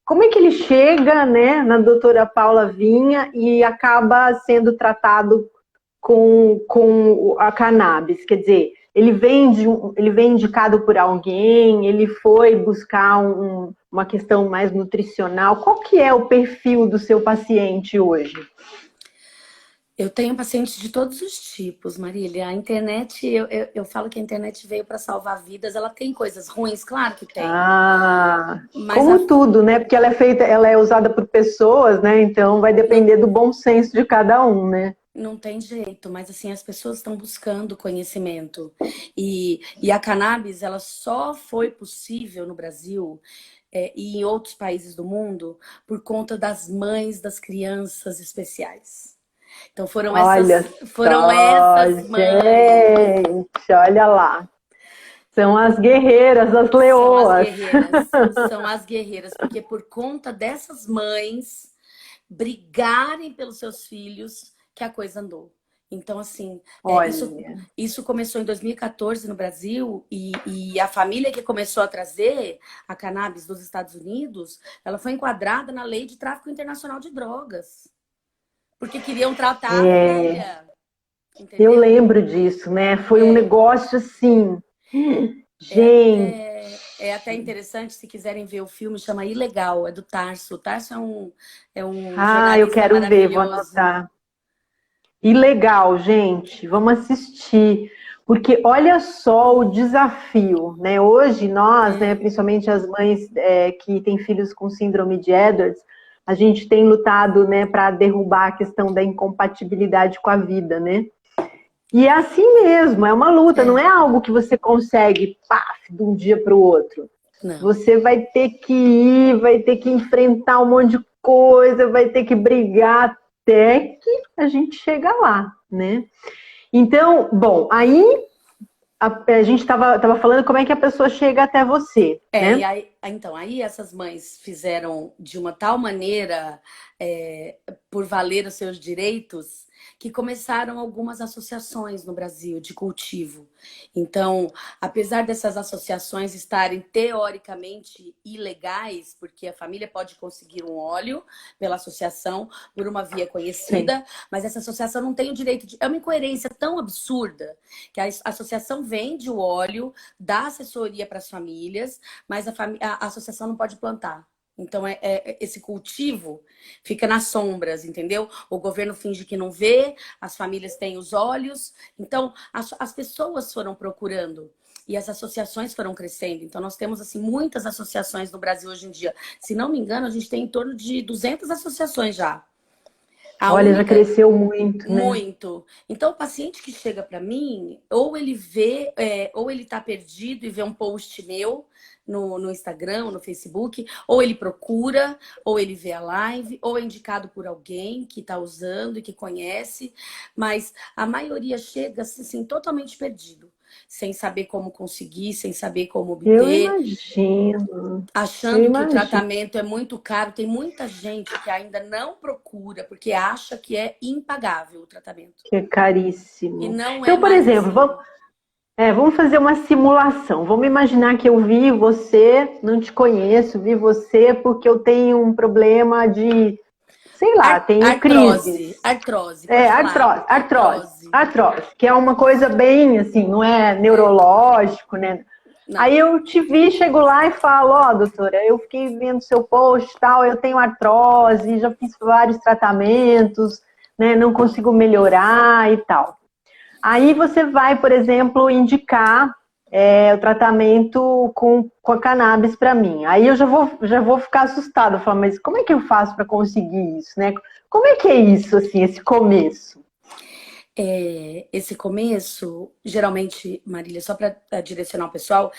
Como é que ele chega, né, na doutora Paula Vinha e acaba sendo tratado com a cannabis? Quer dizer, ele vem indicado por alguém, ele foi buscar uma questão mais nutricional. Qual que é o perfil do seu paciente hoje? Eu tenho pacientes de todos os tipos, Marília. A internet, eu falo que a internet veio para salvar vidas. Ela tem coisas ruins, claro que tem. Mas Como tudo, né? Porque ela é usada por pessoas, né? Então vai depender do bom senso de cada um, né? Não tem jeito, mas assim, as pessoas estão buscando conhecimento. E a cannabis, ela só foi possível no Brasil e em outros países do mundo por conta das mães das crianças especiais. Então foram essas mães. Gente, olha lá. São as guerreiras, as leoas. São as guerreiras, porque por conta dessas mães brigarem pelos seus filhos que a coisa andou. Então, assim, isso começou em 2014 no Brasil e a família que começou a trazer a cannabis dos Estados Unidos, ela foi enquadrada na lei de tráfico internacional de drogas. Porque queriam tratar a filha. Entendeu? Eu lembro disso, né? Foi um negócio assim. Gente. É até interessante, se quiserem ver o filme, chama Ilegal, é do Tarso. O Tarso é um jornalista eu quero ver, vou anotar. Ilegal, gente. Vamos assistir. Porque olha só o desafio, né? Hoje nós, né, principalmente as mães que têm filhos com síndrome de Edwards, a gente tem lutado, né, para derrubar a questão da incompatibilidade com a vida, né? E é assim mesmo, é uma luta, não é algo que você consegue, de um dia para o outro. Não. Você vai ter que ir, vai ter que enfrentar um monte de coisa, vai ter que brigar até que a gente chega lá, né? Então, bom, aí a gente estava falando como é que a pessoa chega até você, E né? aí, então, aí essas mães fizeram de uma tal maneira, por valer os seus direitos, que começaram algumas associações no Brasil de cultivo. Então, apesar dessas associações estarem teoricamente ilegais, porque a família pode conseguir um óleo pela associação por uma via Sim. conhecida, mas essa associação não tem o direito de... É uma incoerência tão absurda que a associação vende o óleo, dá assessoria para as famílias, mas a associação não pode plantar. Então, esse cultivo fica nas sombras, entendeu? O governo finge que não vê, as famílias têm os olhos. Então, as pessoas foram procurando e as associações foram crescendo. Então, nós temos assim muitas associações no Brasil hoje em dia. Se não me engano, a gente tem em torno de 200 associações já. A Olha, já única cresceu muito, né? muito. Então, o paciente que chega para mim, ou ele vê, ou ele está perdido e vê um post meu no Instagram, no Facebook, ou ele procura, ou ele vê a live, ou é indicado por alguém que está usando e que conhece, mas a maioria chega assim, totalmente perdido, sem saber como conseguir, sem saber como Eu obter, imagino, eu achando que o imagino tratamento é muito caro. Tem muita gente que ainda não procura porque acha que é impagável o tratamento. que é E caríssimo. não é Então, por mais exemplo, assim. vamos fazer uma simulação. Vamos imaginar que eu vi você, não te conheço, vi você porque eu tenho um problema de, sei lá, tenho crises. Artrose, É, pode falar. Artrose. artrose, que é uma coisa bem assim, não é neurológico, né? Não. Aí eu te vi, chego lá e falo, ó, doutora, eu fiquei vendo seu post e tal, eu tenho artrose, já fiz vários tratamentos, né, não consigo melhorar e tal. Aí você vai, por exemplo, indicar o tratamento com a cannabis para mim. Aí eu já vou ficar assustada, falar, mas como é que eu faço para conseguir isso, né? Como é que é isso, assim, esse começo? Esse começo, geralmente, Marília, só para direcionar o pessoal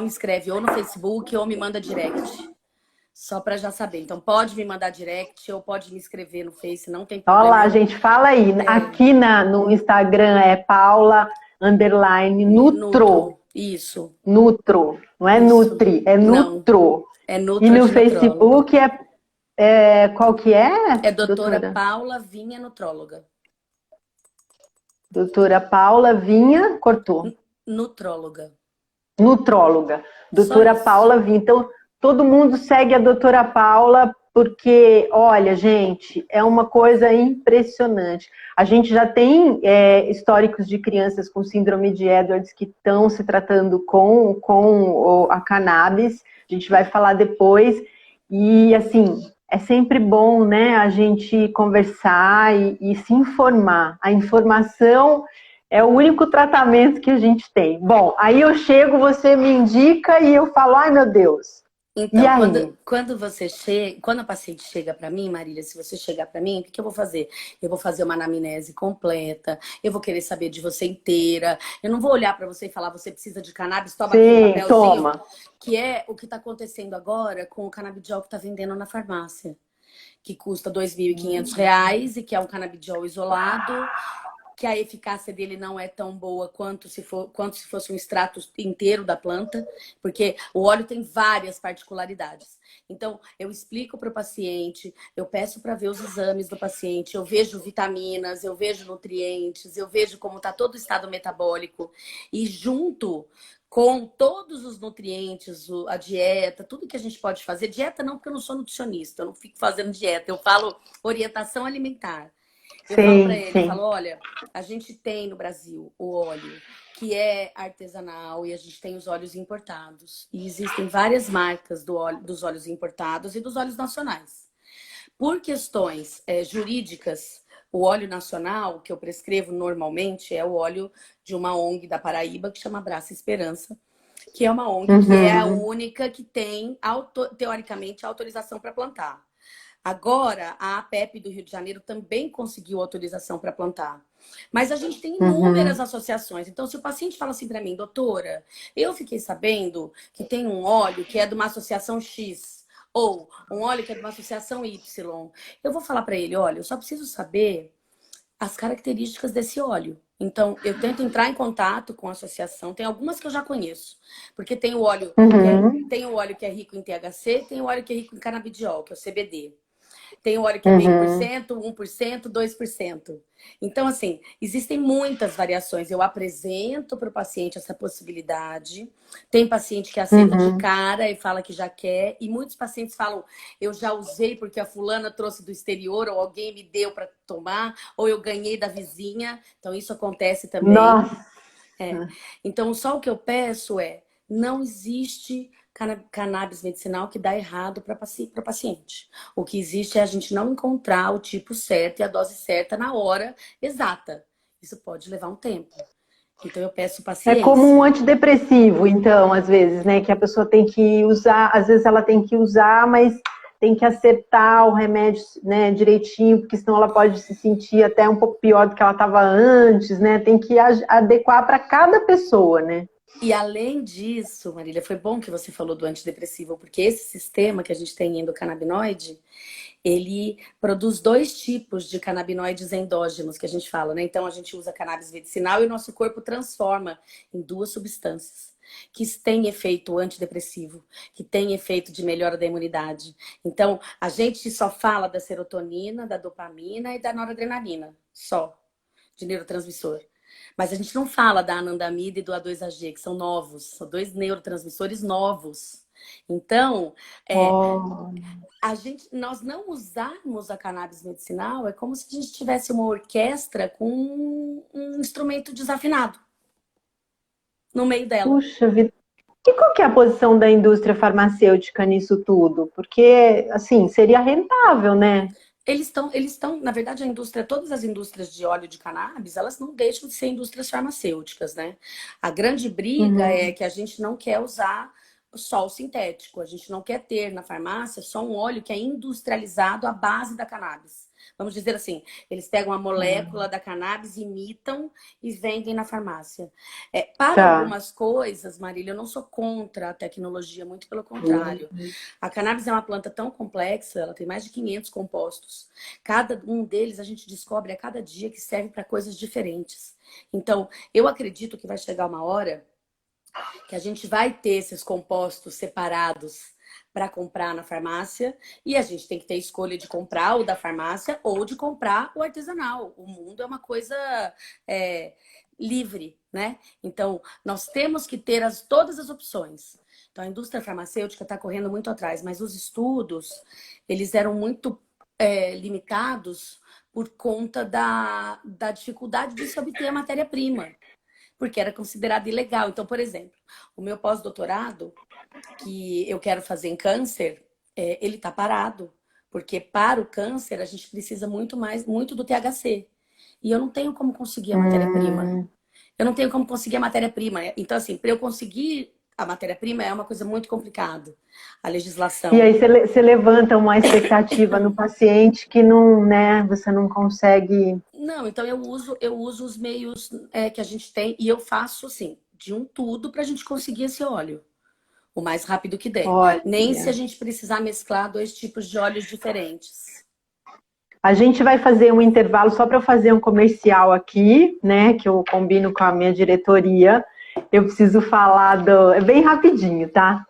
me escreve ou no Facebook ou me manda direct. Só para já saber. Então, pode me mandar direct ou pode me escrever no Face, não tem Olha problema. lá, gente, fala aí. Aqui no Instagram é Paula Nutro. Nutro. Isso. Nutro. Não é Isso. Nutri, é Não. Nutro. É E Nutro no de nutróloga. Facebook qual que é, É doutora doutora? Paula Vinha, nutróloga. Doutora Paula Vinha, cortou. Nutróloga. Nutróloga. Só Doutora isso. Paula Vinha. Então, todo mundo segue a doutora Paula porque, olha, gente, é uma coisa impressionante. A gente já tem históricos de crianças com síndrome de Edwards que estão se tratando com a cannabis. A gente vai falar depois. E, assim, é sempre bom, né, a gente conversar e se informar. A informação é o único tratamento que a gente tem. Bom, aí eu chego, você me indica e eu falo, ai meu Deus. E Então, aí? quando a paciente chega para mim, Marília, se você chegar para mim, o que que eu vou fazer? Eu vou fazer uma anamnese completa, eu vou querer saber de você inteira. Eu não vou olhar para você e falar, você precisa de cannabis, toma aqui um Sim, papelzinho, toma. que é o que está acontecendo agora com o canabidiol que está vendendo na farmácia, que custa R$ 2.500 e que é um canabidiol isolado, que a eficácia dele não é tão boa quanto se fosse um extrato inteiro da planta, porque o óleo tem várias particularidades. Então, eu explico para o paciente, eu peço para ver os exames do paciente, eu vejo vitaminas, eu vejo nutrientes, eu vejo como está todo o estado metabólico, e junto com todos os nutrientes, a dieta, tudo que a gente pode fazer. Dieta não, porque eu não sou nutricionista, eu não fico fazendo dieta, eu falo orientação alimentar. Eu falo para Sim, ele, eu sim. falo, olha, a gente tem no Brasil o óleo que é artesanal e a gente tem os óleos importados. E existem várias marcas dos óleos importados e dos óleos nacionais. Por questões jurídicas, o óleo nacional que eu prescrevo normalmente é o óleo de uma ONG da Paraíba que chama Abraça Esperança, que é uma ONG que é a Uhum. única que tem, teoricamente, autorização para plantar. Agora, a APEP do Rio de Janeiro também conseguiu autorização para plantar. Mas a gente tem inúmeras Uhum. associações. Então, se o paciente fala assim para mim, doutora, eu fiquei sabendo que tem um óleo que é de uma associação X, Ou um óleo que é de uma associação Y. Eu vou falar para ele, olha, eu só preciso saber as características desse óleo. Então, eu tento entrar em contato com a associação. Tem algumas que eu já conheço. Porque tem o óleo tem o óleo que é rico em THC, tem o óleo que é rico em canabidiol, que é o CBD. Tem o óleo que é meio por cento, 1%, 2%. Então, assim, existem muitas variações. Eu apresento para o paciente essa possibilidade. Tem paciente que aceita de cara e fala que já quer. E muitos pacientes falam, eu já usei porque a fulana trouxe do exterior, ou alguém me deu para tomar, ou eu ganhei da vizinha. Então, isso acontece também. Nossa! Então, só o que eu peço é, não existe cannabis medicinal que dá errado para o paciente. O que existe é a gente não encontrar o tipo certo e a dose certa na hora exata. Isso pode levar um tempo. Então eu peço paciência. É como um antidepressivo, então, às vezes, né? Que a pessoa tem que usar, às vezes ela tem que usar, mas tem que acertar o remédio, né, direitinho, porque senão ela pode se sentir até um pouco pior do que ela estava antes, né? Tem que adequar para cada pessoa, né? E além disso, Marília, foi bom que você falou do antidepressivo, porque esse sistema que a gente tem endocannabinoide, ele produz 2 tipos de canabinoides endógenos, que a gente fala, né? Então, a gente usa cannabis medicinal e o nosso corpo transforma em 2 substâncias que têm efeito antidepressivo, que têm efeito de melhora da imunidade. Então, a gente só fala da serotonina, da dopamina e da noradrenalina, só, de neurotransmissor. Mas a gente não fala da anandamida e do A2AG, que são novos, são 2 neurotransmissores novos. Então, nós não usarmos a cannabis medicinal é como se a gente tivesse uma orquestra com um instrumento desafinado no meio dela. Puxa vida. E qual que é a posição da indústria farmacêutica nisso tudo? Porque, assim, seria rentável, né? Eles estão, na verdade, todas as indústrias de óleo de cannabis, elas não deixam de ser indústrias farmacêuticas, né? A grande briga é que a gente não quer usar só o sintético, a gente não quer ter na farmácia só um óleo que é industrializado à base da cannabis. Vamos dizer assim, eles pegam a molécula da cannabis, imitam e vendem na farmácia. Para algumas coisas, Marília, eu não sou contra a tecnologia, muito pelo contrário. A cannabis é uma planta tão complexa, ela tem mais de 500 compostos. Cada um deles a gente descobre a cada dia que serve para coisas diferentes. Então, eu acredito que vai chegar uma hora que a gente vai ter esses compostos separados para comprar na farmácia e a gente tem que ter escolha de comprar o da farmácia ou de comprar o artesanal. O mundo é uma coisa livre, né? Então, nós temos que ter todas as opções. Então, a indústria farmacêutica está correndo muito atrás, mas os estudos, eles eram muito limitados por conta da dificuldade de se obter a matéria-prima, porque era considerado ilegal. Então, por exemplo, o meu pós-doutorado, que eu quero fazer em câncer, ele está parado, porque para o câncer a gente precisa muito do THC. E eu não tenho como conseguir a matéria-prima. Eu não tenho como conseguir a matéria-prima. Então, assim, para eu conseguir a matéria-prima é uma coisa muito complicada, a legislação. E aí você levanta uma expectativa no paciente que não, né, você não consegue... Não, então eu uso os meios que a gente tem e eu faço, assim, de um tudo para a gente conseguir esse óleo o mais rápido que der. Olha. Nem se a gente precisar mesclar 2 tipos de óleos diferentes. A gente vai fazer um intervalo só para eu fazer um comercial aqui, né, que eu combino com a minha diretoria. Eu preciso falar é bem rapidinho, tá?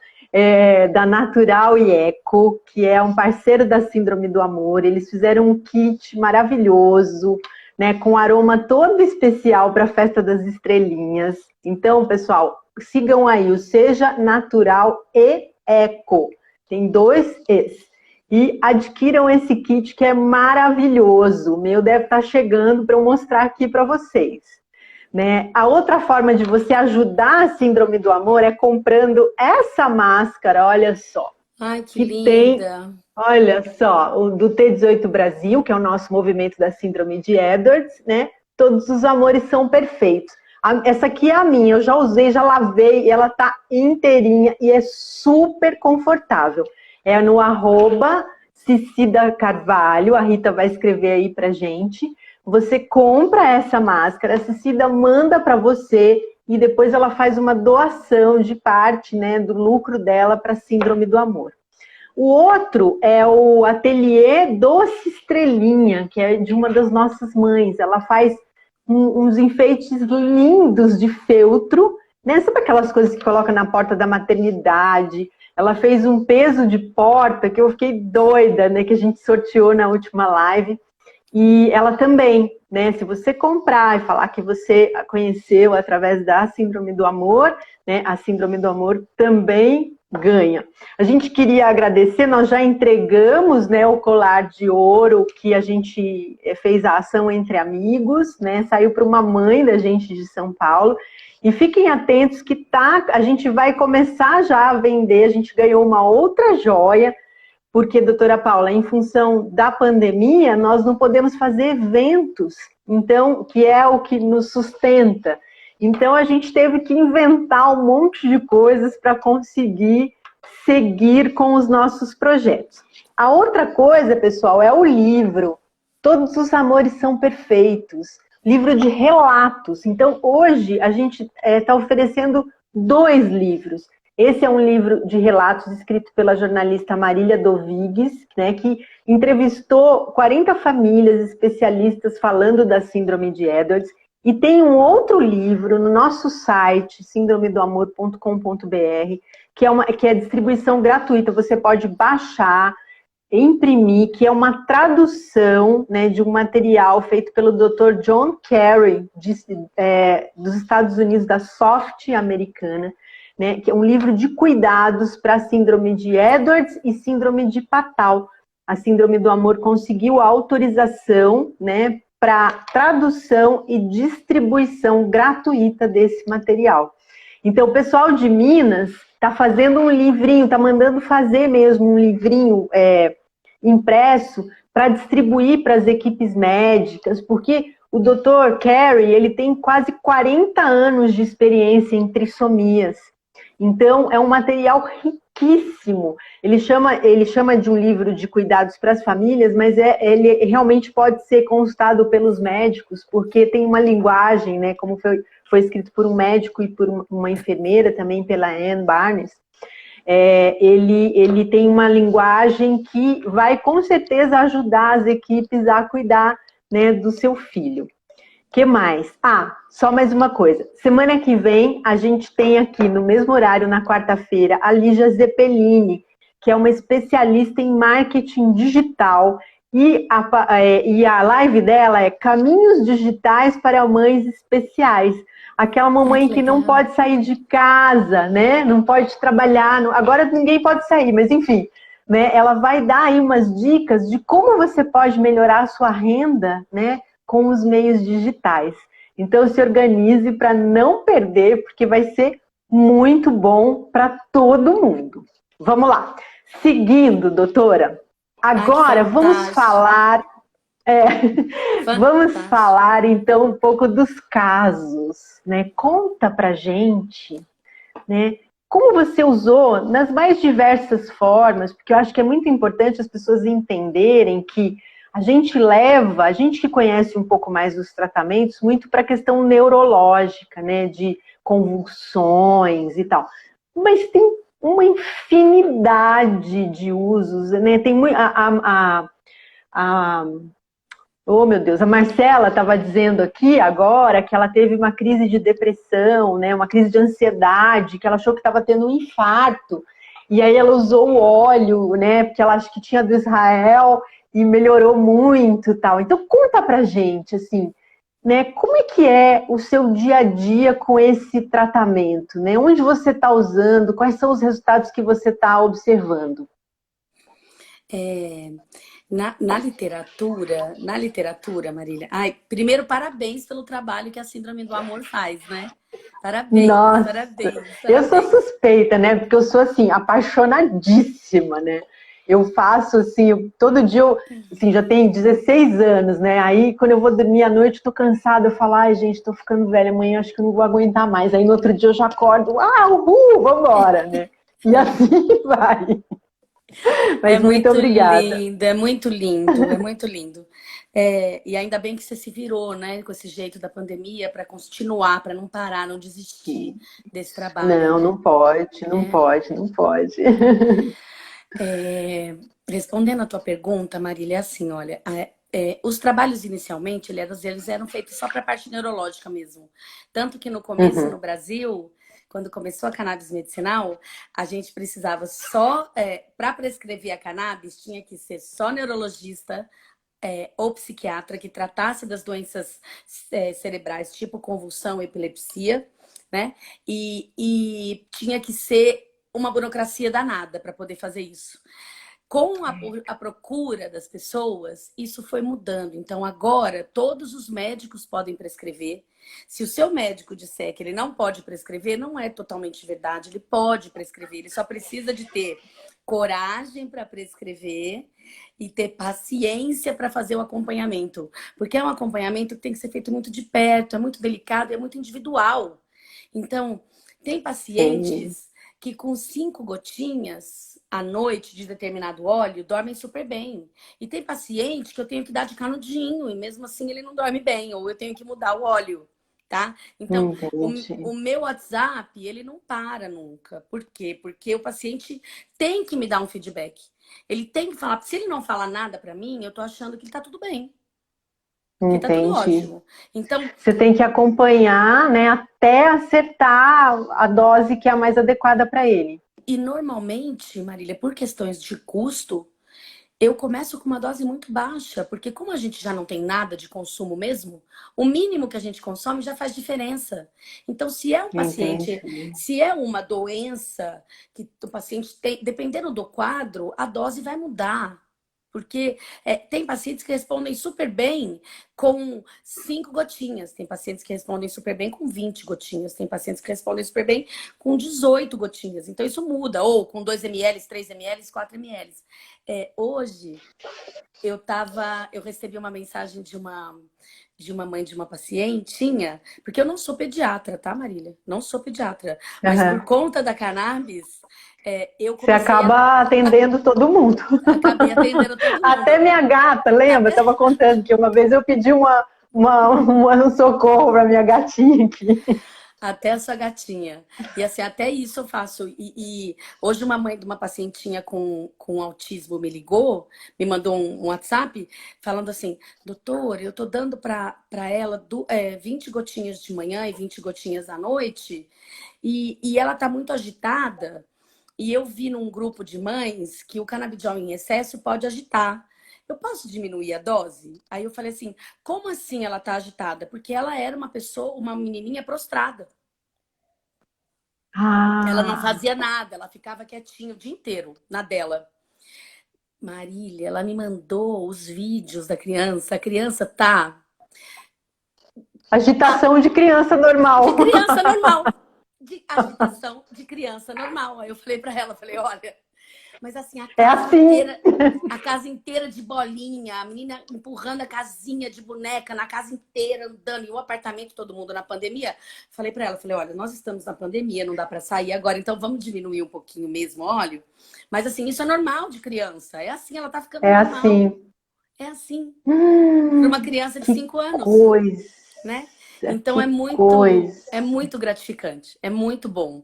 Da Natural e Eco, que é um parceiro da Síndrome do Amor. Eles fizeram um kit maravilhoso, né, com aroma todo especial para a Festa das Estrelinhas. Então, pessoal, sigam aí o Seja Natural e Eco. Tem 2 Es. E adquiram esse kit que é maravilhoso. O meu deve estar chegando para eu mostrar aqui para vocês. Né? A outra forma de você ajudar a Síndrome do Amor é comprando essa máscara, olha só. Ai, que linda! Olha só, o do T18 Brasil, que é o nosso movimento da Síndrome de Edwards, né? Todos os amores são perfeitos. Essa aqui é a minha, eu já usei, já lavei, e ela tá inteirinha e é super confortável. É no @Cicida Carvalho, a Rita vai escrever aí pra gente. Você compra essa máscara, a Cicida manda para você e depois ela faz uma doação de parte, né, do lucro dela para a Síndrome do Amor. O outro é o Ateliê Doce Estrelinha, que é de uma das nossas mães. Ela faz uns enfeites lindos de feltro, né? Sabe aquelas coisas que coloca na porta da maternidade? Ela fez um peso de porta que eu fiquei doida, né? Que a gente sorteou na última live. E ela também, né? Se você comprar e falar que você a conheceu através da Síndrome do Amor, né? A Síndrome do Amor também ganha. A gente queria agradecer, nós já entregamos, né, o colar de ouro que a gente fez a ação entre amigos, né? Saiu para uma mãe da gente de São Paulo. E fiquem atentos que a gente vai começar já a vender, a gente ganhou uma outra joia, porque, doutora Paula, em função da pandemia, nós não podemos fazer eventos, então, que é o que nos sustenta. Então, a gente teve que inventar um monte de coisas para conseguir seguir com os nossos projetos. A outra coisa, pessoal, é o livro. Todos os amores são perfeitos. Livro de relatos. Então, hoje, a gente está oferecendo 2 livros. Esse é um livro de relatos escrito pela jornalista Marília Dovigues, né, que entrevistou 40 famílias especialistas falando da síndrome de Edwards. E tem um outro livro no nosso site, síndromedoamor.com.br, que é distribuição gratuita. Você pode baixar, imprimir, que é uma tradução, né, de um material feito pelo Dr. John Carey, dos Estados Unidos, da Soft americana, né, que é um livro de cuidados para a síndrome de Edwards e síndrome de Patal. A síndrome do amor conseguiu a autorização, né, para tradução e distribuição gratuita desse material. Então, o pessoal de Minas está fazendo um livrinho, está mandando fazer mesmo um livrinho impresso para distribuir para as equipes médicas, porque o Dr. Carey, ele tem quase 40 anos de experiência em trissomias. Então, é um material riquíssimo. Ele chama de um livro de cuidados para as famílias, mas ele realmente pode ser consultado pelos médicos, porque tem uma linguagem, né, como foi escrito por um médico e por uma enfermeira, também pela Anne Barnes. Ele tem uma linguagem que vai, com certeza, ajudar as equipes a cuidar, né, do seu filho. Que mais? Só mais uma coisa. Semana que vem, a gente tem aqui, no mesmo horário, na quarta-feira, a Lígia Zeppelini, que é uma especialista em marketing digital. E a live dela é Caminhos Digitais para Mães Especiais. Aquela mamãe que não pode sair de casa, né? Não pode trabalhar. Agora ninguém pode sair, mas enfim. Né? Ela vai dar aí umas dicas de como você pode melhorar a sua renda, né, com os meios digitais. Então, se organize para não perder, porque vai ser muito bom para todo mundo. Vamos lá. Seguindo, doutora. Agora, vamos falar... vamos falar, então, um pouco dos casos. Né? Conta pra gente, né, como você usou nas mais diversas formas, porque eu acho que é muito importante as pessoas entenderem que a gente que conhece um pouco mais dos tratamentos, muito para a questão neurológica, né, de convulsões e tal. Mas tem uma infinidade de usos, né? Tem oh, meu Deus, a Marcela estava dizendo aqui agora que ela teve uma crise de depressão, né, uma crise de ansiedade, que ela achou que estava tendo um infarto. E aí ela usou o óleo, né, porque ela acha que tinha do Israel e melhorou muito e tal. Então, conta pra gente, assim, né, como é que é o seu dia a dia com esse tratamento, né? Onde você está usando, quais são os resultados que você está observando? Na literatura, Marília. Primeiro, parabéns pelo trabalho que a Síndrome do Amor faz, né? Parabéns, Nossa, parabéns. Eu sou suspeita, né? Porque eu sou, assim, apaixonadíssima, né? Eu faço, assim, todo dia, assim, já tenho 16 anos, né? Aí, quando eu vou dormir à noite, tô cansada, eu falo, ai, gente, tô ficando velha, amanhã acho que eu não vou aguentar mais. Aí, no outro dia, eu já acordo, uhul, vambora, né? E assim vai. Mas muito obrigada. Lindo, é muito lindo, é muito lindo. E ainda bem que você se virou, né, com esse jeito da pandemia para continuar, para não parar, não desistir desse trabalho. Não, né? não pode, não pode. Respondendo a tua pergunta, Marília, é assim, olha, os trabalhos inicialmente, eles eram feitos só para a parte neurológica mesmo. Tanto que no começo, no Uhum. Brasil, quando começou a cannabis medicinal, a gente precisava só, para prescrever a cannabis, tinha que ser só neurologista, ou psiquiatra que tratasse das doenças cerebrais, tipo convulsão, epilepsia, né? E tinha que ser uma burocracia danada para poder fazer isso. Com a procura das pessoas, isso foi mudando. Então, agora, todos os médicos podem prescrever. Se o seu médico disser que ele não pode prescrever, não é totalmente verdade. Ele pode prescrever, ele só precisa de ter coragem para prescrever e ter paciência para fazer o acompanhamento. Porque é um acompanhamento que tem que ser feito muito de perto, é muito delicado, é muito individual. Então, tem Sim. pacientes que com 5 gotinhas à noite de determinado óleo dormem super bem. E tem paciente que eu tenho que dar de canudinho e mesmo assim ele não dorme bem, ou eu tenho que mudar o óleo, tá? Então, o Entendi. meu WhatsApp, ele não para nunca. Por quê? Porque o paciente tem que me dar um feedback. Ele tem que falar, se ele não falar nada para mim, eu tô achando que tá tudo bem, que tá tudo Entendi. ótimo. Então, Você tem que acompanhar, né, até acertar a dose que é a mais adequada para ele. e normalmente, Marília, por questões de custo, eu começo com uma dose muito baixa, porque como a gente já não tem nada de consumo mesmo, o mínimo que a gente consome já faz diferença. Então, se é um paciente, Entendi. se é uma doença que o paciente tem, dependendo do quadro, a dose vai mudar. Porque tem pacientes que respondem super bem com 5 gotinhas, tem pacientes que respondem super bem com 20 gotinhas, tem pacientes que respondem super bem com 18 gotinhas. Então isso muda, ou com 2 ml, 3 ml, 4 ml. Hoje eu recebi uma mensagem de uma mãe de uma pacientinha, porque eu não sou pediatra, tá, Marília? Não sou pediatra, mas por Aham. conta da cannabis, eu Você comecei a acaba atendendo todo mundo. acabei atendendo todo Até mundo. minha gata, lembra? Até, Estava contando que uma vez eu pedi um socorro para minha gatinha aqui. até a sua gatinha. E assim, até isso eu faço. E hoje uma mãe de uma pacientinha com autismo me ligou, me mandou um WhatsApp falando assim, doutor, eu tô dando para ela 20 gotinhas de manhã e 20 gotinhas à noite, e ela tá muito agitada. E eu vi num grupo de mães que o canabidiol em excesso pode agitar. Eu posso diminuir a dose? Aí eu falei assim, como assim ela tá agitada? Porque ela era uma pessoa, uma menininha prostrada. Ela não Ah, fazia nada, ela ficava quietinha o dia inteiro na dela. Marília, ela me mandou os vídeos da criança. A criança tá agitação de criança de normal. criança normal, de agitação de criança normal. Aí eu falei para ela, falei, olha, mas assim, É assim. a casa inteira de bolinha, a menina empurrando a casinha de boneca na casa inteira, andando, e o apartamento, todo mundo na pandemia. Falei para ela, falei, olha, nós estamos na pandemia, não dá para sair agora, então vamos diminuir um pouquinho mesmo o óleo. Mas assim, isso é normal de criança, é assim, ela tá ficando É normal. assim. É assim, para uma Hum, criança de que 5 anos, coisa, né? Então que coisa. é muito gratificante, é muito bom,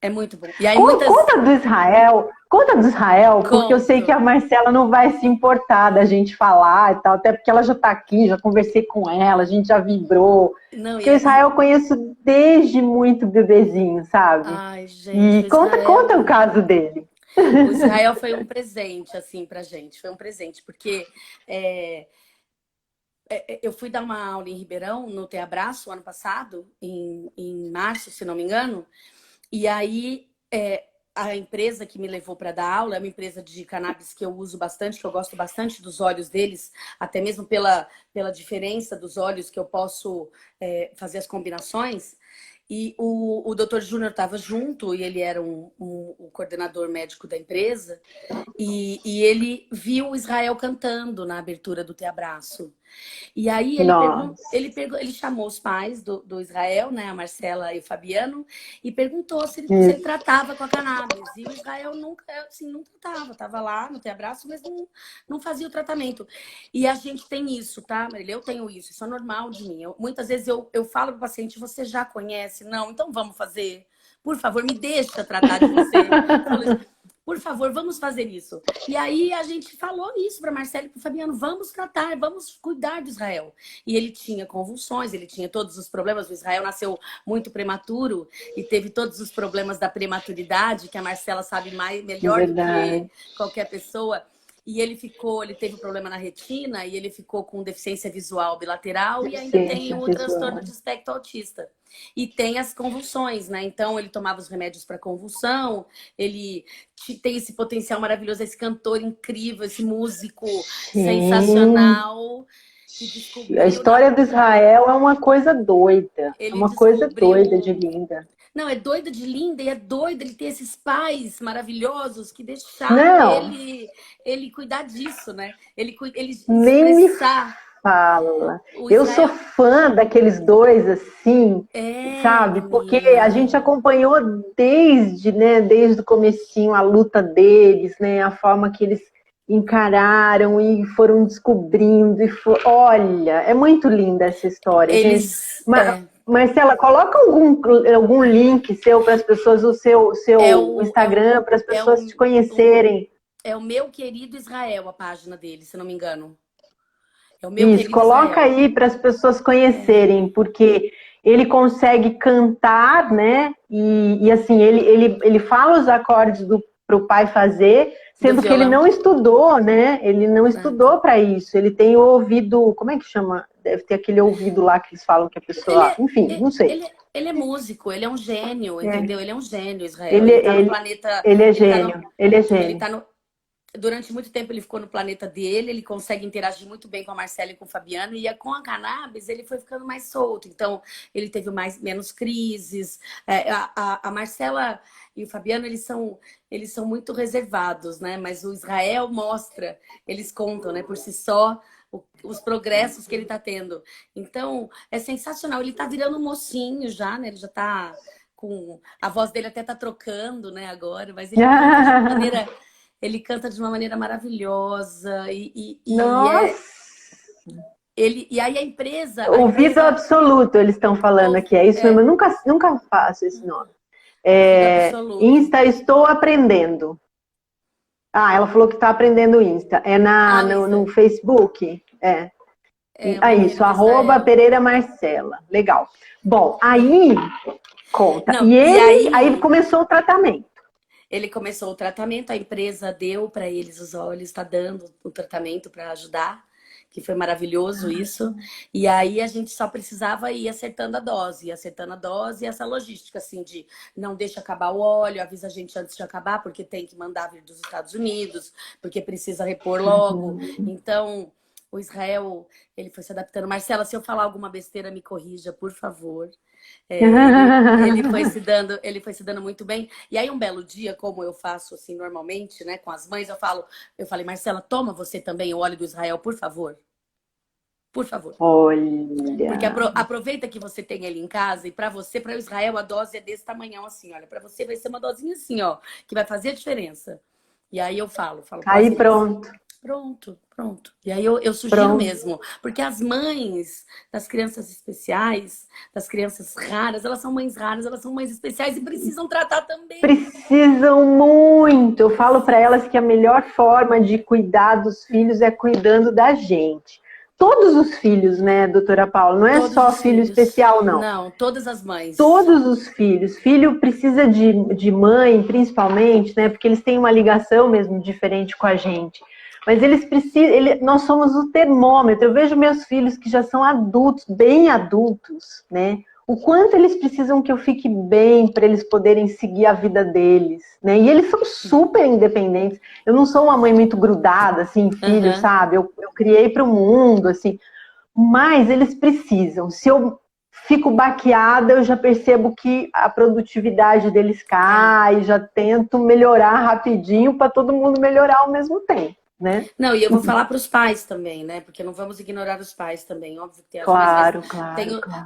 é muito bom. E aí muitas Conta do Israel, porque eu sei que conto. a Marcela não vai se importar da gente falar e tal, até porque ela já está aqui, já conversei com ela, a gente já vibrou. Não, Porque o Israel eu conheço desde muito bebezinho, sabe? ai, gente, E conta o caso dele. O Israel foi um presente, assim, pra gente. Foi um presente, porque é, eu fui dar uma aula em Ribeirão, no Teabraço, ano passado, em março, se não me engano. E aí, a empresa que me levou para dar aula é uma empresa de cannabis que eu uso bastante, que eu gosto bastante dos óleos deles, até mesmo pela diferença dos óleos que eu posso fazer as combinações. E o Dr. Júnior estava junto, e ele era o coordenador médico da empresa, e ele viu o Israel cantando na abertura do Teabraço. E aí Nossa. ele chamou os pais do Israel, né, a Marcela e o Fabiano, e perguntou se ele Isso. tratava com a cannabis. E o Israel nunca, assim, não tratava, estava lá no Teabraço, mas não fazia o tratamento. E a gente tem isso, tá, Marília? Eu tenho isso é normal de mim. Muitas vezes eu falo para o paciente, você já conhece? Não, então vamos fazer. Por favor, me deixa tratar de você. Eu falo isso. por favor, vamos fazer isso. E aí a gente falou isso para Marcelo e para o Fabiano, vamos tratar, vamos cuidar do Israel. E ele tinha convulsões, ele tinha todos os problemas. O Israel nasceu muito prematuro e teve todos os problemas da prematuridade, que a Marcela sabe melhor do que qualquer pessoa. E ele teve um problema na retina e ele ficou com deficiência visual bilateral e ainda tem o transtorno de espectro autista. E tem as convulsões, né? Então ele tomava os remédios para convulsão, ele tem esse potencial maravilhoso, esse cantor incrível, esse músico sensacional. A história do Israel é uma coisa doida. É uma coisa doida de linda. Não, é doida de linda e é doido ele ter esses pais maravilhosos que deixaram ele cuidar disso, né? Ele nem expressar. Me fala. Eu sou fã daqueles dois, assim, sabe? Porque a gente acompanhou desde o comecinho a luta deles, né? A forma que eles encararam e foram descobrindo. Olha, é muito linda essa história, gente. Marcela, coloca algum link seu para as pessoas, o seu Instagram, para as pessoas te conhecerem. É o Meu Querido Israel, a página dele, se não me engano. É o Isso, coloca Israel. aí para as pessoas conhecerem, porque ele consegue cantar, né? E assim, ele fala os acordes para o pai fazer, sendo que ele não estudou, né? Ele não estudou para isso. Ele tem o ouvido, como é que chama? Deve ter aquele ouvido lá que eles falam que a pessoa... Enfim, não sei. Ele é músico, ele é um gênio, entendeu? Ele é um gênio, Israel. Ele tá no planeta... Ele é gênio, ele é gênio. Durante muito tempo ele ficou no planeta dele, ele consegue interagir muito bem com a Marcela e com o Fabiano, e com a cannabis ele foi ficando mais solto, então ele teve menos crises. A Marcela e o Fabiano, eles são muito reservados, né? Mas o Israel mostra, eles contam, né, por si só, os progressos que ele está tendo. Então, é sensacional. Ele está virando um mocinho já, né? Ele já está com... A voz dele até está trocando, né, agora, mas ele canta de uma maneira... Ele canta de uma maneira maravilhosa e aí a empresa... Ouvido absoluto, eles estão falando aqui. É isso mesmo, eu nunca faço esse nome. Insta, estou aprendendo. Ela falou que está aprendendo Insta. É no Facebook? Isso, @Pereira Marcela. Legal. Bom, aí conta. Não, aí começou o tratamento. Ele começou o tratamento, a empresa deu para eles os olhos, está dando o tratamento para ajudar, que foi maravilhoso isso. E aí a gente só precisava ir acertando a dose, e essa logística, assim, de não deixa acabar o óleo, avisa a gente antes de acabar, porque tem que mandar vir dos Estados Unidos, porque precisa repor logo. Então, o Israel, ele foi se adaptando. Marcela, se eu falar alguma besteira, me corrija, por favor. Ele foi se dando muito bem. E aí um belo dia, como eu faço assim normalmente, né, com as mães, eu falei, Marcela, toma você também o óleo do Israel, por favor. Por favor. Olha. Porque aproveita que você tem ele em casa e para o Israel, a dose é desse tamanhão assim, olha, para você vai ser uma dosinha assim, ó, que vai fazer a diferença. E aí eu falo. Aí pronto. Pronto. E aí eu sugiro mesmo. Porque as mães das crianças especiais, das crianças raras, elas são mães raras, elas são mães especiais e precisam tratar também. Precisam muito. Eu falo para elas que a melhor forma de cuidar dos filhos é cuidando da gente. Todos os filhos, né, doutora Paula? Não é todos só filho especial, não. Não, todas as mães. Todos os filhos. Filho precisa de mãe, principalmente, né? Porque eles têm uma ligação mesmo diferente com a gente. Mas eles precisam, nós somos o termômetro. Eu vejo meus filhos que já são adultos, bem adultos, né? O quanto eles precisam que eu fique bem para eles poderem seguir a vida deles, né? E eles são super independentes. Eu não sou uma mãe muito grudada, assim, filho, sabe? Eu criei para o mundo, assim. Mas eles precisam. Se eu fico baqueada, eu já percebo que a produtividade deles cai, já tento melhorar rapidinho para todo mundo melhorar ao mesmo tempo. Né? Não, e eu vou falar para os pais também, né? Porque não vamos ignorar os pais também. Óbvio que tem as mães,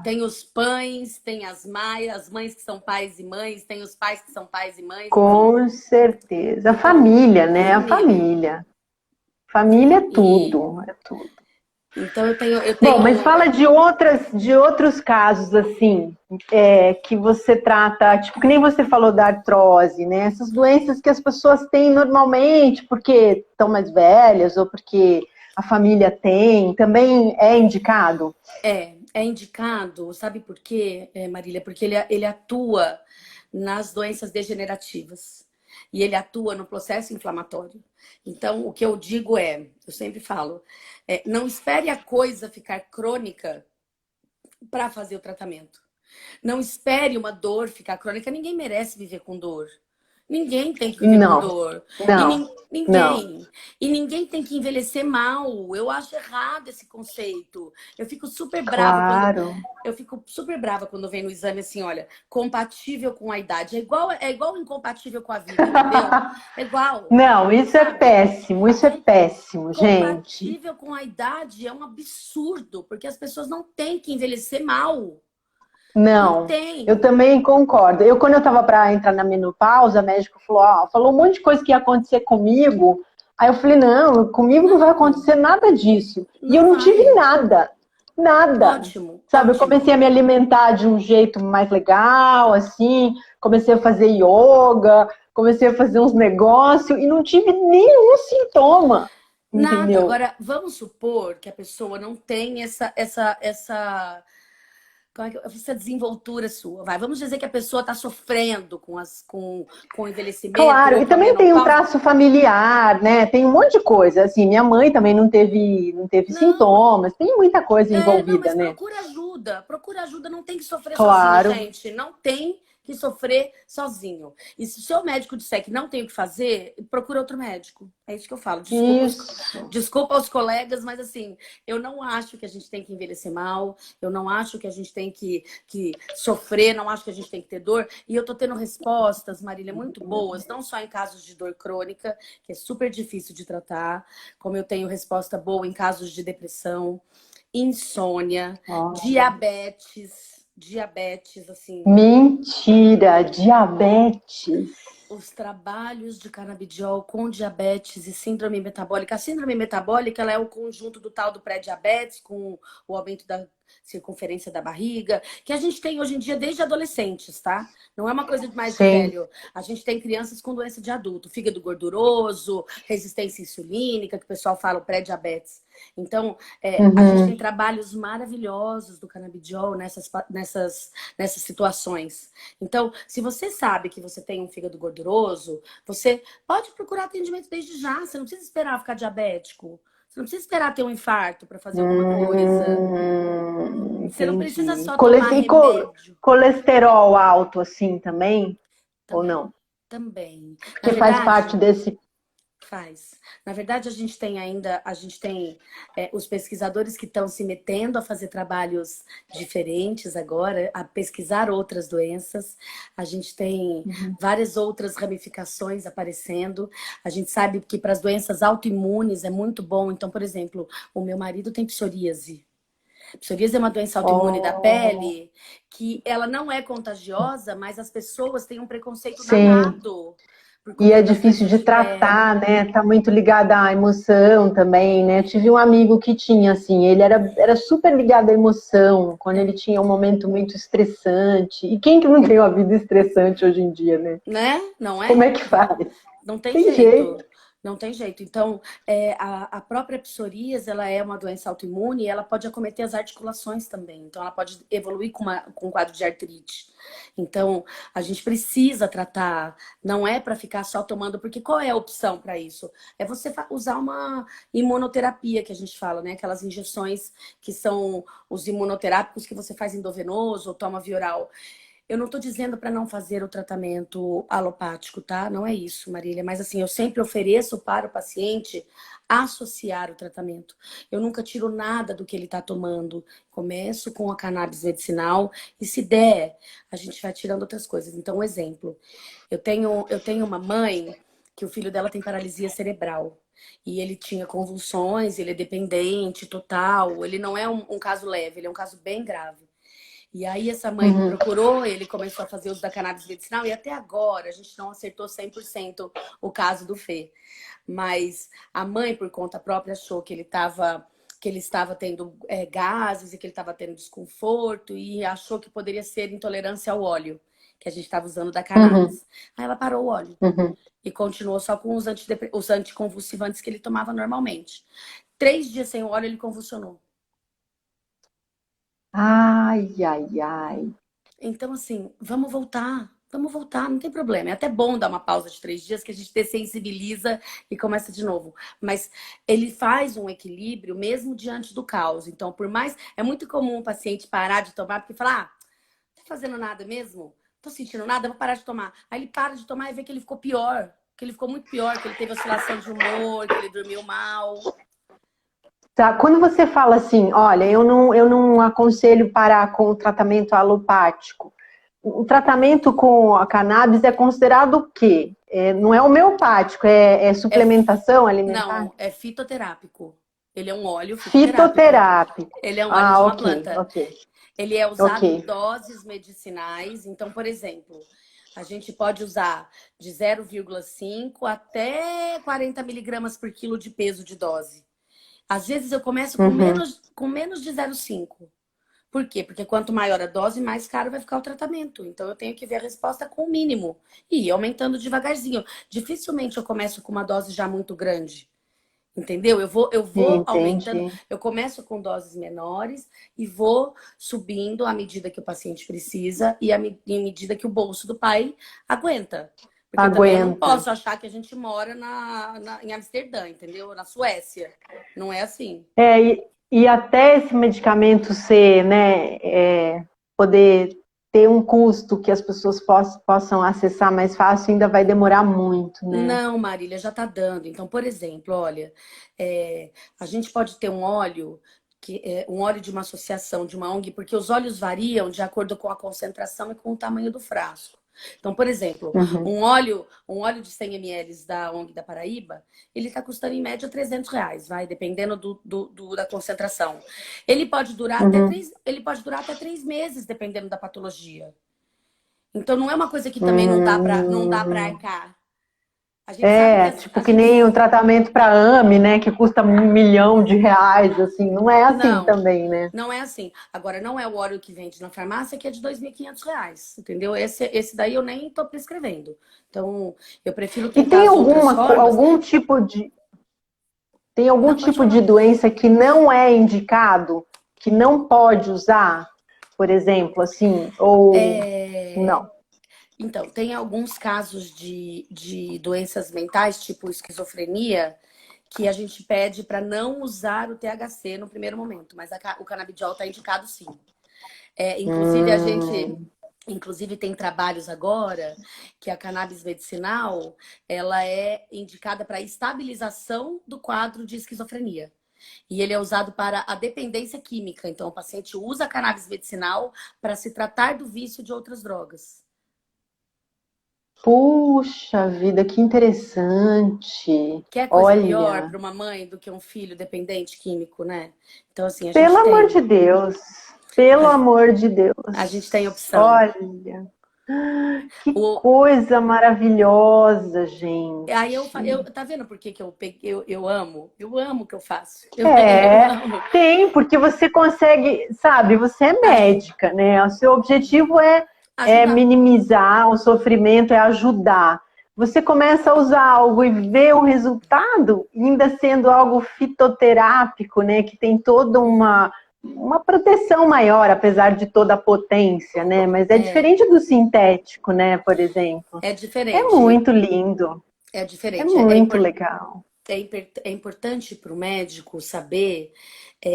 tem os pães, tem as mães que são pais e mães, tem os pais que são pais e mães. Com certeza. A família, né? A família. Família é tudo. É tudo. Então eu Bom, mas tenho. fala de outros casos assim, que você trata, tipo, que nem você falou da artrose, né? Essas doenças que as pessoas têm normalmente porque estão mais velhas ou porque a família tem, também é indicado? É indicado, sabe por quê, Marília? Porque ele atua nas doenças degenerativas e ele atua no processo inflamatório. Então, o que eu digo eu sempre falo, não espere a coisa ficar crônica para fazer o tratamento. Não espere uma dor ficar crônica. Ninguém merece viver com dor. Ninguém tem que viver com Não, dor. não, não. Ninguém. E ninguém tem que envelhecer mal. Eu acho errado esse conceito. Eu fico super brava quando Claro. eu fico super brava quando vem no exame assim, olha, compatível com a idade. É igual incompatível com a vida, entendeu? É igual, Não, sabe? isso é péssimo, gente. Compatível com a idade é um absurdo, porque as pessoas não têm que envelhecer mal. Não Não, eu tem. também concordo. Quando eu estava para entrar na menopausa, a médica falou, falou um monte de coisa que ia acontecer comigo. Aí eu falei, não, comigo não vai Não, acontecer nada disso. E eu não não tive vai. nada, nada. Ótimo, Sabe, eu comecei ótimo. a me alimentar de um jeito mais legal, assim, comecei a fazer yoga, comecei a fazer uns negócios e não tive nenhum sintoma, Nada. entendeu? Agora, vamos supor que a pessoa não tem essa como é que, essa desenvoltura sua. Vai, vamos dizer que a pessoa está sofrendo com o envelhecimento Claro, ou e com a também tem um menopausa. traço familiar, né? Tem um monte de coisa. Assim, minha mãe também não teve Não, sintomas. Tem muita coisa não, envolvida, mas né? procura ajuda. Procura ajuda, não tem que sofrer sozinho, Claro. gente. Não tem que sofrer sozinho. E se o seu médico disser que não tem o que fazer, procura outro médico. É isso que eu falo. Isso. Desculpa aos colegas, mas assim, eu não acho que a gente tem que envelhecer mal, eu não acho que a gente tem que sofrer, não acho que a gente tem que ter dor. E eu tô tendo respostas, Marília, muito boas, não só em casos de dor crônica, que é super difícil de tratar, como eu tenho resposta boa em casos de depressão, insônia, diabetes, assim. Mentira, diabetes. Os trabalhos de canabidiol com diabetes e síndrome metabólica. A síndrome metabólica ela é o conjunto do tal do pré-diabetes com o aumento da circunferência da barriga, que a gente tem hoje em dia desde adolescentes, tá? Não é uma coisa de mais de Sim. velho. A gente tem crianças com doença de adulto, fígado gorduroso, resistência insulínica, que o pessoal fala o pré-diabetes. Então, a gente tem Uhum. trabalhos maravilhosos do canabidiol nessas situações. Então, se você sabe que você tem um fígado gorduroso, você pode procurar atendimento desde já. Você não precisa esperar ficar diabético. Você não precisa esperar ter um infarto para fazer alguma coisa. Você não precisa Entendi. só tomar remédio. Colesterol alto assim também? Ou Também, não? também. Na Porque faz parte verdade, desse. faz. Na verdade, a gente tem os pesquisadores que estão se metendo a fazer trabalhos diferentes agora, a pesquisar outras doenças. A gente tem várias outras ramificações aparecendo. A gente sabe que para as doenças autoimunes é muito bom. Então, por exemplo, o meu marido tem psoríase. Psoríase é uma doença autoimune da Oh, pele que ela não é contagiosa, mas as pessoas têm um preconceito sim. danado por E conta é das difícil doenças de de pele. tratar, né? Tá muito ligada à emoção também, né? Tive um amigo que tinha, assim, era super ligado à emoção, quando ele tinha um momento muito estressante. E quem que não tem uma vida estressante hoje em dia, né? Né? Não Como é? é que faz? Não tem Tem jeito. jeito. Não tem jeito. Então, a própria psoríase, ela é uma doença autoimune e ela pode acometer as articulações também. Então, ela pode evoluir com um quadro de artrite. Então, a gente precisa tratar. Não é para ficar só tomando, porque qual é a opção para isso? É você usar uma imunoterapia, que a gente fala, né? Aquelas injeções que são os imunoterápicos que você faz endovenoso ou toma via oral. Eu não estou dizendo para não fazer o tratamento alopático, tá? Não é isso, Marília. Mas assim, eu sempre ofereço para o paciente associar o tratamento. Eu nunca tiro nada do que ele está tomando. Começo com a cannabis medicinal e se der, a gente vai tirando outras coisas. Então, um exemplo. Eu tenho uma mãe que o filho dela tem paralisia cerebral. E ele tinha convulsões, ele é dependente total. Ele não é um caso leve, ele é um caso bem grave. E aí essa mãe me Uhum. procurou, ele começou a fazer uso da cannabis medicinal e até agora a gente não acertou 100% o caso do Fê. Mas a mãe, por conta própria, achou que ele estava que ele estava tendo gases e que ele estava tendo desconforto e achou que poderia ser intolerância ao óleo que a gente estava usando da Uhum, cannabis. Aí ela parou o óleo uhum. e continuou só com os anticonvulsivantes que ele tomava normalmente. 3 dias sem o óleo, ele convulsionou. Ai, ai, ai. Então, assim, vamos voltar, não tem problema. É até bom dar uma pausa de 3 dias que a gente dessensibiliza e começa de novo. Mas ele faz um equilíbrio mesmo diante do caos. Então, por mais. É muito comum o paciente parar de tomar porque fala: ah, tá fazendo nada mesmo? Tô sentindo nada, vou parar de tomar. Aí ele para de tomar e vê que ele ficou pior. Que ele ficou muito pior, que ele teve oscilação de humor, que ele dormiu mal. Tá, quando você fala assim, olha, eu não aconselho parar com o tratamento alopático. O tratamento com a cannabis é considerado o quê? Não é homeopático, é É, suplementação alimentar? não, é fitoterápico. Ele é um óleo fitoterápico. Fitoterápico. Ele é um óleo de Ah, uma ok, planta. ok, Ele é ok. usado em doses medicinais. Então, por exemplo, a gente pode usar de 0,5 até 40 miligramas por quilo de peso de dose. Às vezes eu começo Uhum. com menos de 0,5. Por quê? Porque quanto maior a dose, mais caro vai ficar o tratamento. Então eu tenho que ver a resposta com o mínimo e ir aumentando devagarzinho. Dificilmente eu começo com uma dose já muito grande. Entendeu? Eu vou aumentando, Entendi. eu começo com doses menores e vou subindo à medida que o paciente precisa e em medida que o bolso do pai aguenta. Porque também eu não Aguenta. posso achar que a gente mora em Amsterdã, entendeu? Na Suécia. Não é assim. E até esse medicamento ser, né, poder ter um custo que as pessoas possam acessar mais fácil, ainda vai demorar muito, né? Não, Marília, já está dando. Então, por exemplo, olha, a gente pode ter um óleo que é um óleo de uma associação, de uma ONG, porque os óleos variam de acordo com a concentração e com o tamanho do frasco. Então, por exemplo, Uhum, um óleo de 100 ml da ONG da Paraíba, ele está custando em média R$ 300, vai, dependendo da concentração. uhum, Ele pode durar até 3 meses, dependendo da patologia. Então, não é uma coisa que também não dá para uhum. arcar. A gente sabe que Tipo a que gente nem o tratamento para AME, né, que custa R$ 1 milhão, assim, não é assim não, também, né? não é assim. Agora não é o óleo que vende na farmácia que é de R$ 2.500, entendeu? Esse daí eu nem tô prescrevendo. Então, eu prefiro E tentar as outras formas. tem algum Não, pode tipo de falar. doença que não é indicado, que não pode usar, por exemplo, assim, ou É, não? Então, tem alguns casos de doenças mentais, tipo esquizofrenia, que a gente pede para não usar o THC no primeiro momento, mas o canabidiol está indicado sim. Inclusive, Hum, inclusive tem trabalhos agora que a cannabis medicinal ela é indicada para estabilização do quadro de esquizofrenia. E ele é usado para a dependência química. Então, o paciente usa a cannabis medicinal para se tratar do vício de outras drogas. puxa vida, que interessante. Quer coisa pior Olha, para uma mãe do que um filho dependente químico, né? Então, assim, pelo amor de Deus, pelo amor de a gente Deus. tem opção. Olha, que O, coisa maravilhosa, Aí gente. tá vendo por que que eu peguei, eu amo? Eu amo o que eu faço. Eu É, amo. tem, porque você consegue, sabe, você é Aju- médica, né? O seu objetivo é Ajudar. minimizar o sofrimento, é ajudar. Você começa a usar algo e vê o resultado, ainda sendo algo fitoterápico, né? Que tem toda uma proteção maior, apesar de toda a potência, né? Mas é É, diferente do sintético, né? Por exemplo. é É diferente. muito lindo, É é diferente. muito legal. É importante para o médico saber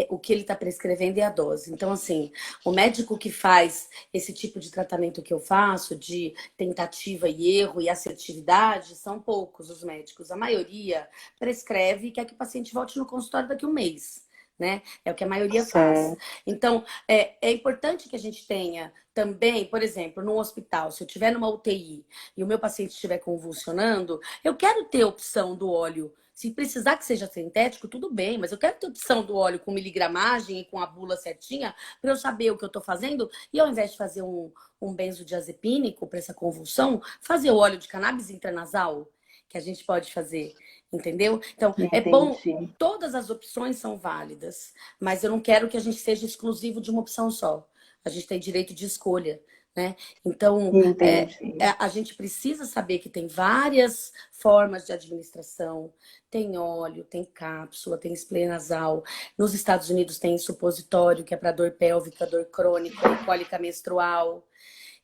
o que ele está prescrevendo e a dose. Então, assim, o médico que faz esse tipo de tratamento que eu faço, de tentativa e erro e assertividade, são poucos os médicos. A maioria prescreve e quer que o paciente volte no consultório daqui a um mês. Né? É o que a maioria faz. Certo. Então, é importante que a gente tenha também, por exemplo, no hospital, se eu estiver numa UTI e o meu paciente estiver convulsionando, eu quero ter opção do óleo. Se precisar que seja sintético, tudo bem, mas eu quero ter opção do óleo com miligramagem e com a bula certinha para eu saber o que eu estou fazendo. E ao invés de fazer um benzodiazepínico para essa convulsão, fazer o óleo de cannabis intranasal, que a gente pode fazer, entendeu? Então, é bom, Entendi. todas as opções são válidas, mas eu não quero que a gente seja exclusivo de uma opção só. A gente tem direito de escolha, né? Então, Entendi. a gente precisa saber que tem várias formas de administração. Tem óleo, tem cápsula, tem spray nasal. Nos Estados Unidos tem supositório, que é para dor pélvica, dor crônica e cólica menstrual.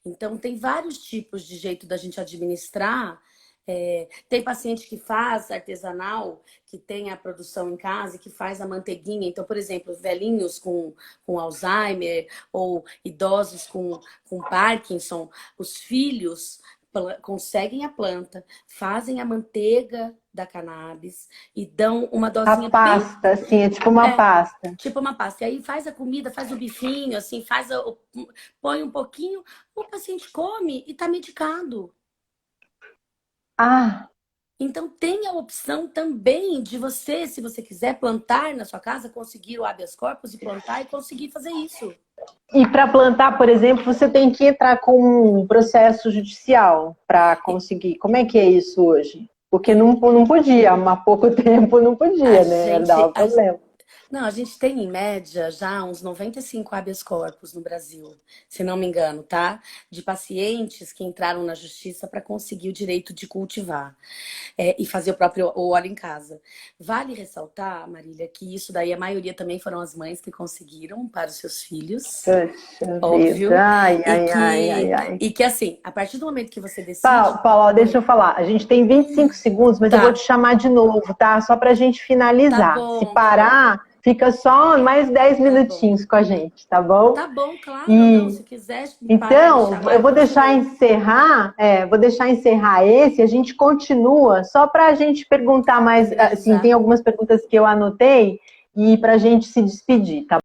Então, tem vários tipos de jeito da gente administrar. Tem paciente que faz artesanal, que tem a produção em casa e que faz a manteiguinha. Então, por exemplo, velhinhos com Alzheimer ou idosos com Parkinson, os filhos conseguem a planta, fazem a manteiga da cannabis e dão uma dosinha A pasta, assim, é tipo uma é, pasta. tipo uma pasta. E aí faz a comida, faz o bifinho, assim, põe um pouquinho, o paciente come e tá medicado. Ah, Então tem a opção também de você, se você quiser plantar na sua casa, conseguir o habeas corpus e plantar e conseguir fazer isso. e para plantar, por exemplo, você tem que entrar com um processo judicial para E conseguir. Como é que é isso hoje? Porque não podia, há pouco tempo não a podia, né? Dava gente, problema. não, a gente tem em média já uns 95 habeas corpus no Brasil, se não me engano, tá? De pacientes que entraram na justiça para conseguir o direito de cultivar. E fazer o óleo em casa. Vale ressaltar, Marília, que isso daí a maioria também foram as mães que conseguiram para os seus filhos, Poxa vida, óbvio, ai, e ai, ai, que, ai, ai. e que assim, a partir do momento que você decide. Paulo, Oi, deixa eu falar. A gente tem 25 segundos, mas eu vou te tá, chamar de novo, tá? Só para a gente tá finalizar. Se bom, tá bom, parar, fica só mais 10 tá bom. minutinhos com a gente, tá bom? Tá bom, claro, não, E se quiser parar e me então, chamar, eu eu vou deixar continuo. encerrar, vou deixar encerrar esse, a gente continua, só para a gente perguntar Para mais, assim, tem finalizar. algumas perguntas que eu anotei, e para a gente se despedir, tá